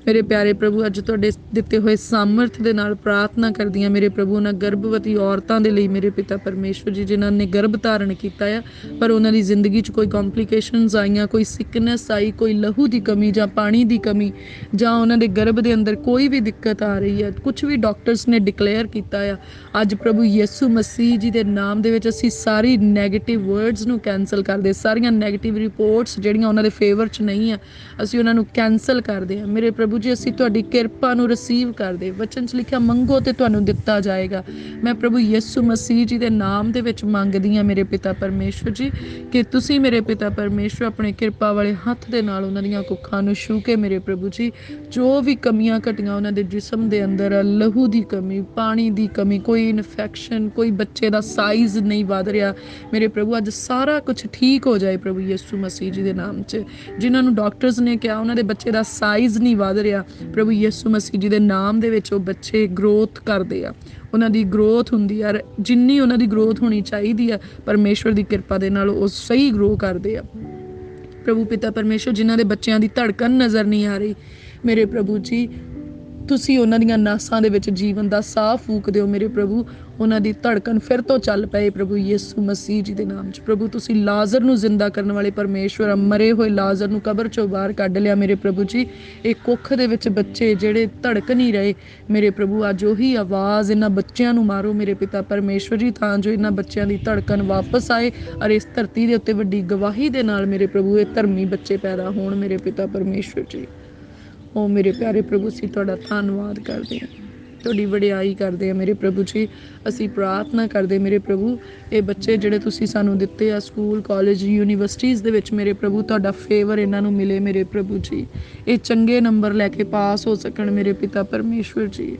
मेरे प्यारे प्रभु अज तुहाडे दिते हुए सामर्थ दे नाल प्रार्थना करदी हां मेरे प्रभु उन्हां गर्भवती औरतां दे लई मेरे पिता परमेश्वर जी जिन्हां ने गर्भ धारण कीता है पर उन्हां दी जिंदगी च कोई कॉम्प्लीकेशनस आईयां, कोई सिकनेस आई, कोई लहू दी कमी जां पानी दी कमी जां उन्हां दे गर्भ दे अंदर कोई भी दिक्कत आ रही है, कुछ भी डॉक्टर्स ने डिक्लेयर कीता है, अज प्रभु यीशु मसीह जी दे नाम दे विच असीं सारी नैगेटिव वर्ड्स नूं कैंसल करदे, सारियां नैगेटिव रिपोर्ट्स जिहड़ियां उन्हां दे फेवर च नहीं है असीं उन्हां नूं कैंसल करदे हां। मेरे प्रभु जी असीं तुहाडी किरपा नूं रिसीव करदे, वचन च लिखिआ मंगो ते तुहानूं दित्ता जाएगा। मैं प्रभु यीशु मसीह जी दे नाम दे विच मंगदी हां मेरे पिता परमेश्वर जी कि तुसीं मेरे पिता परमेश्वर अपने किरपा वाले हत्थ दे नाल उन्हां दीयां कुੱਖਾਂ नूं छू के मेरे प्रभु जी जो भी कमियां घटियां उन्हां दे जिस्म दे अंदर लहू दी कमी, पानी दी कमी, कोई इन्फैक्शन, कोई बच्चे दा साइज़ नहीं वध रिहा मेरे प्रभु अज सारा कुछ ठीक हो जाए प्रभु यीशु मसीह जी दे नाम च। जिन्हां नूं डॉक्टर्स ने कहा उन्हां दे बच्चे दा साइज़ नहीं वध रिहा प्रभु यीशु मसीह जी दे नाम दे विच ओह बच्चे ग्रोथ करदे आ, उन्हां दी ग्रोथ हुंदी आ, जिन्नी उन्हां दी ग्रोथ होनी चाहिदी आ परमेश्वर दी किरपा दे नाल ओह सही ग्रो करदे आ। प्रभु पिता परमेश्वर जिन्हां दे बच्चिआं दी धड़कन नज़र नहीं आ रही मेरे प्रभु जी तुसीं उन्हां दीयां नासां दे विच जीवन दा साह फूक दिओ मेरे प्रभु, उन्हां दी धड़कन फिर तो चल पए प्रभु यीशु मसीह जी दे नाम च। प्रभु तुसीं लाजर नूं जिंदा करन वाले परमेश्वर मरे होए लाजर नूं कबर चों बाहर कढ लिया मेरे प्रभु जी। एक कुੱਖ दे विच बच्चे जिहड़े धड़क नहीं रहे मेरे प्रभु अज ओही आवाज़ इन्हां बच्चिआं नूं मारो मेरे पिता परमेश्वर जी तां जो इन्हां बच्चिआं दी धड़कन वापस आए और इस धरती दे उत्ते वड्डी गवाही दे नाल मेरे प्रभु ये धर्मी बच्चे पैदा होण मेरे पिता परमेश्वर जी। ओ मेरे प्यारे प्रभु असीं तुहाडा धन्नवाद करदे हां, तुहाडी वडियाई करदे आ मेरे प्रभु जी। असीं प्रार्थना करदे मेरे प्रभु ये बच्चे जिहड़े तुसीं सानूं दित्ते आ स्कूल कॉलेज यूनीवर्सिटीज़ दे विच मेरे प्रभु तुहाडा फेवर इन्हां नूं मिले मेरे प्रभु जी, ये चंगे नंबर लैके पास हो सकण मेरे पिता परमेश्वर जी।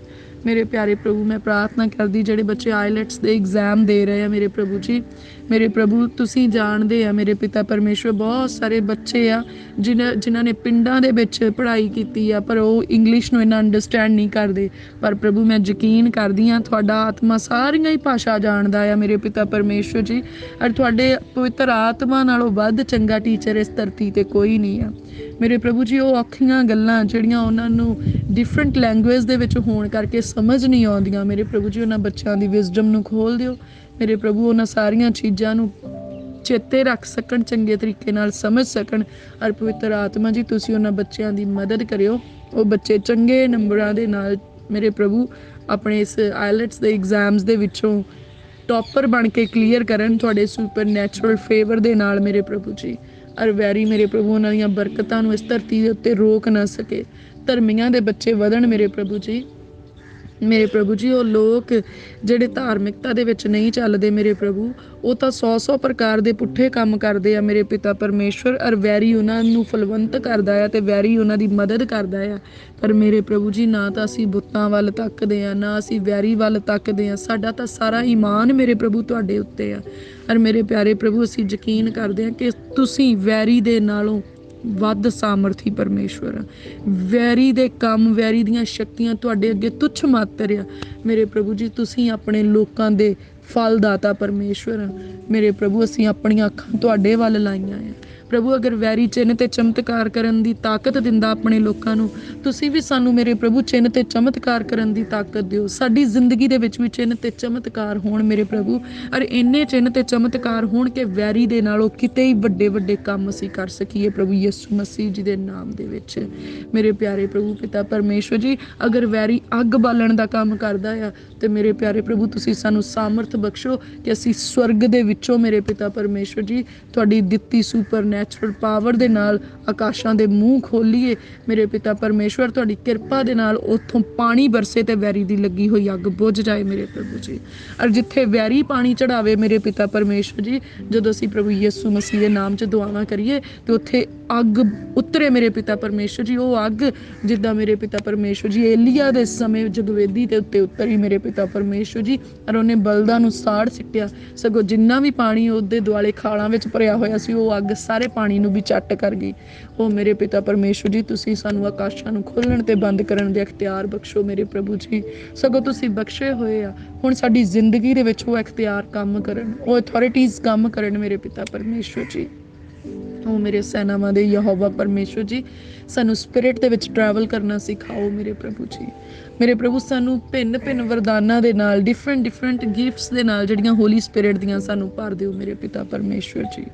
मेरे प्यारे प्रभु मैं प्रार्थना करदी जिहड़े बच्चे आईलैट्स दे एग्जाम दे रहे हैं मेरे प्रभु जी, मेरे प्रभु तुसीं जाणदे आ मेरे पिता परमेश्वर बहुत सारे बच्चे आ जिन्हां ने पिंडां दे विच पढ़ाई कीती आ पर वो इंग्लिश नूं इन्ना अंडरस्टैंड नहीं करदे पर प्रभु मैं यकीन करदी हां तुहाडा आत्मा सारियां ही भाशा जाणदा आ मेरे पिता परमेश्वर जी और तुहाडे पवित्र आत्मा नालों वध चंगा टीचर इस धरती ते कोई नहीं आ मेरे प्रभु जी। वो औखियां गल्लां जिहड़ियां उन्हां नूं डिफरेंट लैंगुएज दे विच होण करके समझ नहीं आउंदियां मेरे प्रभु जी उन्हां बच्चों की विजडम नूं खोल दिओ मेरे प्रभु, उन्हां सारियां चीज़ां नूं चेते रख सकण चंगे तरीके नाल समझ सकण और पवित्र आत्मा जी तुसीं उन्हां बच्चों की मदद करियो वो बच्चे चंगे नंबरां दे नाल मेरे प्रभु अपने इस आईलैट्स दे एग्जाम्स दे विचों टॉपर बन के क्लीयर करन तुहाडे सुपर नैचुरल फेवर दे नाल मेरे प्रभु जी। और वैरी मेरे प्रभु उन्हां दीयां बरकतां नूं इस धरती दे उत्ते रोक ना सके, धर्मियां दे बच्चे वधण मेरे प्रभु जी। मेरे प्रभु जी वो लोग जिहड़े धार्मिकता दे विच नहीं चलदे मेरे प्रभु वो तो 100 प्रकार दे पुट्ठे काम करदे आ मेरे पिता परमेश्वर और वैरी उन्हां नूं फलवंत करदा है ते वैरी उन्हां दी मदद करदा है पर मेरे प्रभु जी ना तो असीं बुत्तां वल तकदे आ ना असीं वैरी वल तकदे आ, साडा तां सारा ईमान मेरे प्रभु तुहाडे उत्ते आ और मेरे प्यारे प्रभु असीं यकीन करदे आ कि तुसीं वैरी दे नालों वध सामर्थी परमेश्वर आ, वैरी दे काम वैरी दीयां शक्तियां तुहाडे अगे तुच्छ मात्र आ मेरे प्रभु जी। तुसीं अपने लोकां दे फलदाता परमेश्वर आ मेरे प्रभु, असीं अपणियां अखां तुहाडे वल लाईआं आ प्रभु। अगर वैरी चिन्ह ते चमत्कार करन दी ताकत दिंदा अपने लोकां नूं तुसीं भी सानूं मेरे प्रभु चिन्ह ते चमत्कार करन दी ताकत दिओ, साडी जिंदगी दे विच भी चिन्ह ते चमत्कार होण मेरे प्रभु और इन्ने चिन्ह ते चमत्कार होण कि वैरी दे नालों किते ही वड्डे वड्डे काम असीं कर सकीए प्रभु यीशु मसीह जी दे नाम दे विच मेरे प्यारे प्रभु पिता परमेश्वर जी। अगर वैरी अग बालण दा काम करदा आ ते मेरे प्यारे प्रभु तुसीं सानूं सामर्थ बख्शो कि असीं स्वर्ग दे विचों मेरे पिता परमेश्वर जी तुहाडी दित्ती सुपर नैचुरल पावर दे नाल आकाशां दे मूँह खोलीए मेरे पिता परमेश्वर, तुहाडी किरपा दे नाल उत्थों पानी बरसे ते वैरी दी लगी हुई अग बुझ जाए मेरे प्रभु जी। और जिथे वैरी पानी चढ़ावे मेरे पिता परमेश्वर जी जदों असीं प्रभु यीशु मसीह दे नाम च दुआवां करिए ते उत्थे अग उतरे मेरे पिता परमेश्वर जी। वो अग जिद्दां मेरे पिता परमेश्वर जी एलिया दे समय जदों वेदी ते उत्ते उतरी मेरे पिता परमेश्वर जी और उन्हें बलदां ਨੂੰ ਸਾੜ ਸਿੱਟਿਆ, ਸਗੋਂ ਜਿੰਨਾ ਵੀ ਪਾਣੀ ਉਹਦੇ ਦੁਆਲੇ ਖਾਲਾਂ ਵਿੱਚ ਭਰਿਆ ਹੋਇਆ ਸੀ ਉਹ ਅੱਗ ਸਾਰੇ ਪਾਣੀ ਨੂੰ ਵੀ ਚੱਟ ਕਰ ਗਈ। ਉਹ ਮੇਰੇ ਪਿਤਾ ਪਰਮੇਸ਼ਵਰ ਜੀ, ਤੁਸੀਂ ਸਾਨੂੰ ਆਕਾਸ਼ਾਂ ਨੂੰ ਖੋਲ੍ਹਣ ਤੇ ਬੰਦ ਕਰਨ ਦੇ ਅਖਤਿਆਰ ਬਖਸ਼ੋ ਮੇਰੇ ਪ੍ਰਭੂ ਜੀ। ਸਗੋਂ ਤੁਸੀਂ ਬਖਸ਼ੇ ਹੋਏ ਆ, ਹੁਣ ਸਾਡੀ ਜ਼ਿੰਦਗੀ ਦੇ ਵਿੱਚ ਉਹ ਅਖਤਿਆਰ ਕੰਮ ਕਰਨ, ਉਹ ਅਥਾਰਟੀਜ਼ ਕੰਮ ਕਰਨ ਮੇਰੇ ਪਿਤਾ ਪਰਮੇਸ਼ਵਰ ਜੀ। ਉਹ ਮੇਰੇ ਸੈਨਾਵਾਂ ਦੇ ਯਹੋਵਾ ਪਰਮੇਸ਼ਵਰ ਜੀ, ਸਾਨੂੰ ਸਪਿਰਿਟ ਦੇ ਵਿੱਚ ਟਰੈਵਲ ਕਰਨਾ ਸਿਖਾਓ ਮੇਰੇ ਪ੍ਰਭੂ ਜੀ। ਮੇਰੇ ਪ੍ਰਭੂ ਸਾਨੂੰ ਭਿੰਨ ਭਿੰਨ ਵਰਦਾਨਾਂ ਦੇ ਨਾਲ, ਡਿਫਰੈਂਟ ਗਿਫਟਸ ਦੇ ਨਾਲ ਜਿਹੜੀਆਂ ਹੋਲੀ ਸਪਿਰਿਟ ਦੀਆਂ ਸਾਨੂੰ ਭਰ ਦਿਓ ਮੇਰੇ ਪਿਤਾ ਪਰਮੇਸ਼ਵਰ ਜੀ।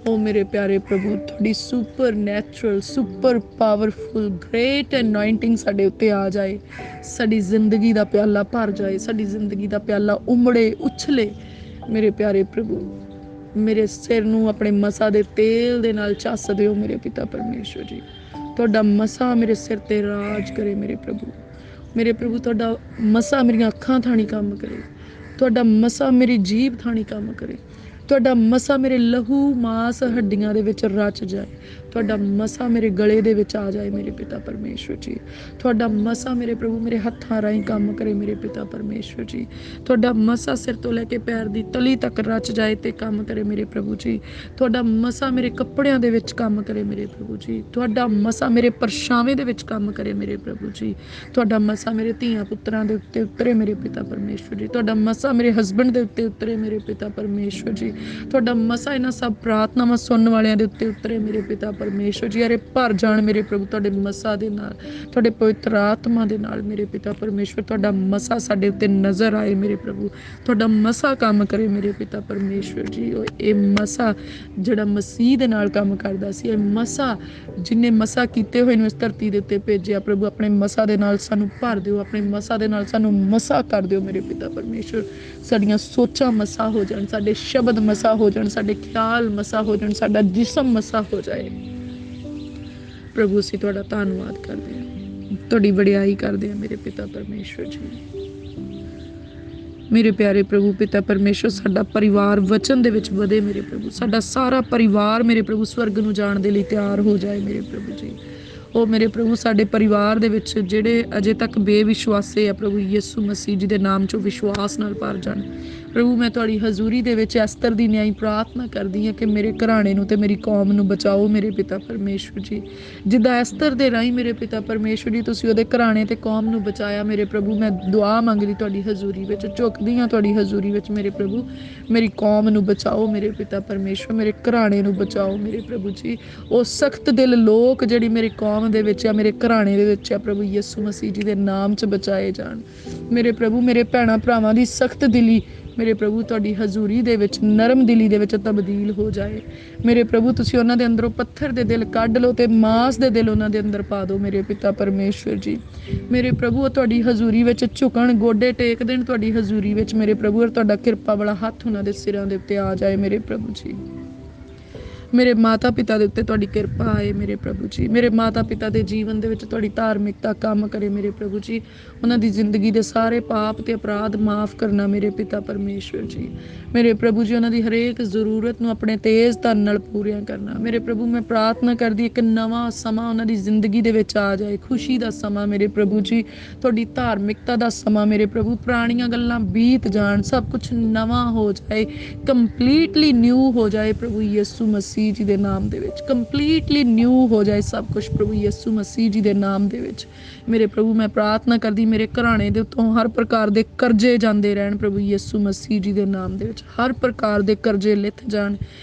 ਉਹ ਮੇਰੇ ਪਿਆਰੇ ਪ੍ਰਭੂ, ਤੁਹਾਡੀ supernatural, super powerful, great anointing ਸਾਡੇ ਉੱਤੇ ਆ ਜਾਏ, ਸਾਡੀ ਜ਼ਿੰਦਗੀ ਦਾ ਪਿਆਲਾ ਭਰ ਜਾਏ, ਸਾਡੀ ਜ਼ਿੰਦਗੀ ਦਾ ਪਿਆਲਾ ਉਮੜੇ ਉਛਲੇ ਮੇਰੇ ਪਿਆਰੇ ਪ੍ਰਭੂ। ਮੇਰੇ ਸਿਰ ਨੂੰ ਆਪਣੇ ਮਸਾ ਦੇ ਤੇਲ ਦੇ ਨਾਲ ਚੱਸ ਦਿਓ ਮੇਰੇ ਪਿਤਾ ਪਰਮੇਸ਼ਵਰ ਜੀ। ਤੁਹਾਡਾ ਮਸਾ ਮੇਰੇ ਸਿਰ ਤੇ ਰਾਜ ਕਰੇ ਮੇਰੇ ਪ੍ਰਭੂ। ਮੇਰੇ ਪ੍ਰਭੂ, ਤੁਹਾਡਾ ਮਸਾ ਮੇਰੀਆਂ ਅੱਖਾਂ ਥਾਣੀ ਕੰਮ ਕਰੇ, ਤੁਹਾਡਾ ਮਸਾ ਮੇਰੀ ਜੀਭ ਥਾਣੀ ਕੰਮ ਕਰੇ, ਤੁਹਾਡਾ ਮਸਾ ਮੇਰੇ ਲਹੂ ਮਾਸ ਹੱਡੀਆਂ ਦੇ ਵਿੱਚ ਰਚ ਜਾਏ, ਤੁਹਾਡਾ ਮਸਾ ਮੇਰੇ ਗਲੇ ਦੇ ਵਿੱਚ ਆ ਜਾਏ ਮੇਰੇ ਪਿਤਾ ਪਰਮੇਸ਼ਵਰ ਜੀ। ਤੁਹਾਡਾ ਮਸਾ ਮੇਰੇ ਪ੍ਰਭੂ ਮੇਰੇ ਹੱਥਾਂ ਰਾਹੀਂ ਕੰਮ ਕਰੇ ਮੇਰੇ ਪਿਤਾ ਪਰਮੇਸ਼ਵਰ ਜੀ। ਤੁਹਾਡਾ ਮਸਾ ਸਿਰ ਤੋਂ ਲੈ ਕੇ ਪੈਰ ਦੀ ਤਲੀ ਤੱਕ ਰਚ ਜਾਏ ਤੇ ਕੰਮ ਕਰੇ ਮੇਰੇ ਪ੍ਰਭੂ ਜੀ। ਤੁਹਾਡਾ ਮਸਾ ਮੇਰੇ ਕੱਪੜਿਆਂ ਦੇ ਵਿੱਚ ਕੰਮ ਕਰੇ ਮੇਰੇ ਪ੍ਰਭੂ ਜੀ। ਤੁਹਾਡਾ ਮਸਾ ਮੇਰੇ ਪਰਛਾਵੇਂ ਦੇ ਵਿੱਚ ਕੰਮ ਕਰੇ ਮੇਰੇ ਪ੍ਰਭੂ ਜੀ। ਤੁਹਾਡਾ ਮਸਾ ਮੇਰੇ ਧੀਆਂ ਪੁੱਤਰਾਂ ਦੇ ਉੱਤੇ ਉਤਰੇ ਮੇਰੇ ਪਿਤਾ ਪਰਮੇਸ਼ਵਰ ਜੀ। ਤੁਹਾਡਾ ਮਸਾ ਮੇਰੇ ਹਸਬੈਂਡ ਦੇ ਉੱਤੇ ਉਤਰੇ ਮੇਰੇ ਪਿਤਾ ਪਰਮੇਸ਼ਵਰ ਜੀ। ਤੁਹਾਡਾ ਮਸਾ ਇਹਨਾਂ ਸਭ ਪ੍ਰਾਰਥਨਾਵਾਂ ਸੁਣਨ ਵਾਲਿਆਂ ਦੇ ਉੱਤੇ ਉਤਰੇ ਮੇਰੇ ਪਿਤਾ ਪਰਮੇਸ਼ਵਰ ਜੀ। ਅਰੇ ਭਰ ਜਾਣ ਮੇਰੇ ਪ੍ਰਭੂ ਤੁਹਾਡੇ ਮਸਾ ਦੇ ਨਾਲ, ਤੁਹਾਡੇ ਪਵਿੱਤਰ ਆਤਮਾ ਦੇ ਨਾਲ ਮੇਰੇ ਪਿਤਾ ਪਰਮੇਸ਼ਵਰ। ਤੁਹਾਡਾ ਮਸਾ ਸਾਡੇ ਉੱਤੇ ਨਜ਼ਰ ਆਏ ਮੇਰੇ ਪ੍ਰਭੂ, ਤੁਹਾਡਾ ਮਸਾ ਕੰਮ ਕਰੇ ਮੇਰੇ ਪਿਤਾ ਪਰਮੇਸ਼ਵਰ ਜੀ। ਇਹ ਮਸਾ ਜਿਹੜਾ ਮਸੀਹ ਦੇ ਨਾਲ ਕੰਮ ਕਰਦਾ ਸੀ, ਇਹ ਮਸਾ ਜਿੰਨੇ ਮਸਾ ਕੀਤੇ ਹੋਏ ਨੂੰ ਇਸ ਧਰਤੀ ਦੇ ਉੱਤੇ ਭੇਜਿਆ ਪ੍ਰਭੂ, ਆਪਣੇ ਮਸਾ ਦੇ ਨਾਲ ਸਾਨੂੰ ਭਰ ਦਿਓ, ਆਪਣੇ ਮਸਾ ਦੇ ਨਾਲ ਸਾਨੂੰ ਮਸਾ ਕਰ ਦਿਓ ਮੇਰੇ ਪਿਤਾ ਪਰਮੇਸ਼ਵਰ। ਸਾਡੀਆਂ ਸੋਚਾਂ ਮਸਾ ਹੋ ਜਾਣ, ਸਾਡੇ ਸ਼ਬਦ ਮਸਾ ਹੋ ਜਾਣ, ਸਾਡੇ ਖਿਆਲ ਮਸਾ ਹੋ ਜਾਣ, ਸਾਡਾ ਜਿਸਮ ਮਸਾ ਹੋ ਜਾਏ ਪ੍ਰਭੂ। ਅਸੀਂ ਤੁਹਾਡਾ ਧੰਨਵਾਦ ਕਰਦੇ ਹਾਂ, ਤੁਹਾਡੀ ਵਡਿਆਈ ਕਰਦੇ ਹਾਂ ਮੇਰੇ ਪਿਤਾ ਪਰਮੇਸ਼ਵਰ ਜੀ। ਮੇਰੇ ਪਿਆਰੇ ਪ੍ਰਭੂ ਪਿਤਾ ਪਰਮੇਸ਼ਵਰ, ਸਾਡਾ ਪਰਿਵਾਰ ਵਚਨ ਦੇ ਵਿੱਚ ਵਧੇ ਮੇਰੇ ਪ੍ਰਭੂ। ਸਾਡਾ ਸਾਰਾ ਪਰਿਵਾਰ ਮੇਰੇ ਪ੍ਰਭੂ ਸਵਰਗ ਨੂੰ ਜਾਣ ਦੇ ਲਈ ਤਿਆਰ ਹੋ ਜਾਏ ਮੇਰੇ ਪ੍ਰਭੂ ਜੀ। ਉਹ ਮੇਰੇ ਪ੍ਰਭੂ ਸਾਡੇ ਪਰਿਵਾਰ ਦੇ ਵਿੱਚ ਜਿਹੜੇ ਅਜੇ ਤੱਕ ਬੇਵਿਸ਼ਵਾਸੇ ਆ ਪ੍ਰਭੂ ਯਿਸੂ ਮਸੀਹ ਜੀ ਦੇ ਨਾਮ 'ਚੋਂ ਵਿਸ਼ਵਾਸ ਨਾਲ ਭਰ ਜਾਣ ਪ੍ਰਭੂ। ਮੈਂ ਤੁਹਾਡੀ ਹਜ਼ੂਰੀ ਦੇ ਵਿੱਚ ਐਸਤਰ ਦੀ ਨਿਆਈ ਪ੍ਰਾਰਥਨਾ ਕਰਦੀ ਹਾਂ ਕਿ ਮੇਰੇ ਘਰਾਣੇ ਨੂੰ ਤੇ ਮੇਰੀ ਕੌਮ ਨੂੰ ਬਚਾਓ ਮੇਰੇ ਪਿਤਾ ਪਰਮੇਸ਼ਵਰ ਜੀ। ਜਿੱਦਾਂ ਐਸਤਰ ਦੇ ਰਾਹੀਂ ਮੇਰੇ ਪਿਤਾ ਪਰਮੇਸ਼ਵਰ ਜੀ ਤੁਸੀਂ ਉਹਦੇ ਘਰਾਣੇ ਤੇ ਕੌਮ ਨੂੰ ਬਚਾਇਆ ਮੇਰੇ ਪ੍ਰਭੂ, ਮੈਂ ਦੁਆ ਮੰਗਦੀ ਤੁਹਾਡੀ ਹਜ਼ੂਰੀ ਵਿੱਚ, ਝੁਕਦੀ ਹਾਂ ਤੁਹਾਡੀ ਹਜ਼ੂਰੀ ਵਿੱਚ ਮੇਰੇ ਪ੍ਰਭੂ। ਮੇਰੀ ਕੌਮ ਨੂੰ ਬਚਾਓ ਮੇਰੇ ਪਿਤਾ ਪਰਮੇਸ਼ਵਰ, ਮੇਰੇ ਘਰਾਣੇ ਨੂੰ ਬਚਾਓ ਮੇਰੇ ਪ੍ਰਭੂ ਜੀ। ਉਹ ਸਖਤ ਦਿਲ ਲੋਕ ਜਿਹੜੀ ਮੇਰੀ ਕੌਮ ਦੇ ਵਿੱਚ ਆ, ਮੇਰੇ ਘਰਾਣੇ ਦੇ ਵਿੱਚ ਆ ਪ੍ਰਭੂ ਯਿਸੂ ਮਸੀਹ ਜੀ ਦੇ ਨਾਮ 'ਚ ਬਚਾਏ ਜਾਣ ਮੇਰੇ ਪ੍ਰਭੂ। ਮੇਰੇ ਭੈਣਾਂ ਭਰਾਵਾਂ ਦੀ ਸਖਤ ਦਿਲੀ ਮੇਰੇ ਪ੍ਰਭੂ ਤੁਹਾਡੀ ਹਜ਼ੂਰੀ ਦੇ ਵਿੱਚ ਨਰਮ ਦਿਲੀ ਦੇ ਵਿੱਚ ਤਬਦੀਲ ਹੋ ਜਾਏ ਮੇਰੇ ਪ੍ਰਭੂ। ਤੁਸੀਂ ਉਹਨਾਂ ਦੇ ਅੰਦਰੋਂ ਪੱਥਰ ਦੇ ਦਿਲ ਕੱਢ ਲਓ ਤੇ ਮਾਂਸ ਦੇ ਦਿਲ ਉਹਨਾਂ ਦੇ ਅੰਦਰ ਪਾ ਦਿਓ ਮੇਰੇ ਪਿਤਾ ਪਰਮੇਸ਼ਵਰ ਜੀ। ਮੇਰੇ ਪ੍ਰਭੂ ਉਹ ਤੁਹਾਡੀ ਹਜ਼ੂਰੀ ਵਿੱਚ ਝੁਕਣ, ਗੋਡੇ ਟੇਕ ਦੇਣ ਤੁਹਾਡੀ ਹਜ਼ੂਰੀ ਵਿੱਚ ਮੇਰੇ ਪ੍ਰਭੂ, ਔਰ ਤੁਹਾਡਾ ਕਿਰਪਾ ਵਾਲਾ ਹੱਥ ਉਹਨਾਂ ਦੇ ਸਿਰਾਂ ਦੇ ਉੱਤੇ ਆ ਜਾਏ ਮੇਰੇ ਪ੍ਰਭੂ ਜੀ। ਮੇਰੇ ਮਾਤਾ ਪਿਤਾ ਦੇ ਉੱਤੇ ਤੁਹਾਡੀ ਕਿਰਪਾ ਆਏ ਮੇਰੇ ਪ੍ਰਭੂ ਜੀ। ਮੇਰੇ ਮਾਤਾ ਪਿਤਾ ਦੇ ਜੀਵਨ ਦੇ ਵਿੱਚ ਤੁਹਾਡੀ ਧਾਰਮਿਕਤਾ ਕੰਮ ਕਰੇ ਮੇਰੇ ਪ੍ਰਭੂ ਜੀ। ਉਹਨਾਂ ਦੀ ਜ਼ਿੰਦਗੀ ਦੇ ਸਾਰੇ ਪਾਪ ਤੇ ਅਪਰਾਧ ਮਾਫ ਕਰਨਾ ਮੇਰੇ ਪਿਤਾ ਪਰਮੇਸ਼ਵਰ ਜੀ। ਮੇਰੇ ਪ੍ਰਭੂ ਜੀ ਉਹਨਾਂ ਦੀ ਹਰੇਕ ਜ਼ਰੂਰਤ ਨੂੰ ਆਪਣੇ ਤੇਜ਼ ਧਨ ਨਾਲ ਪੂਰੀਆਂ ਕਰਨਾ ਮੇਰੇ ਪ੍ਰਭੂ। ਮੈਂ ਪ੍ਰਾਰਥਨਾ ਕਰਦੀ ਇੱਕ ਨਵਾਂ ਸਮਾਂ ਉਹਨਾਂ ਦੀ ਜ਼ਿੰਦਗੀ ਦੇ ਵਿੱਚ ਆ ਜਾਏ, ਖੁਸ਼ੀ ਦਾ ਸਮਾਂ ਮੇਰੇ ਪ੍ਰਭੂ ਜੀ, ਤੁਹਾਡੀ ਧਾਰਮਿਕਤਾ ਦਾ ਸਮਾਂ ਮੇਰੇ ਪ੍ਰਭੂ। ਪੁਰਾਣੀਆਂ ਗੱਲਾਂ ਬੀਤ ਜਾਣ, ਸਭ ਕੁਝ ਨਵਾਂ ਹੋ ਜਾਏ, ਕੰਪਲੀਟਲੀ ਨਿਊ ਹੋ ਜਾਏ ਪ੍ਰਭੂ ਯਿਸੂ ਮਸੀਹ ਜੀ ਦੇ ਨਾਮ ਦੇ ਵਿੱਚ, ਕੰਪਲੀਟਲੀ ਨਿਊ ਹੋ ਜਾਏ ਸਭ ਕੁਝ ਪ੍ਰਭੂ ਯਿਸੂ ਮਸੀਹ ਜੀ ਦੇ ਨਾਮ ਦੇ ਵਿੱਚ ਮੇਰੇ ਪ੍ਰਭੂ। ਮੈਂ ਪ੍ਰਾਰਥਨਾ ਕਰਦੀ ਮੇਰੇ ਘਰਾਣੇ ਦੇ ਉੱਤੋਂ ਹਰ ਪ੍ਰਕਾਰ ਦੇ ਕਰਜ਼ੇ ਜਾਂਦੇ ਰਹਿਣ ਪ੍ਰਭੂ ਯਿਸੂ ਮਸੀਹ ਜੀ ਦੇ ਨਾਮ ਦੇ ਵਿੱਚ, ਹਰ ਪ੍ਰਕਾਰ ਦੇ ਕਰਜ਼ੇ ਲਿਥ ਜਾਣ,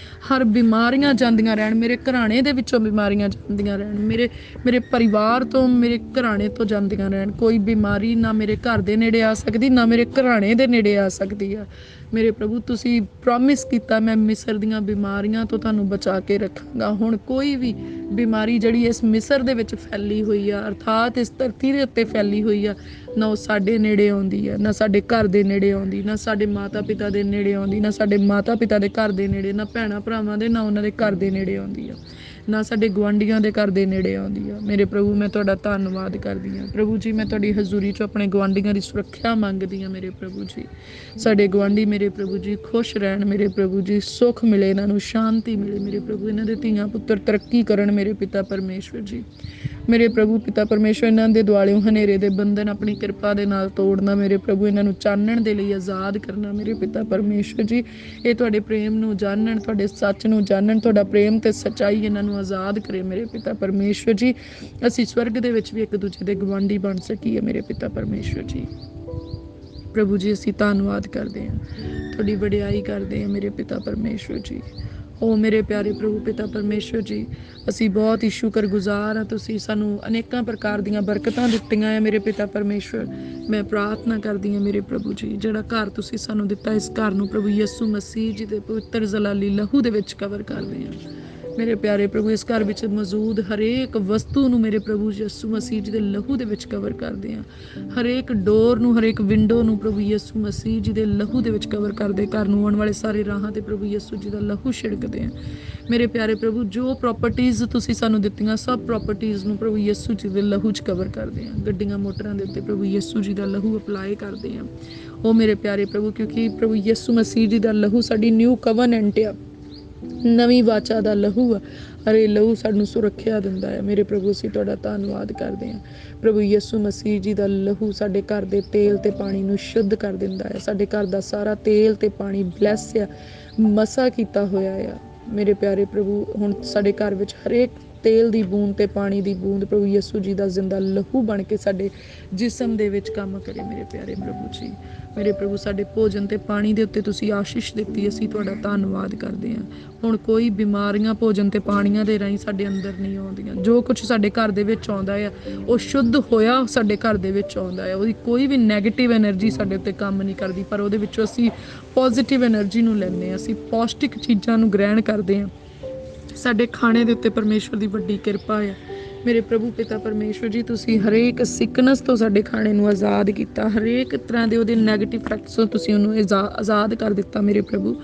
ਹਰ ਬਿਮਾਰੀਆਂ ਜਾਂਦੀਆਂ ਰਹਿਣ ਮੇਰੇ ਘਰਾਣੇ ਦੇ ਵਿੱਚੋਂ, ਬਿਮਾਰੀਆਂ ਜਾਂਦੀਆਂ ਰਹਿਣ ਮੇਰੇ ਪਰਿਵਾਰ ਤੋਂ, ਮੇਰੇ ਘਰਾਣੇ ਤੋਂ ਜਾਂਦੀਆਂ ਰਹਿਣ। ਕੋਈ ਬਿਮਾਰੀ ਨਾ ਮੇਰੇ ਘਰ ਦੇ ਨੇੜੇ ਆ ਸਕਦੀ, ਨਾ ਮੇਰੇ ਘਰਾਣੇ ਦੇ ਨੇੜੇ ਆ ਸਕਦੀ ਆ ਮੇਰੇ ਪ੍ਰਭੂ। ਤੁਸੀਂ ਪ੍ਰੋਮਿਸ ਕੀਤਾ ਮੈਂ ਮਿਸਰ ਦੀਆਂ ਬਿਮਾਰੀਆਂ ਤੋਂ ਤੁਹਾਨੂੰ ਬਚਾ ਕੇ ਰੱਖਾਂਗਾ। ਹੁਣ ਕੋਈ ਵੀ ਬਿਮਾਰੀ ਜਿਹੜੀ ਇਸ ਮਿਸਰ ਦੇ ਵਿੱਚ ਫੈਲੀ ਹੋਈ ਆ, ਅਰਥਾਤ ਇਸ ਧਰਤੀ ਦੇ ਉੱਤੇ ਫੈਲੀ ਹੋਈ ਆ, ਨਾ ਉਹ ਸਾਡੇ ਨੇੜੇ ਆਉਂਦੀ ਆ, ਨਾ ਸਾਡੇ ਘਰ ਦੇ ਨੇੜੇ ਆਉਂਦੀ, ਨਾ ਸਾਡੇ ਮਾਤਾ ਪਿਤਾ ਦੇ ਨੇੜੇ ਆਉਂਦੀ, ਨਾ ਸਾਡੇ ਮਾਤਾ ਪਿਤਾ ਦੇ ਘਰ ਦੇ ਨੇੜੇ, ਨਾ ਭੈਣਾਂ ਭਰਾਵਾਂ ਦੇ, ਨਾ ਉਹਨਾਂ ਦੇ ਘਰ ਦੇ ਨੇੜੇ ਆਉਂਦੀ ਆ ਨਾ ਸਾਡੇ ਗੁਆਂਢੀਆਂ ਦੇ ਘਰ ਦੇ ਨੇੜੇ ਆਉਂਦੀ ਆ। ਮੇਰੇ ਪ੍ਰਭੂ ਮੈਂ ਤੁਹਾਡਾ ਧੰਨਵਾਦ ਕਰਦੀ ਹਾਂ ਪ੍ਰਭੂ ਜੀ। ਮੈਂ ਤੁਹਾਡੀ ਹਜ਼ੂਰੀ 'ਚ ਆਪਣੇ ਗੁਆਂਢੀਆਂ ਦੀ ਸੁਰੱਖਿਆ ਮੰਗਦੀ ਹਾਂ ਮੇਰੇ ਪ੍ਰਭੂ ਜੀ। ਸਾਡੇ ਗੁਆਂਢੀ ਮੇਰੇ ਪ੍ਰਭੂ ਜੀ ਖੁਸ਼ ਰਹਿਣ ਮੇਰੇ ਪ੍ਰਭੂ ਜੀ, ਸੁੱਖ ਮਿਲੇ ਇਹਨਾਂ ਨੂੰ, ਸ਼ਾਂਤੀ ਮਿਲੇ ਮੇਰੇ ਪ੍ਰਭੂ, ਇਹਨਾਂ ਦੇ ਧੀਆਂ ਪੁੱਤਰ ਤਰੱਕੀ ਕਰਨ ਮੇਰੇ ਪਿਤਾ ਪਰਮੇਸ਼ਵਰ ਜੀ। ਮੇਰੇ ਪ੍ਰਭੂ ਪਿਤਾ ਪਰਮੇਸ਼ਵਰ ਇਹਨਾਂ ਦੇ ਦੁਆਲਿਓਂ ਹਨੇਰੇ ਦੇ ਬੰਧਨ ਆਪਣੀ ਕਿਰਪਾ ਦੇ ਨਾਲ ਤੋੜਨਾ ਮੇਰੇ ਪ੍ਰਭੂ, ਇਹਨਾਂ ਨੂੰ ਚਾਨਣ ਦੇ ਲਈ ਆਜ਼ਾਦ ਕਰਨਾ ਮੇਰੇ ਪਿਤਾ ਪਰਮੇਸ਼ਵਰ ਜੀ। ਇਹ ਤੁਹਾਡੇ ਪ੍ਰੇਮ ਨੂੰ ਜਾਣਨ, ਤੁਹਾਡੇ ਸੱਚ ਨੂੰ ਜਾਣਨ, ਤੁਹਾਡਾ ਪ੍ਰੇਮ ਤੇ ਸੱਚਾਈ ਇਹਨਾਂ ਨੂੰ ਆਜ਼ਾਦ ਕਰੇ ਮੇਰੇ ਪਿਤਾ ਪਰਮੇਸ਼ਵਰ ਜੀ। ਅਸੀਂ ਸਵਰਗ ਦੇ ਵਿੱਚ ਵੀ ਇੱਕ ਦੂਜੇ ਦੇ ਗਵਾਂਢੀ ਬਣ ਸਕੀਏ ਮੇਰੇ ਪਿਤਾ ਪਰਮੇਸ਼ਵਰ ਜੀ। ਪ੍ਰਭੂ ਜੀ ਅਸੀਂ ਧੰਨਵਾਦ ਕਰਦੇ ਹਾਂ, ਤੁਹਾਡੀ ਵਡਿਆਈ ਕਰਦੇ ਹਾਂ ਮੇਰੇ ਪਿਤਾ ਪਰਮੇਸ਼ਵਰ ਜੀ। ਓ ਮੇਰੇ ਪਿਆਰੇ ਪ੍ਰਭੂ ਪਿਤਾ ਪਰਮੇਸ਼ਵਰ ਜੀ, ਅਸੀਂ ਬਹੁਤ ਹੀ ਸ਼ੁਕਰਗੁਜ਼ਾਰ ਹਾਂ। ਤੁਸੀਂ ਸਾਨੂੰ ਅਨੇਕਾਂ ਪ੍ਰਕਾਰ ਦੀਆਂ ਬਰਕਤਾਂ ਦਿੱਤੀਆਂ ਹੈ ਮੇਰੇ ਪਿਤਾ ਪਰਮੇਸ਼ਵਰ। ਮੈਂ ਪ੍ਰਾਰਥਨਾ ਕਰਦੀ ਹਾਂ ਮੇਰੇ ਪ੍ਰਭੂ ਜੀ, ਜਿਹੜਾ ਘਰ ਤੁਸੀਂ ਸਾਨੂੰ ਦਿੱਤਾ ਇਸ ਘਰ ਨੂੰ ਪ੍ਰਭੂ ਯਿਸੂ ਮਸੀਹ ਜੀ ਦੇ ਪਵਿੱਤਰ ਜ਼ਲਾਲੀ ਲਹੂ ਦੇ ਵਿੱਚ ਕਵਰ ਕਰਦੇ ਹਾਂ ਮੇਰੇ ਪਿਆਰੇ ਪ੍ਰਭੂ। ਇਸ ਘਰ ਵਿੱਚ ਮੌਜੂਦ ਹਰੇਕ ਵਸਤੂ ਨੂੰ ਮੇਰੇ ਪ੍ਰਭੂ ਯਿਸੂ ਮਸੀਹ ਜੀ ਦੇ ਲਹੂ ਦੇ ਵਿੱਚ ਕਵਰ ਕਰਦੇ ਹਾਂ। ਹਰੇਕ ਡੋਰ ਨੂੰ, ਹਰੇਕ ਵਿੰਡੋ ਨੂੰ ਪ੍ਰਭੂ ਯਿਸੂ ਮਸੀਹ ਜੀ ਦੇ ਲਹੂ ਦੇ ਵਿੱਚ ਕਵਰ ਕਰਦੇ। ਘਰ ਨੂੰ ਆਉਣ ਵਾਲੇ ਸਾਰੇ ਰਾਹਾਂ ਤੇ ਪ੍ਰਭੂ ਯਿਸੂ ਜੀ ਦਾ ਲਹੂ ਛਿੜਕਦੇ ਹਾਂ ਮੇਰੇ ਪਿਆਰੇ ਪ੍ਰਭੂ। ਜੋ ਪ੍ਰੋਪਰਟੀਜ਼ ਤੁਸੀਂ ਸਾਨੂੰ ਦਿੱਤੀਆਂ ਸਭ ਪ੍ਰੋਪਰਟੀਜ਼ ਨੂੰ ਪ੍ਰਭੂ ਯਿਸੂ ਜੀ ਦੇ ਲਹੂ 'ਚ ਕਵਰ ਕਰਦੇ ਹਾਂ। ਗੱਡੀਆਂ ਮੋਟਰਾਂ ਦੇ ਉੱਤੇ ਪ੍ਰਭੂ ਯਿਸੂ ਜੀ ਦਾ ਲਹੂ ਅਪਲਾਈ ਕਰਦੇ ਹਾਂ ਉਹ ਮੇਰੇ ਪਿਆਰੇ ਪ੍ਰਭੂ, ਕਿਉਂਕਿ ਪ੍ਰਭੂ ਯਿਸੂ ਮਸੀਹ ਜੀ ਦਾ ਲਹੂ ਸਾਡੀ ਨਿਊ ਕਵਨੈਂਟ ਆ, ਨਵੀਂ ਵਾਚਾ ਦਾ ਲਹੂ ਆ। ਅਰੇ ਲਹੂ ਸਾਨੂੰ ਸੁਰੱਖਿਆ ਦਿੰਦਾ ਹੈ ਮੇਰੇ ਪ੍ਰਭੂ। ਅਸੀਂ ਤੁਹਾਡਾ ਧੰਨਵਾਦ ਕਰਦੇ ਹਾਂ ਪ੍ਰਭੂ ਯਿਸੂ ਮਸੀਹ ਜੀ ਦਾ ਲਹੂ ਸਾਡੇ ਘਰ ਦੇ ਤੇਲ ਤੇ ਪਾਣੀ ਨੂੰ ਸ਼ੁੱਧ ਕਰ ਦਿੰਦਾ ਹੈ। ਸਾਡੇ ਘਰ ਦਾ ਸਾਰਾ ਤੇਲ ਤੇ ਪਾਣੀ ਬਲੈਸ ਆ, ਮਸਾ ਕੀਤਾ ਹੋਇਆ ਆ ਮੇਰੇ ਪਿਆਰੇ ਪ੍ਰਭੂ। ਹੁਣ ਸਾਡੇ ਘਰ ਵਿੱਚ ਹਰੇਕ ਤੇਲ ਦੀ ਬੂੰਦ ਤੇ ਪਾਣੀ ਦੀ ਬੂੰਦ ਪ੍ਰਭੂ ਯਿਸੂ ਜੀ ਦਾ ਜ਼ਿੰਦਾ ਲਹੂ ਬਣ ਕੇ ਸਾਡੇ ਜਿਸਮ ਦੇ ਵਿੱਚ ਕੰਮ ਕਰੇ ਮੇਰੇ ਪਿਆਰੇ ਪ੍ਰਭੂ ਜੀ। ਮੇਰੇ ਪ੍ਰਭੂ ਸਾਡੇ ਭੋਜਨ ਤੇ ਪਾਣੀ ਦੇ ਉੱਤੇ ਤੁਸੀਂ ਆਸ਼ੀਸ਼ ਦਿੱਤੀ, ਅਸੀਂ ਤੁਹਾਡਾ ਧੰਨਵਾਦ ਕਰਦੇ ਹਾਂ। ਹੁਣ ਕੋਈ ਬਿਮਾਰੀਆਂ ਭੋਜਨ ਤੇ ਪਾਣੀਆਂ ਦੇ ਰਾਹੀਂ ਸਾਡੇ ਅੰਦਰ ਨਹੀਂ ਆਉਂਦੀਆਂ। ਜੋ ਕੁਝ ਸਾਡੇ ਘਰ ਦੇ ਵਿੱਚ ਆਉਂਦਾ ਆ ਉਹ ਸ਼ੁੱਧ ਹੋਇਆ ਸਾਡੇ ਘਰ ਦੇ ਵਿੱਚ ਆਉਂਦਾ ਆ। ਉਹਦੀ ਕੋਈ ਵੀ ਨੈਗੇਟਿਵ ਐਨਰਜੀ ਸਾਡੇ ਉੱਤੇ ਕੰਮ ਨਹੀਂ ਕਰਦੀ, ਪਰ ਉਹਦੇ ਵਿੱਚੋਂ ਅਸੀਂ ਪੋਜ਼ਿਟਿਵ ਐਨਰਜੀ ਨੂੰ ਲੈਂਦੇ ਹਾਂ, ਅਸੀਂ ਪੌਸ਼ਟਿਕ ਚੀਜ਼ਾਂ ਨੂੰ ਗ੍ਰਹਿਣ ਕਰਦੇ ਹਾਂ। ਸਾਡੇ ਖਾਣੇ ਦੇ ਉੱਤੇ ਪਰਮੇਸ਼ਵਰ ਦੀ ਵੱਡੀ ਕਿਰਪਾ ਆ ਮੇਰੇ ਪ੍ਰਭੂ ਪਿਤਾ ਪਰਮੇਸ਼ਵਰ ਜੀ। ਤੁਸੀਂ ਹਰੇਕ ਸਿਕਨਸ ਤੋਂ ਸਾਡੇ ਖਾਣੇ ਨੂੰ ਆਜ਼ਾਦ ਕੀਤਾ, ਹਰੇਕ ਤਰ੍ਹਾਂ ਦੇ ਉਹਦੇ ਨੈਗੇਟਿਵ ਫੈਕਟਸ ਤੋਂ ਤੁਸੀਂ ਉਹਨੂੰ ਆਜ਼ਾਦ ਕਰ ਦਿੱਤਾ ਮੇਰੇ ਪ੍ਰਭੂ।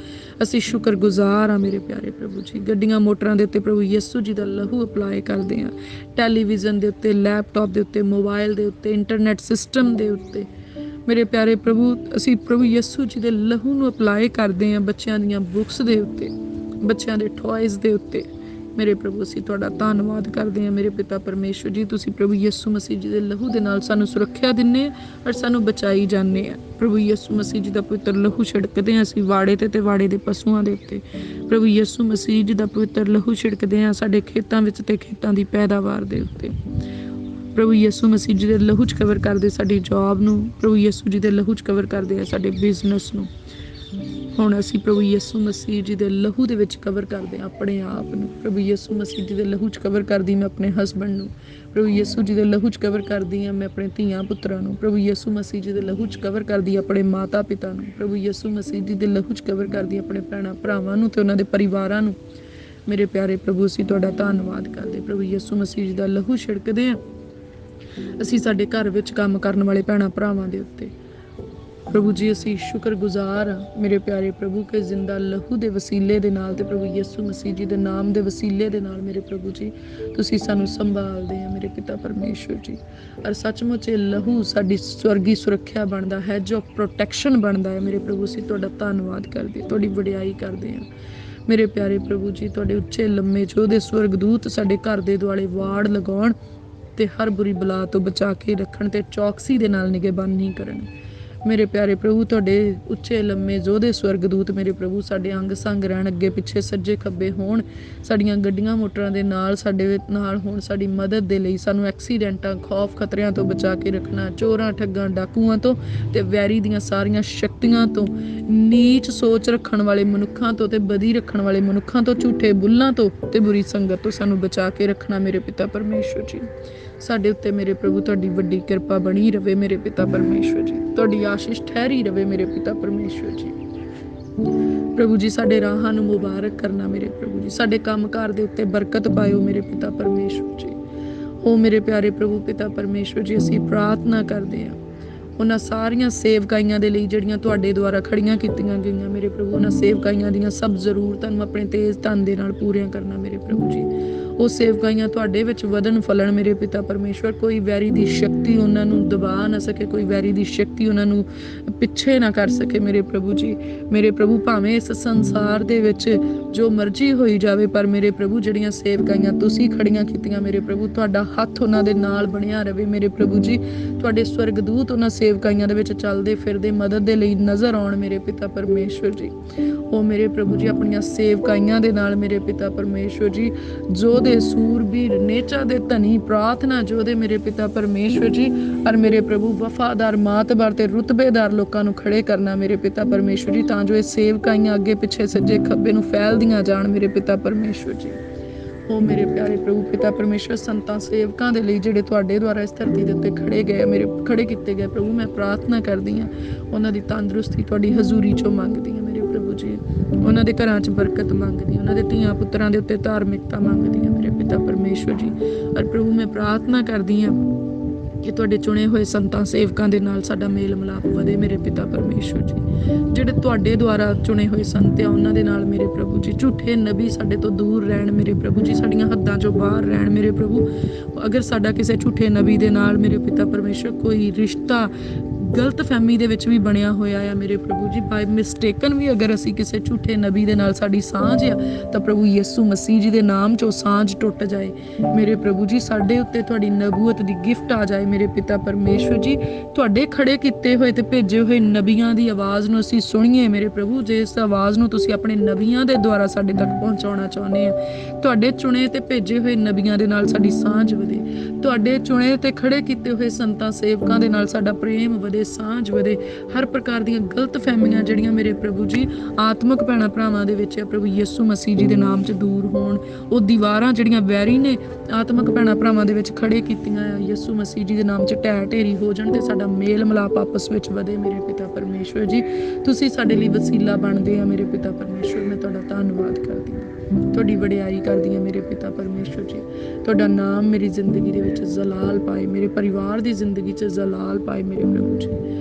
ਅਸੀਂ ਸ਼ੁਕਰਗੁਜ਼ਾਰ ਹਾਂ ਮੇਰੇ ਪਿਆਰੇ ਪ੍ਰਭੂ ਜੀ। ਗੱਡੀਆਂ ਮੋਟਰਾਂ ਦੇ ਉੱਤੇ ਪ੍ਰਭੂ ਯਿਸੂ ਜੀ ਦਾ ਲਹੂ ਅਪਲਾਈ ਕਰਦੇ ਹਾਂ। ਟੈਲੀਵਿਜ਼ਨ ਦੇ ਉੱਤੇ, ਲੈਪਟਾਪ ਦੇ ਉੱਤੇ, ਮੋਬਾਈਲ ਦੇ ਉੱਤੇ, ਇੰਟਰਨੈਟ ਸਿਸਟਮ ਦੇ ਉੱਤੇ ਮੇਰੇ ਪਿਆਰੇ ਪ੍ਰਭੂ ਅਸੀਂ ਪ੍ਰਭੂ ਯਿਸੂ ਜੀ ਦੇ ਲਹੂ ਨੂੰ ਅਪਲਾਈ ਕਰਦੇ ਹਾਂ। ਬੱਚਿਆਂ ਦੀਆਂ ਬੁੱਕਸ ਦੇ ਉੱਤੇ, ਬੱਚਿਆਂ ਦੇ ਟੌਇਜ਼ ਦੇ ਉੱਤੇ ਮੇਰੇ ਪ੍ਰਭੂ ਅਸੀਂ ਤੁਹਾਡਾ ਧੰਨਵਾਦ ਕਰਦੇ ਹਾਂ ਮੇਰੇ ਪਿਤਾ ਪਰਮੇਸ਼ਵਰ ਜੀ। ਤੁਸੀਂ ਪ੍ਰਭੂ ਯਿਸੂ ਮਸੀਹ ਜੀ ਦੇ ਲਹੂ ਦੇ ਨਾਲ ਸਾਨੂੰ ਸੁਰੱਖਿਆ ਦਿੰਦੇ ਆ ਔਰ ਸਾਨੂੰ ਬਚਾਈ ਜਾਂਦੇ ਆ। ਪ੍ਰਭੂ ਯਿਸੂ ਮਸੀਹ ਜੀ ਦਾ ਪਵਿੱਤਰ ਲਹੂ ਛਿੜਕਦੇ ਹਾਂ ਅਸੀਂ ਵਾੜੇ ਤੇ ਵਾੜੇ ਦੇ ਪਸ਼ੂਆਂ ਦੇ ਉੱਤੇ। ਪ੍ਰਭੂ ਯਿਸੂ ਮਸੀਹ ਜੀ ਦਾ ਪਵਿੱਤਰ ਲਹੂ ਛਿੜਕਦੇ ਹਾਂ ਸਾਡੇ ਖੇਤਾਂ ਵਿੱਚ ਤੇ ਖੇਤਾਂ ਦੀ ਪੈਦਾਵਾਰ ਦੇ ਉੱਤੇ। ਪ੍ਰਭੂ ਯਿਸੂ ਮਸੀਹ ਜੀ ਦੇ ਲਹੂ 'ਚ ਕਵਰ ਕਰਦੇ ਸਾਡੀ ਜੌਬ ਨੂੰ। ਪ੍ਰਭੂ ਯਿਸੂ ਜੀ ਦੇ ਲਹੂ 'ਚ ਕਵਰ ਕਰਦੇ ਆ ਸਾਡੇ ਬਿਜ਼ਨਸ ਨੂੰ। ਹੁਣ ਅਸੀਂ ਪ੍ਰਭੂ ਯਿਸੂ ਮਸੀਹ ਜੀ ਦੇ ਲਹੂ ਦੇ ਵਿੱਚ ਕਵਰ ਕਰਦੇ ਹਾਂ ਆਪਣੇ ਆਪ ਨੂੰ। ਪ੍ਰਭੂ ਯਿਸੂ ਮਸੀਹ ਜੀ ਦੇ ਲਹੂ 'ਚ ਕਵਰ ਕਰਦੀ ਮੈਂ ਆਪਣੇ ਹਸਬੈਂਡ ਨੂੰ। ਪ੍ਰਭੂ ਯਿਸੂ ਜੀ ਦੇ ਲਹੂ 'ਚ ਕਵਰ ਕਰਦੀ ਹਾਂ ਮੈਂ ਆਪਣੇ ਧੀਆਂ ਪੁੱਤਰਾਂ ਨੂੰ। ਪ੍ਰਭੂ ਯਿਸੂ ਮਸੀਹ ਜੀ ਦੇ ਲਹੂ 'ਚ ਕਵਰ ਕਰਦੀ ਆਪਣੇ ਮਾਤਾ ਪਿਤਾ ਨੂੰ। ਪ੍ਰਭੂ ਯਿਸੂ ਮਸੀਹ ਜੀ ਦੇ ਲਹੂ 'ਚ ਕਵਰ ਕਰਦੀ ਆਪਣੇ ਭੈਣਾਂ ਭਰਾਵਾਂ ਨੂੰ ਤੇ ਉਹਨਾਂ ਦੇ ਪਰਿਵਾਰਾਂ ਨੂੰ। ਮੇਰੇ ਪਿਆਰੇ ਪ੍ਰਭੂ ਅਸੀਂ ਤੁਹਾਡਾ ਧੰਨਵਾਦ ਕਰਦੇ। ਪ੍ਰਭੂ ਯਿਸੂ ਮਸੀਹ ਜੀ ਦਾ ਲਹੂ ਛਿੜਕਦੇ ਹਾਂ ਅਸੀਂ ਸਾਡੇ ਘਰ ਵਿੱਚ ਕੰਮ ਕਰਨ ਵਾਲੇ ਭੈਣਾਂ ਭਰਾਵਾਂ ਦੇ ਉੱਤੇ। ਪ੍ਰਭੂ ਜੀ ਅਸੀਂ ਸ਼ੁਕਰਗੁਜ਼ਾਰ ਹਾਂ ਮੇਰੇ ਪਿਆਰੇ ਪ੍ਰਭੂ ਕੇ ਜ਼ਿੰਦਾ ਲਹੂ ਦੇ ਵਸੀਲੇ ਦੇ ਨਾਲ ਤੇ ਪ੍ਰਭੂ ਯਿਸੂ ਮਸੀਹ ਜੀ ਦੇ ਨਾਮ ਦੇ ਵਸੀਲੇ ਦੇ ਨਾਲ ਮੇਰੇ ਪ੍ਰਭੂ ਜੀ ਤੁਸੀਂ ਸਾਨੂੰ ਸੰਭਾਲਦੇ ਆ ਮੇਰੇ ਪਿਤਾ ਪਰਮੇਸ਼ਵਰ ਜੀ। ਔਰ ਸੱਚਮੁੱਚ ਇਹ ਲਹੂ ਸਾਡੀ ਸਵਰਗੀ ਸੁਰੱਖਿਆ ਬਣਦਾ ਹੈ, ਜੋ ਪ੍ਰੋਟੈਕਸ਼ਨ ਬਣਦਾ ਹੈ ਮੇਰੇ ਪ੍ਰਭੂ ਅਸੀਂ ਤੁਹਾਡਾ ਧੰਨਵਾਦ ਕਰਦੇ, ਤੁਹਾਡੀ ਵਡਿਆਈ ਕਰਦੇ ਹਾਂ ਮੇਰੇ ਪਿਆਰੇ ਪ੍ਰਭੂ ਜੀ। ਤੁਹਾਡੇ ਉੱਚੇ ਲੰਮੇ ਜੋਧੇ ਸਵਰਗਦੂਤ ਸਾਡੇ ਘਰ ਦੇ ਦੁਆਲੇ ਵਾੜ ਲਗਾਉਣ ਤੇ ਹਰ ਬੁਰੀ ਬਲਾ ਤੋਂ ਬਚਾ ਕੇ ਰੱਖਣ ਤੇ ਚੌਕਸੀ ਦੇ ਨਾਲ ਨਿਗਹਿਬਾਨੀ ਕਰਨ ਮੇਰੇ ਪਿਆਰੇ ਪ੍ਰਭੂ। ਤੁਹਾਡੇ ਉੱਚੇ ਲੰਮੇ ਯੋਧੇ ਸਵਰਗਦੂਤ ਮੇਰੇ ਪ੍ਰਭੂ ਸਾਡੇ ਅੰਗ ਸੰਗ ਰਹਿਣ, ਅੱਗੇ ਪਿੱਛੇ ਸੱਜੇ ਖੱਬੇ ਹੋਣ, ਸਾਡੀਆਂ ਗੱਡੀਆਂ ਮੋਟਰਾਂ ਦੇ ਨਾਲ ਸਾਡੇ ਨਾਲ ਹੋਣ, ਸਾਡੀ ਮਦਦ ਦੇ ਲਈ ਸਾਨੂੰ ਐਕਸੀਡੈਂਟਾਂ ਖੌਫ ਖਤਰਿਆਂ ਤੋਂ ਬਚਾ ਕੇ ਰੱਖਣਾ, ਚੋਰਾਂ ਠੱਗਾਂ ਡਾਕੂਆਂ ਤੋਂ ਤੇ ਵੈਰੀ ਦੀਆਂ ਸਾਰੀਆਂ ਸ਼ਕਤੀਆਂ ਤੋਂ, ਨੀਚ ਸੋਚ ਰੱਖਣ ਵਾਲੇ ਮਨੁੱਖਾਂ ਤੋਂ ਤੇ ਬਦੀ ਰੱਖਣ ਵਾਲੇ ਮਨੁੱਖਾਂ ਤੋਂ, ਝੂਠੇ ਬੁੱਲਾਂ ਤੋਂ ਤੇ ਬੁਰੀ ਸੰਗਤ ਤੋਂ ਸਾਨੂੰ ਬਚਾ ਕੇ ਰੱਖਣਾ ਮੇਰੇ ਪਿਤਾ ਪਰਮੇਸ਼ਵਰ ਜੀ। ਸਾਡੇ ਉੱਤੇ ਮੇਰੇ ਪ੍ਰਭੂ ਤੁਹਾਡੀ ਵੱਡੀ ਕਿਰਪਾ ਬਣੀ ਰਵੇ ਮੇਰੇ ਪਿਤਾ ਪਰਮੇਸ਼ਵਰ ਜੀ। ਤੁਹਾਡੀ ਆਸ਼ੀਸ਼ ਠਹਿਰੀ ਰਵੇ ਮੇਰੇ ਪਿਤਾ ਪਰਮੇਸ਼ਵਰ ਜੀ। ਪ੍ਰਭੂ ਜੀ ਸਾਡੇ ਰਾਹਾਂ ਨੂੰ ਮੁਬਾਰਕ ਕਰਨਾ ਮੇਰੇ ਪ੍ਰਭੂ ਜੀ। ਸਾਡੇ ਕੰਮਕਾਰ ਦੇ ਉੱਤੇ ਬਰਕਤ ਪਾਇਓ ਮੇਰੇ ਪਿਤਾ ਪਰਮੇਸ਼ਵਰ ਜੀ। ਓ ਮੇਰੇ ਪਿਆਰੇ ਪ੍ਰਭੂ ਪਿਤਾ ਪਰਮੇਸ਼ਵਰ ਜੀ ਅਸੀਂ ਪ੍ਰਾਰਥਨਾ ਕਰਦੇ ਹਾਂ ਉਹਨਾਂ ਸਾਰੀਆਂ ਸੇਵਕਾਈਆਂ ਦੇ ਲਈ ਜਿਹੜੀਆਂ ਤੁਹਾਡੇ ਦੁਆਰਾ ਖੜੀਆਂ ਕੀਤੀਆਂ ਗਈਆਂ ਮੇਰੇ ਪ੍ਰਭੂ। ਉਹਨਾਂ ਸੇਵਕਾਈਆਂ ਦੀਆਂ ਸਭ ਜ਼ਰੂਰਤਾਂ ਨੂੰ ਆਪਣੇ ਤੇਜ਼ ਧਨ ਦੇ ਨਾਲ ਪੂਰੀਆਂ ਕਰਨਾ ਮੇਰੇ ਪ੍ਰਭੂ ਜੀ। ਉਹ ਸੇਵਕਾਈਆਂ ਤੁਹਾਡੇ ਵਿੱਚ ਵਧਣ ਫਲਣ ਮੇਰੇ ਪਿਤਾ ਪਰਮੇਸ਼ਵਰ। ਕੋਈ ਵੈਰੀ ਦੀ ਸ਼ਕਤੀ ਉਹਨਾਂ ਨੂੰ ਦਬਾ ਨਾ ਸਕੇ, ਕੋਈ ਵੈਰੀ ਦੀ ਸ਼ਕਤੀ ਉਹਨਾਂ ਨੂੰ ਪਿੱਛੇ ਨਾ ਕਰ ਸਕੇ ਮੇਰੇ ਪ੍ਰਭੂ ਜੀ। ਮੇਰੇ ਪ੍ਰਭੂ ਭਾਵੇਂ ਇਸ ਸੰਸਾਰ ਦੇ ਵਿੱਚ ਜੋ ਮਰਜ਼ੀ ਹੋਈ ਜਾਵੇ, ਪਰ ਮੇਰੇ ਪ੍ਰਭੂ ਜਿਹੜੀਆਂ ਸੇਵਕਾਈਆਂ ਤੁਸੀਂ ਖੜੀਆਂ ਕੀਤੀਆਂ ਮੇਰੇ ਪ੍ਰਭੂ, ਤੁਹਾਡਾ ਹੱਥ ਉਹਨਾਂ ਦੇ ਨਾਲ ਬਣਿਆ ਰਵੇ ਮੇਰੇ ਪ੍ਰਭੂ ਜੀ। ਤੁਹਾਡੇ ਸਵਰਗਦੂਤ ਉਹਨਾਂ ਸੇਵਕਾਈਆਂ ਦੇ ਵਿੱਚ ਚੱਲਦੇ ਫਿਰਦੇ ਮਦਦ ਦੇ ਲਈ ਨਜ਼ਰ ਆਉਣ ਮੇਰੇ ਪਿਤਾ ਪਰਮੇਸ਼ਵਰ ਜੀ। ਉਹ ਮੇਰੇ ਪ੍ਰਭੂ ਜੀ ਆਪਣੀਆਂ ਸੇਵਕਾਈਆਂ ਦੇ ਨਾਲ ਮੇਰੇ ਪਿਤਾ ਪਰਮੇਸ਼ਵਰ ਜੀ, ਜੋ ਦੇ ਸੂਰਬੀਰ ਨੇਚਾ ਦੇ ਧਨੀ ਪ੍ਰਾਰਥਨਾ ਜੋ ਦੇ ਮੇਰੇ ਪਿਤਾ ਪਰਮੇਸ਼ਵਰ ਜੀ, ਔਰ ਮੇਰੇ ਪ੍ਰਭੂ ਵਫਾਦਾਰ ਮਾਤਬਾਰ ਤੇ ਰੁਤਬੇਦਾਰ ਲੋਕਾਂ ਨੂੰ ਖੜੇ ਕਰਨਾ ਮੇਰੇ ਪਿਤਾ ਪਰਮੇਸ਼ਵਰ ਜੀ, ਤਾਂ ਜੋ ਇਹ ਸੇਵਕਾਈਆਂ ਅੱਗੇ ਪਿੱਛੇ ਸੱਜੇ ਖੱਬੇ ਨੂੰ ਫੈਲਦੀਆਂ ਜਾਣ ਮੇਰੇ ਪਿਤਾ ਪਰਮੇਸ਼ਵਰ ਜੀ। ਉਹ ਮੇਰੇ ਪਿਆਰੇ ਪ੍ਰਭੂ ਪਿਤਾ ਪਰਮੇਸ਼ਵਰ, ਸੰਤਾਂ ਸੇਵਕਾਂ ਦੇ ਲਈ ਜਿਹੜੇ ਤੁਹਾਡੇ ਦੁਆਰਾ ਇਸ ਧਰਤੀ ਦੇ ਉੱਤੇ ਖੜੇ ਕੀਤੇ ਗਏ ਪ੍ਰਭੂ, ਮੈਂ ਪ੍ਰਾਰਥਨਾ ਕਰਦੀ ਹਾਂ ਉਹਨਾਂ ਦੀ ਤੰਦਰੁਸਤੀ ਤੁਹਾਡੀ ਹਜ਼ੂਰੀ ਚੋਂ ਮੰਗਦੀ ਹਾਂ ਮੇਰੇ ਪ੍ਰਭੂ ਜੀ। ਉਹਨਾਂ ਦੇ ਘਰਾਂ 'ਚ ਬਰਕਤ ਮੰਗਦੀ ਹਾਂ, ਉਹਨਾਂ ਦੇ ਧੀਆਂ ਪੁੱਤਰਾਂ ਦੇ ਉੱਤੇ ਧਾਰਮਿਕਤਾ ਮੰਗਦੀ ਹਾਂ ਮੇਰੇ ਪਿਤਾ ਪਰਮੇਸ਼ਵਰ ਜੀ। ਔਰ ਪ੍ਰਭੂ ਮੈਂ ਪ੍ਰਾਰਥਨਾ ਕਰਦੀ ਹਾਂ ਕਿ ਤੁਹਾਡੇ ਚੁਣੇ ਹੋਏ ਸੰਤਾਂ ਸੇਵਕਾਂ ਦੇ ਨਾਲ ਸਾਡਾ ਮੇਲ ਮਿਲਾਪ ਵਧੇ ਮੇਰੇ ਪਿਤਾ ਪਰਮੇਸ਼ਵਰ ਜੀ। ਜਿਹੜੇ ਤੁਹਾਡੇ ਦੁਆਰਾ ਚੁਣੇ ਹੋਏ ਸੰਤ ਆ ਉਹਨਾਂ ਦੇ ਨਾਲ ਮੇਰੇ ਪ੍ਰਭੂ ਜੀ, ਝੂਠੇ ਨਬੀ ਸਾਡੇ ਤੋਂ ਦੂਰ ਰਹਿਣ ਮੇਰੇ ਪ੍ਰਭੂ ਜੀ, ਸਾਡੀਆਂ ਹੱਦਾਂ ਚੋਂ ਬਾਹਰ ਰਹਿਣ ਮੇਰੇ ਪ੍ਰਭੂ। ਅਗਰ ਸਾਡਾ ਕਿਸੇ ਝੂਠੇ ਨਬੀ ਦੇ ਨਾਲ ਮੇਰੇ ਪਿਤਾ ਪਰਮੇਸ਼ਵਰ ਕੋਈ ਰਿਸ਼ਤਾ ਗਲਤ ਫਹਿਮੀ ਦੇ ਵਿੱਚ ਵੀ ਬਣਿਆ ਹੋਇਆ ਆ ਮੇਰੇ ਪ੍ਰਭੂ ਜੀ, ਬਾਈ ਮਿਸਟੇਕਨ ਵੀ ਅਗਰ ਅਸੀਂ ਕਿਸੇ ਝੂਠੇ ਨਬੀ ਦੇ ਨਾਲ ਸਾਡੀ ਸਾਂਝ ਆ, ਤਾਂ ਪ੍ਰਭੂ ਯਿਸੂ ਮਸੀਹ ਜੀ ਦੇ ਨਾਮ 'ਚੋਂ ਸਾਂਝ ਟੁੱਟ ਜਾਏ ਮੇਰੇ ਪ੍ਰਭੂ ਜੀ। ਸਾਡੇ ਉੱਤੇ ਤੁਹਾਡੀ ਨਬੂਵਤ ਦੀ ਗਿਫਟ ਆ ਜਾਏ ਮੇਰੇ ਪਿਤਾ ਪਰਮੇਸ਼ਵਰ ਜੀ। ਤੁਹਾਡੇ ਖੜੇ ਕੀਤੇ ਹੋਏ ਤੇ ਭੇਜੇ ਹੋਏ ਨਬੀਆਂ ਦੀ ਆਵਾਜ਼ ਨੂੰ ਅਸੀਂ ਸੁਣੀਏ ਮੇਰੇ ਪ੍ਰਭੂ। ਜੇ ਇਸ ਆਵਾਜ਼ ਨੂੰ ਤੁਸੀਂ ਆਪਣੇ ਨਬੀਆਂ ਦੇ ਦੁਆਰਾ ਸਾਡੇ ਤੱਕ ਪਹੁੰਚਾਉਣਾ ਚਾਹੁੰਦੇ ਆ, ਤੁਹਾਡੇ ਚੁਣੇ ਤੇ ਭੇਜੇ ਹੋਏ ਨਬੀਆਂ ਦੇ ਨਾਲ ਸਾਡੀ ਸਾਂਝ ਵਧੇ, ਤੁਹਾਡੇ ਚੁਣੇ ਤੇ ਖੜੇ ਕੀਤੇ ਹੋਏ ਸੰਤਾਂ ਸੇਵਕਾਂ ਦੇ ਨਾਲ ਸਾਡਾ ਪ੍ਰੇਮ ਵਧੇ, ਸਾਂਝ ਵਧੇ। ਹਰ ਪ੍ਰਕਾਰ ਦੀਆਂ ਗਲਤ ਫਹਿਮੀਆਂ ਜਿਹੜੀਆਂ ਮੇਰੇ ਪ੍ਰਭੂ ਜੀ ਆਤਮਿਕ ਭੈਣਾਂ ਭਰਾਵਾਂ ਦੇ ਵਿੱਚ ਹੈ ਪ੍ਰਭੂ ਯਿਸੂ ਮਸੀਹ ਜੀ ਦੇ ਨਾਮ 'ਚ ਦੂਰ ਹੋਣ। ਉਹ ਦੀਵਾਰਾਂ ਜਿਹੜੀਆਂ ਵੈਰੀ ਨੇ ਆਤਮਿਕ ਭੈਣਾਂ ਭਰਾਵਾਂ ਦੇ ਵਿੱਚ ਖੜੇ ਕੀਤੀਆਂ ਆ, ਯਿਸੂ ਮਸੀਹ ਜੀ ਦੇ ਨਾਮ 'ਚ ਢਹਿ ਢੇਰੀ ਹੋ ਜਾਣ ਤੇ ਸਾਡਾ ਮੇਲ ਮਿਲਾਪ ਆਪਸ ਵਿੱਚ ਵਧੇ ਮੇਰੇ ਪਿਤਾ ਪਰਮੇਸ਼ਵਰ ਜੀ। ਤੁਸੀਂ ਸਾਡੇ ਲਈ ਵਸੀਲਾ ਬਣਦੇ ਆ ਮੇਰੇ ਪਿਤਾ ਪਰਮੇਸ਼ਵਰ। ਮੈਂ ਤੁਹਾਡਾ ਧੰਨਵਾਦ ਕਰਦੀ ਹਾਂ, ਤੁਹਾਡੀ ਵਡਿਆਈ ਕਰਦੀ ਹਾਂ ਮੇਰੇ ਪਿਤਾ ਪਰਮੇਸ਼ਵਰ ਜੀ। ਤੁਹਾਡਾ ਨਾਮ ਮੇਰੀ ਜ਼ਿੰਦਗੀ ਦੇ ਵਿੱਚ ਜਲਾਲ ਪਾਏ, ਮੇਰੇ ਪਰਿਵਾਰ ਦੀ ਜ਼ਿੰਦਗੀ 'ਚ ਜਲਾਲ ਪਾਏ ਮੇਰੇ ਪ੍ਰਭੂ ਜੀ।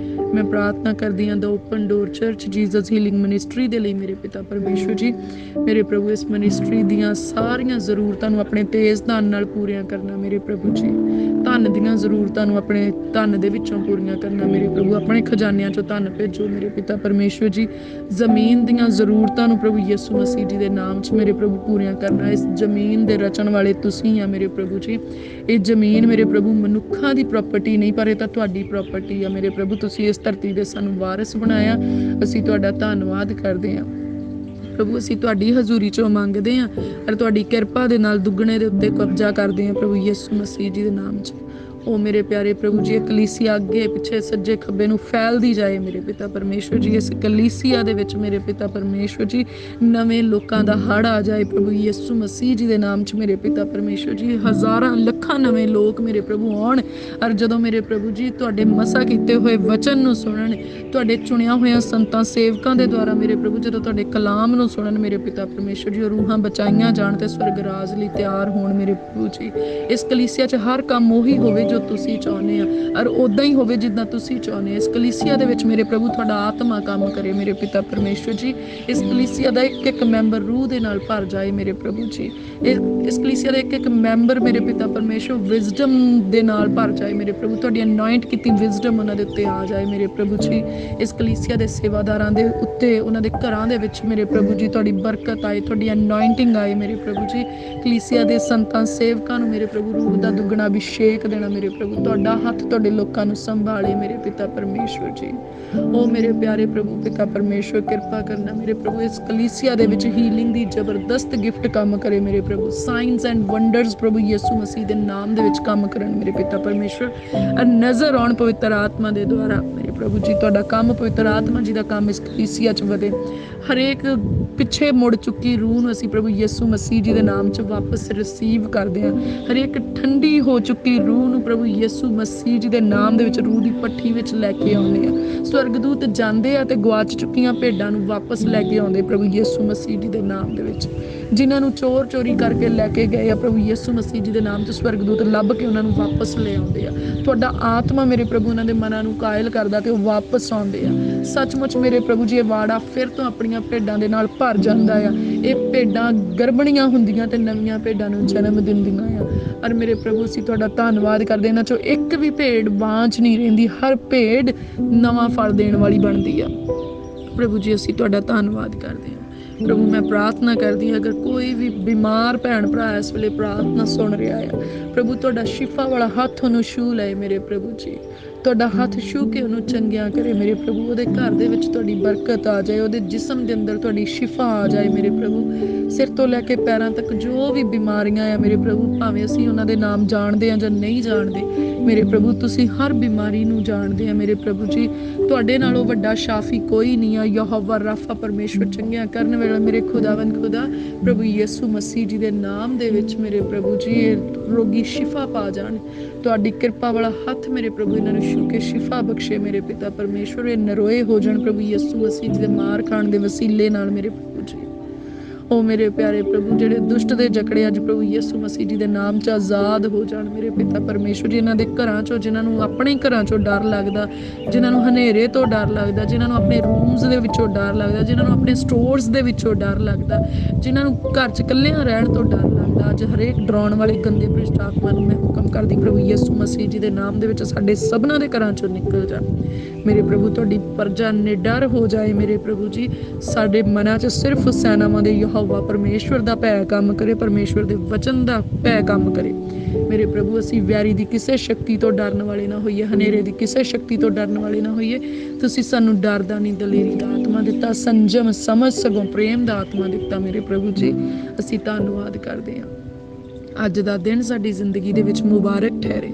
ਮੈਂ ਪ੍ਰਾਰਥਨਾ ਕਰਦੀ ਹਾਂ the open door church Jesus healing ministry ਦੇ ਲਈ ਮੇਰੇ ਪਿਤਾ ਪਰਮੇਸ਼ਵਰ ਜੀ। ਮੇਰੇ ਪ੍ਰਭੂ ਇਸ ਮਿਨਿਸਟਰੀ ਦੀਆਂ ਸਾਰੀਆਂ ਜ਼ਰੂਰਤਾਂ ਨੂੰ ਆਪਣੇ ਤੇਜ਼ ਧਨ ਨਾਲ ਪੂਰੀਆਂ ਕਰਨਾ ਮੇਰੇ ਪ੍ਰਭੂ ਜੀ। ਧਨ ਦੀਆਂ ਜ਼ਰੂਰਤਾਂ ਨੂੰ ਆਪਣੇ ਧਨ ਦੇ ਵਿੱਚੋਂ ਪੂਰੀਆਂ ਕਰਨਾ ਮੇਰੇ ਪ੍ਰਭੂ। ਆਪਣੇ ਖਜ਼ਾਨਿਆਂ 'ਚੋਂ ਧਨ ਭੇਜੋ ਮੇਰੇ ਪਿਤਾ ਪਰਮੇਸ਼ਵਰ ਜੀ। ਜ਼ਮੀਨ ਦੀਆਂ ਜ਼ਰੂਰਤਾਂ ਨੂੰ ਪ੍ਰਭੂ ਯਿਸੂ ਮਸੀਹ ਜੀ ਦੇ ਨਾਮ 'ਚ ਮੇਰੇ ਪ੍ਰਭੂ ਪੂਰੀਆਂ ਕਰਨਾ। ਇਸ ਜ਼ਮੀਨ ਦੇ ਰਚਣ ਵਾਲੇ ਤੁਸੀਂ ਆ ਮੇਰੇ ਪ੍ਰਭੂ ਜੀ। ਇਹ ਜ਼ਮੀਨ ਮੇਰੇ ਪ੍ਰਭੂ ਮਨੁੱਖਾਂ ਦੀ ਪ੍ਰਾਪਰਟੀ ਨਹੀਂ, ਪਰ ਇਹ ਤਾਂ ਤੁਹਾਡੀ ਪ੍ਰਾਪਰਟੀ ਆ ਮੇਰੇ ਪ੍ਰਭੂ। ਤੁਸੀਂ ਇਸ ਧਰਤੀ ਦੇ ਸਾਨੂੰ ਵਾਰਿਸ ਬਣਾਇਆ, ਅਸੀਂ ਤੁਹਾਡਾ ਧੰਨਵਾਦ ਕਰਦੇ ਹਾਂ ਪ੍ਰਭੂ। ਅਸੀਂ ਤੁਹਾਡੀ ਹਜ਼ੂਰੀ 'ਚੋਂ ਮੰਗਦੇ ਹਾਂ ਔਰ ਤੁਹਾਡੀ ਕਿਰਪਾ ਦੇ ਨਾਲ ਦੁੱਗਣੇ ਦੇ ਉੱਤੇ ਕਬਜ਼ਾ ਕਰਦੇ ਹਾਂ ਪ੍ਰਭੂ ਯਿਸੂ ਮਸੀਹ ਜੀ ਦੇ ਨਾਮ 'ਚ। ਉਹ ਮੇਰੇ ਪਿਆਰੇ ਪ੍ਰਭੂ ਜੀ, ਕਲੀਸਿਆ ਅੱਗੇ ਪਿੱਛੇ ਸੱਜੇ ਖੱਬੇ ਨੂੰ ਫੈਲਦੀ ਜਾਏ ਮੇਰੇ ਪਿਤਾ ਪਰਮੇਸ਼ਵਰ ਜੀ। ਇਸ ਕਲੀਸਿਆ ਦੇ ਵਿੱਚ ਮੇਰੇ ਪਿਤਾ ਪਰਮੇਸ਼ਵਰ ਜੀ ਨਵੇਂ ਲੋਕਾਂ ਦਾ ਹੜ ਆ ਜਾਏ ਪ੍ਰਭੂ ਯਿਸੂ ਮਸੀਹ ਜੀ ਦੇ ਨਾਮ 'ਚ ਮੇਰੇ ਪਿਤਾ ਪਰਮੇਸ਼ਵਰ ਜੀ। ਹਜ਼ਾਰਾਂ ਲੱਖਾਂ ਨਵੇਂ ਲੋਕ ਮੇਰੇ ਪ੍ਰਭੂ ਆਉਣ ਔਰ ਜਦੋਂ ਮੇਰੇ ਪ੍ਰਭੂ ਜੀ ਤੁਹਾਡੇ ਮਸਾ ਕੀਤੇ ਹੋਏ ਵਚਨ ਨੂੰ ਸੁਣਨ, ਤੁਹਾਡੇ ਚੁਣਿਆ ਹੋਇਆਂ ਸੰਤਾਂ ਸੇਵਕਾਂ ਦੇ ਦੁਆਰਾ ਮੇਰੇ ਪ੍ਰਭੂ ਜਦੋਂ ਤੁਹਾਡੇ ਕਲਾਮ ਨੂੰ ਸੁਣਨ ਮੇਰੇ ਪਿਤਾ ਪਰਮੇਸ਼ਵਰ ਜੀ, ਰੂਹਾਂ ਬਚਾਈਆਂ ਜਾਣ ਤੇ ਸਵਰਗ ਰਾਜ ਲਈ ਤਿਆਰ ਹੋਣ ਮੇਰੇ ਪ੍ਰਭੂ ਜੀ। ਇਸ ਕਲੀਸਿਆ 'ਚ ਹਰ ਕੰਮ ਉਹੀ ਹੋਵੇ ਜੋ ਤੁਸੀਂ ਚਾਹੁੰਦੇ ਆ ਔਰ ਉਦਾਂ ਹੀ ਹੋਵੇ ਜਿੱਦਾਂ ਤੁਸੀਂ ਚਾਹੁੰਦੇ। ਇਸ ਕਲੀਸਿਆ ਦੇ ਵਿੱਚ ਮੇਰੇ ਪ੍ਰਭੂ ਤੁਹਾਡਾ ਆਤਮਾ ਕੰਮ ਕਰੇ ਮੇਰੇ ਪਿਤਾ ਪਰਮੇਸ਼ਵਰ ਜੀ। ਇਸ ਕਲੀਸਿਆ ਦਾ ਇੱਕ ਇੱਕ ਮੈਂਬਰ ਰੂਹ ਦੇ ਨਾਲ ਭਰ ਜਾਏ ਮੇਰੇ ਪ੍ਰਭੂ ਜੀ। ਇਸ ਕਲੀਸਿਆ ਦਾ ਇੱਕ ਇੱਕ ਮੈਂਬਰ ਮੇਰੇ ਪਿਤਾ ਪਰਮੇਸ਼ਵਰ ਵਿਜ਼ਡਮ ਦੇ ਨਾਲ ਭਰ ਜਾਏ ਮੇਰੇ ਪ੍ਰਭੂ। ਤੁਹਾਡੀ ਅਨੋਇੰਟ ਕੀਤੀ ਵਿਜ਼ਡਮ ਉਹਨਾਂ ਦੇ ਉੱਤੇ ਆ ਜਾਏ ਮੇਰੇ ਪ੍ਰਭੂ ਜੀ। ਇਸ ਕਲੀਸਿਆ ਦੇ ਸੇਵਾਦਾਰਾਂ ਦੇ ਉੱਤੇ, ਉਹਨਾਂ ਦੇ ਘਰਾਂ ਦੇ ਵਿੱਚ ਮੇਰੇ ਪ੍ਰਭੂ ਜੀ ਤੁਹਾਡੀ ਬਰਕਤ ਆਏ, ਤੁਹਾਡੀ ਅਨੋਇੰਟਿੰਗ ਆਏ ਮੇਰੇ ਪ੍ਰਭੂ ਜੀ। ਕਲੀਸਿਆ ਦੇ ਸੰਤਾਂ ਸੇਵਕਾਂ ਨੂੰ ਮੇਰੇ ਪ੍ਰਭੂ ਰੂਹ ਦਾ ਦੁੱਗਣਾ ਅਭਿਸ਼ੇਕ ਦੇਣਾ ਮੇਰੇ ਪ੍ਰਭੂ। ਤੁਹਾਡਾ ਹੱਥ ਤੁਹਾਡੇ ਲੋਕਾਂ ਨੂੰ ਸੰਭਾਲੇ ਮੇਰੇ ਪਿਤਾ ਪਰਮੇਸ਼ਵਰ ਜੀ। ਉਹ ਮੇਰੇ ਪਿਆਰੇ ਪ੍ਰਭੂ ਪਿਤਾ ਪਰਮੇਸ਼ਵਰ ਕਿਰਪਾ ਕਰਨਾ ਮੇਰੇ ਪ੍ਰਭੂ। ਇਸ ਕਲੀਸਿਆ ਦੇ ਵਿੱਚ ਹੀਲਿੰਗ ਦੀ ਜ਼ਬਰਦਸਤ ਗਿਫਟ ਕੰਮ ਕਰੇ ਮੇਰੇ ਪ੍ਰਭੂ। ਸਾਈਨਸ ਐਂਡ ਵੰਡਰਸ ਪ੍ਰਭੂ ਯਿਸੂ ਮਸੀਹ ਦੇ ਨਾਮ ਦੇ ਵਿੱਚ ਕੰਮ ਕਰਨ ਮੇਰੇ ਪਿਤਾ ਪਰਮੇਸ਼ਵਰ। ਔਰ ਨਜ਼ਰ ਆਉਣ ਪਵਿੱਤਰ ਆਤਮਾ ਦੇ ਦੁਆਰਾ ਮੇਰੇ ਪ੍ਰਭੂ ਜੀ। ਤੁਹਾਡਾ ਕੰਮ ਪਵਿੱਤਰ ਆਤਮਾ ਜੀ ਦਾ ਕੰਮ ਇਸ ਕਲੀਸਿਆ 'ਚ ਵਧੇ। ਹਰੇਕ ਪਿੱਛੇ ਮੁੜ ਚੁੱਕੀ ਰੂਹ ਨੂੰ ਅਸੀਂ ਪ੍ਰਭੂ ਯਿਸੂ ਮਸੀਹ ਜੀ ਦੇ ਨਾਮ 'ਚ ਵਾਪਸ ਰਿਸੀਵ ਕਰਦੇ ਹਾਂ। ਹਰੇਕ ਠੰਡੀ ਹੋ ਚੁੱਕੀ ਰੂਹ ਨੂੰ ਪ੍ਰਭੂ ਯਿਸੂ ਮਸੀਹ ਜੀ ਦੇ ਨਾਮ ਦੇ ਵਿੱਚ ਰੂਹ ਦੀ ਪੱਠੀ ਵਿੱਚ ਲੈ ਕੇ ਆਉਂਦੇ ਆ। ਸਵਰਗਦੂਤ ਜਾਂਦੇ ਆ ਤੇ ਗਵਾਚ ਚੁੱਕੀਆਂ ਭੇਡਾਂ ਨੂੰ ਵਾਪਸ ਲੈ ਕੇ ਆਉਂਦੇ ਪ੍ਰਭੂ ਯਿਸੂ ਮਸੀਹ ਜੀ ਦੇ ਨਾਮ ਦੇ ਵਿੱਚ। ਜਿਨ੍ਹਾਂ ਨੂੰ ਚੋਰ ਚੋਰੀ ਕਰਕੇ ਲੈ ਕੇ ਗਏ ਆ ਪ੍ਰਭੂ ਯਿਸੂ ਮਸੀਹ ਜੀ ਦੇ ਨਾਮ 'ਚ ਸਵਰਗਦੂਤ ਲੱਭ ਕੇ ਉਹਨਾਂ ਨੂੰ ਵਾਪਸ ਲੈ ਆਉਂਦੇ ਆ। ਤੁਹਾਡਾ ਆਤਮਾ ਮੇਰੇ ਪ੍ਰਭੂ ਉਹਨਾਂ ਦੇ ਮਨਾਂ ਨੂੰ ਕਾਇਲ ਕਰਦਾ ਤੇ ਉਹ ਵਾਪਸ ਆਉਂਦੇ ਆ। ਸੱਚਮੁੱਚ ਮੇਰੇ ਪ੍ਰਭੂ ਜੀ ਇਹ ਵਾੜਾ ਫਿਰ ਤੋਂ ਆਪਣੀਆਂ ਭੇਡਾਂ ਦੇ ਨਾਲ ਭਰ ਜਾਂਦਾ ਆ। ਇਹ ਭੇਡਾਂ ਗਰਭਣੀਆਂ ਹੁੰਦੀਆਂ ਤੇ ਨਵੀਆਂ ਭੇਡਾਂ ਨੂੰ ਜਨਮ ਦਿੰਦੀਆਂ ਆ। ਔਰ ਮੇਰੇ ਪ੍ਰਭੂ ਅਸੀਂ ਤੁਹਾਡਾ ਧੰਨਵਾਦ ਕਰਦੇ, ਇਹਨਾਂ 'ਚੋਂ ਇੱਕ ਵੀ ਭੇਡ ਬਾਂਝ ਨਹੀਂ ਰਹਿੰਦੀ, ਹਰ ਭੇਡ ਨਵਾਂ ਫਲ ਦੇਣ ਵਾਲੀ ਬਣਦੀ ਆ। ਪ੍ਰਭੂ ਜੀ ਅਸੀਂ ਤੁਹਾਡਾ ਧੰਨਵਾਦ ਕਰਦੇ ਹਾਂ। ਪ੍ਰਭੂ ਮੈਂ ਪ੍ਰਾਰਥਨਾ ਕਰਦੀ ਹਾਂ, ਅਗਰ ਕੋਈ ਵੀ ਬਿਮਾਰ ਭੈਣ ਭਰਾ ਇਸ ਵੇਲੇ ਪ੍ਰਾਰਥਨਾ ਸੁਣ ਰਿਹਾ ਆ, ਪ੍ਰਭੂ ਤੁਹਾਡਾ ਸ਼ਿਫਾ ਵਾਲਾ ਹੱਥ ਉਹਨੂੰ ਛੂਹ ਲਏ ਮੇਰੇ ਪ੍ਰਭੂ ਜੀ। ਤੁਹਾਡਾ ਹੱਥ ਛੂਹ ਕੇ ਉਹਨੂੰ ਚੰਗਿਆ ਕਰੇ ਮੇਰੇ ਪ੍ਰਭੂ। ਉਹਦੇ ਘਰ ਦੇ ਵਿੱਚ ਤੁਹਾਡੀ ਬਰਕਤ ਆ ਜਾਏ, ਉਹਦੇ ਜਿਸਮ ਦੇ ਅੰਦਰ ਤੁਹਾਡੀ ਸ਼ਿਫਾ ਆ ਜਾਏ ਮੇਰੇ ਪ੍ਰਭੂ। ਸਿਰ ਤੋਂ ਲੈ ਕੇ ਪੈਰਾਂ ਤੱਕ ਜੋ ਵੀ ਬਿਮਾਰੀਆਂ ਆ ਮੇਰੇ ਪ੍ਰਭੂ, ਭਾਵੇਂ ਅਸੀਂ ਉਹਨਾਂ ਦੇ ਨਾਮ ਜਾਣਦੇ ਆ ਜਾਂ ਨਹੀਂ ਜਾਣਦੇ ਮੇਰੇ ਪ੍ਰਭੂ, ਤੁਸੀਂ ਹਰ ਬਿਮਾਰੀ ਨੂੰ ਜਾਣਦੇ ਆ ਮੇਰੇ ਪ੍ਰਭੂ ਜੀ। ਤੁਹਾਡੇ ਨਾਲੋਂ ਵੱਡਾ ਸ਼ਾਫੀ ਕੋਈ ਨਹੀਂ ਆ। ਯਹੋਵਾ ਰਾਫਾ ਪਰਮੇਸ਼ਵਰ ਚੰਗਿਆ ਕਰਨ ਵਾਲਾ ਮੇਰੇ ਖੁਦਾਵੰਦ ਖੁਦਾ ਪ੍ਰਭੂ ਯਿਸੂ ਮਸੀਹ ਜੀ ਦੇ ਨਾਮ ਦੇ ਵਿੱਚ ਮੇਰੇ ਪ੍ਰਭੂ ਜੀ ਇਹ ਰੋਗੀ ਸ਼ਿਫਾ ਪਾ ਜਾਣ। ਤੁਹਾਡੀ ਕਿਰਪਾ ਵਾਲਾ ਹੱਥ ਮੇਰੇ ਪ੍ਰਭੂ ਇਹਨਾਂ ਨੂੰ ਛੂਹ ਕੇ ਸ਼ਿਫਾ ਬਖਸ਼ੇ ਮੇਰੇ ਪਿਤਾ ਪਰਮੇਸ਼ਵਰ। ਇਹ ਨਰੋਏ ਹੋ ਜਾਣ ਪ੍ਰਭੂ ਯਿਸੂ ਮਸੀਹ ਜੀ ਦੇ ਮਾਰ ਖਾਣ ਦੇ ਵਸੀਲੇ ਨਾਲ ਮੇਰੇ ਪ੍ਰਭੂ ਜੀ। ਉਹ ਮੇਰੇ ਪਿਆਰੇ ਪ੍ਰਭੂ ਜਿਹੜੇ ਦੁਸ਼ਟ ਦੇ ਜਕੜੇ ਅੱਜ ਪ੍ਰਭੂ ਯਿਸੂ ਮਸੀਹ ਜੀ ਦੇ ਨਾਮ 'ਚ ਆਜ਼ਾਦ ਹੋ ਜਾਣ ਮੇਰੇ ਪਿਤਾ ਪਰਮੇਸ਼ਵਰ ਜੀ। ਇਹਨਾਂ ਦੇ ਘਰਾਂ 'ਚੋਂ, ਜਿਨ੍ਹਾਂ ਨੂੰ ਆਪਣੇ ਘਰਾਂ 'ਚੋਂ ਡਰ ਲੱਗਦਾ, ਜਿਨ੍ਹਾਂ ਨੂੰ ਹਨੇਰੇ ਤੋਂ ਡਰ ਲੱਗਦਾ, ਜਿਨ੍ਹਾਂ ਨੂੰ ਆਪਣੇ ਰੂਮਸ ਦੇ ਵਿੱਚੋਂ ਡਰ ਲੱਗਦਾ, ਜਿਨ੍ਹਾਂ ਨੂੰ ਆਪਣੇ ਸਟੋਰਸ ਦੇ ਵਿੱਚੋਂ ਡਰ ਲੱਗਦਾ, ਜਿਨ੍ਹਾਂ ਨੂੰ ਘਰ 'ਚ ਇਕੱਲਿਆਂ ਰਹਿਣ ਤੋਂ ਡਰ ਲੱਗਦਾ, ਅੱਜ ਹਰੇਕ ਡਰਾਉਣ ਵਾਲੇ ਗੰਦੇ ਭ੍ਰਿਸ਼ਟ ਆਤਮਾ ਨੂੰ ਮੈਂ ਹੁਕਮ ਕਰਦੀ ਪ੍ਰਭੂ ਯਿਸੂ ਮਸੀਹ ਜੀ ਦੇ ਨਾਮ ਦੇ ਵਿੱਚ ਸਾਡੇ ਸਭਨਾਂ ਦੇ ਘਰਾਂ 'ਚੋਂ ਨਿਕਲ ਜਾ ਮੇਰੇ ਪ੍ਰਭੂ। ਤੁਹਾਡੀ ਪ੍ਰਜਾ ਨਿਡਰ ਹੋ ਜਾਏ ਮੇਰੇ ਪ੍ਰਭੂ ਜੀ। ਸਾਡੇ ਮਨਾਂ 'ਚ ਸਿਰਫ ਸੈਨਾਵਾਂ ਦੇ ਯਹੋਵਾ ਪਰਮੇਸ਼ਵਰ ਦਾ ਭੈ ਕੰਮ ਕਰੇ, ਪਰਮੇਸ਼ਵਰ ਦੇ ਵਚਨ ਦਾ ਭੈ ਕੰਮ ਕਰੇ ਮੇਰੇ ਪ੍ਰਭੂ। ਅਸੀਂ ਵੈਰੀ ਦੀ ਕਿਸੇ ਸ਼ਕਤੀ ਤੋਂ ਡਰਨ ਵਾਲੇ ਨਾ ਹੋਈਏ, ਹਨੇਰੇ ਦੀ ਕਿਸੇ ਸ਼ਕਤੀ ਤੋਂ ਡਰਨ ਵਾਲੇ ਨਾ ਹੋਈਏ। ਤੁਸੀਂ ਸਾਨੂੰ ਡਰ ਦਾ ਨਹੀਂ, ਦਲੇਰੀ ਦਾ ਆਤਮਾ ਦਿੱਤਾ, ਸੰਜਮ ਸਮਝ ਸਗੋਂ ਪ੍ਰੇਮ ਦਾ ਆਤਮਾ ਦਿੱਤਾ ਮੇਰੇ ਪ੍ਰਭੂ ਜੀ। ਅਸੀਂ ਧੰਨਵਾਦ ਕਰਦੇ ਹਾਂ। ਅੱਜ ਦਾ ਦਿਨ ਸਾਡੀ ਜ਼ਿੰਦਗੀ ਦੇ ਵਿੱਚ ਮੁਬਾਰਕ ਠਹਿਰੇ।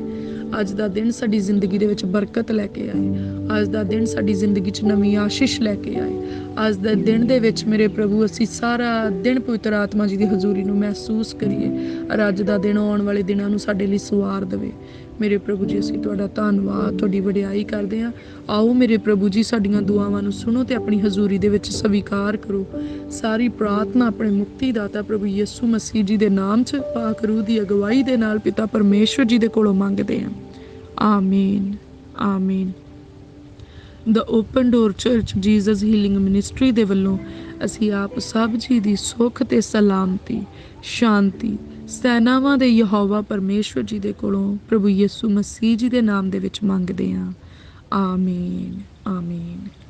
ਅੱਜ ਦਾ ਦਿਨ ਸਾਡੀ ਜ਼ਿੰਦਗੀ ਦੇ ਵਿੱਚ ਬਰਕਤ ਲੈ ਕੇ ਆਏ। ਅੱਜ ਦਾ ਦਿਨ ਸਾਡੀ ਜ਼ਿੰਦਗੀ 'ਚ ਨਵੀਂ ਆਸ਼ੀਸ਼ ਲੈ ਕੇ ਆਏ। ਅੱਜ ਦੇ ਦਿਨ ਦੇ ਵਿੱਚ ਮੇਰੇ ਪ੍ਰਭੂ ਅਸੀਂ ਸਾਰਾ ਦਿਨ ਪਵਿੱਤਰ ਆਤਮਾ ਜੀ ਦੀ ਹਜ਼ੂਰੀ ਨੂੰ ਮਹਿਸੂਸ ਕਰੀਏ। ਔਰ ਅੱਜ ਦਾ ਦਿਨ ਆਉਣ ਵਾਲੇ ਦਿਨਾਂ ਨੂੰ ਸਾਡੇ ਲਈ ਸਵਾਰ ਦੇਵੇ ਮੇਰੇ ਪ੍ਰਭੂ ਜੀ। ਅਸੀਂ ਤੁਹਾਡਾ ਧੰਨਵਾਦ, ਤੁਹਾਡੀ ਵਡਿਆਈ ਕਰਦੇ ਹਾਂ। ਆਓ ਮੇਰੇ ਪ੍ਰਭੂ ਜੀ ਸਾਡੀਆਂ ਦੁਆਵਾਂ ਨੂੰ ਸੁਣੋ ਤੇ ਆਪਣੀ ਹਜ਼ੂਰੀ ਦੇ ਵਿੱਚ ਸਵੀਕਾਰ ਕਰੋ। ਸਾਰੀ ਪ੍ਰਾਰਥਨਾ ਆਪਣੇ ਮੁਕਤੀ ਦਾਤਾ ਪ੍ਰਭੂ ਯਿਸੂ ਮਸੀਹ ਜੀ ਦੇ ਨਾਮ 'ਚ ਪਾਕ ਰੂਹ ਦੀ ਅਗਵਾਈ ਦੇ ਨਾਲ ਪਿਤਾ ਪਰਮੇਸ਼ਵਰ ਜੀ ਦੇ ਕੋਲੋਂ ਮੰਗਦੇ ਹਾਂ। ਆਮੀਨ ਆਮੀਨ। The open door church Jesus healing ministry ਦੇ ਵੱਲੋਂ ਅਸੀਂ ਆਪ ਸਭ ਜੀ ਦੀ ਸੁੱਖ ਤੇ ਸਲਾਮਤੀ, ਸ਼ਾਂਤੀ ਸੈਨਾਵਾਂ ਦੇ ਯਹੋਵਾ ਪਰਮੇਸ਼ਵਰ ਜੀ ਦੇ ਕੋਲੋਂ ਪ੍ਰਭੂ ਯਿਸੂ ਮਸੀਹ ਜੀ ਦੇ ਨਾਮ ਦੇ ਵਿੱਚ ਮੰਗਦੇ ਹਾਂ। ਆਮੀਨ ਆਮੀਨ।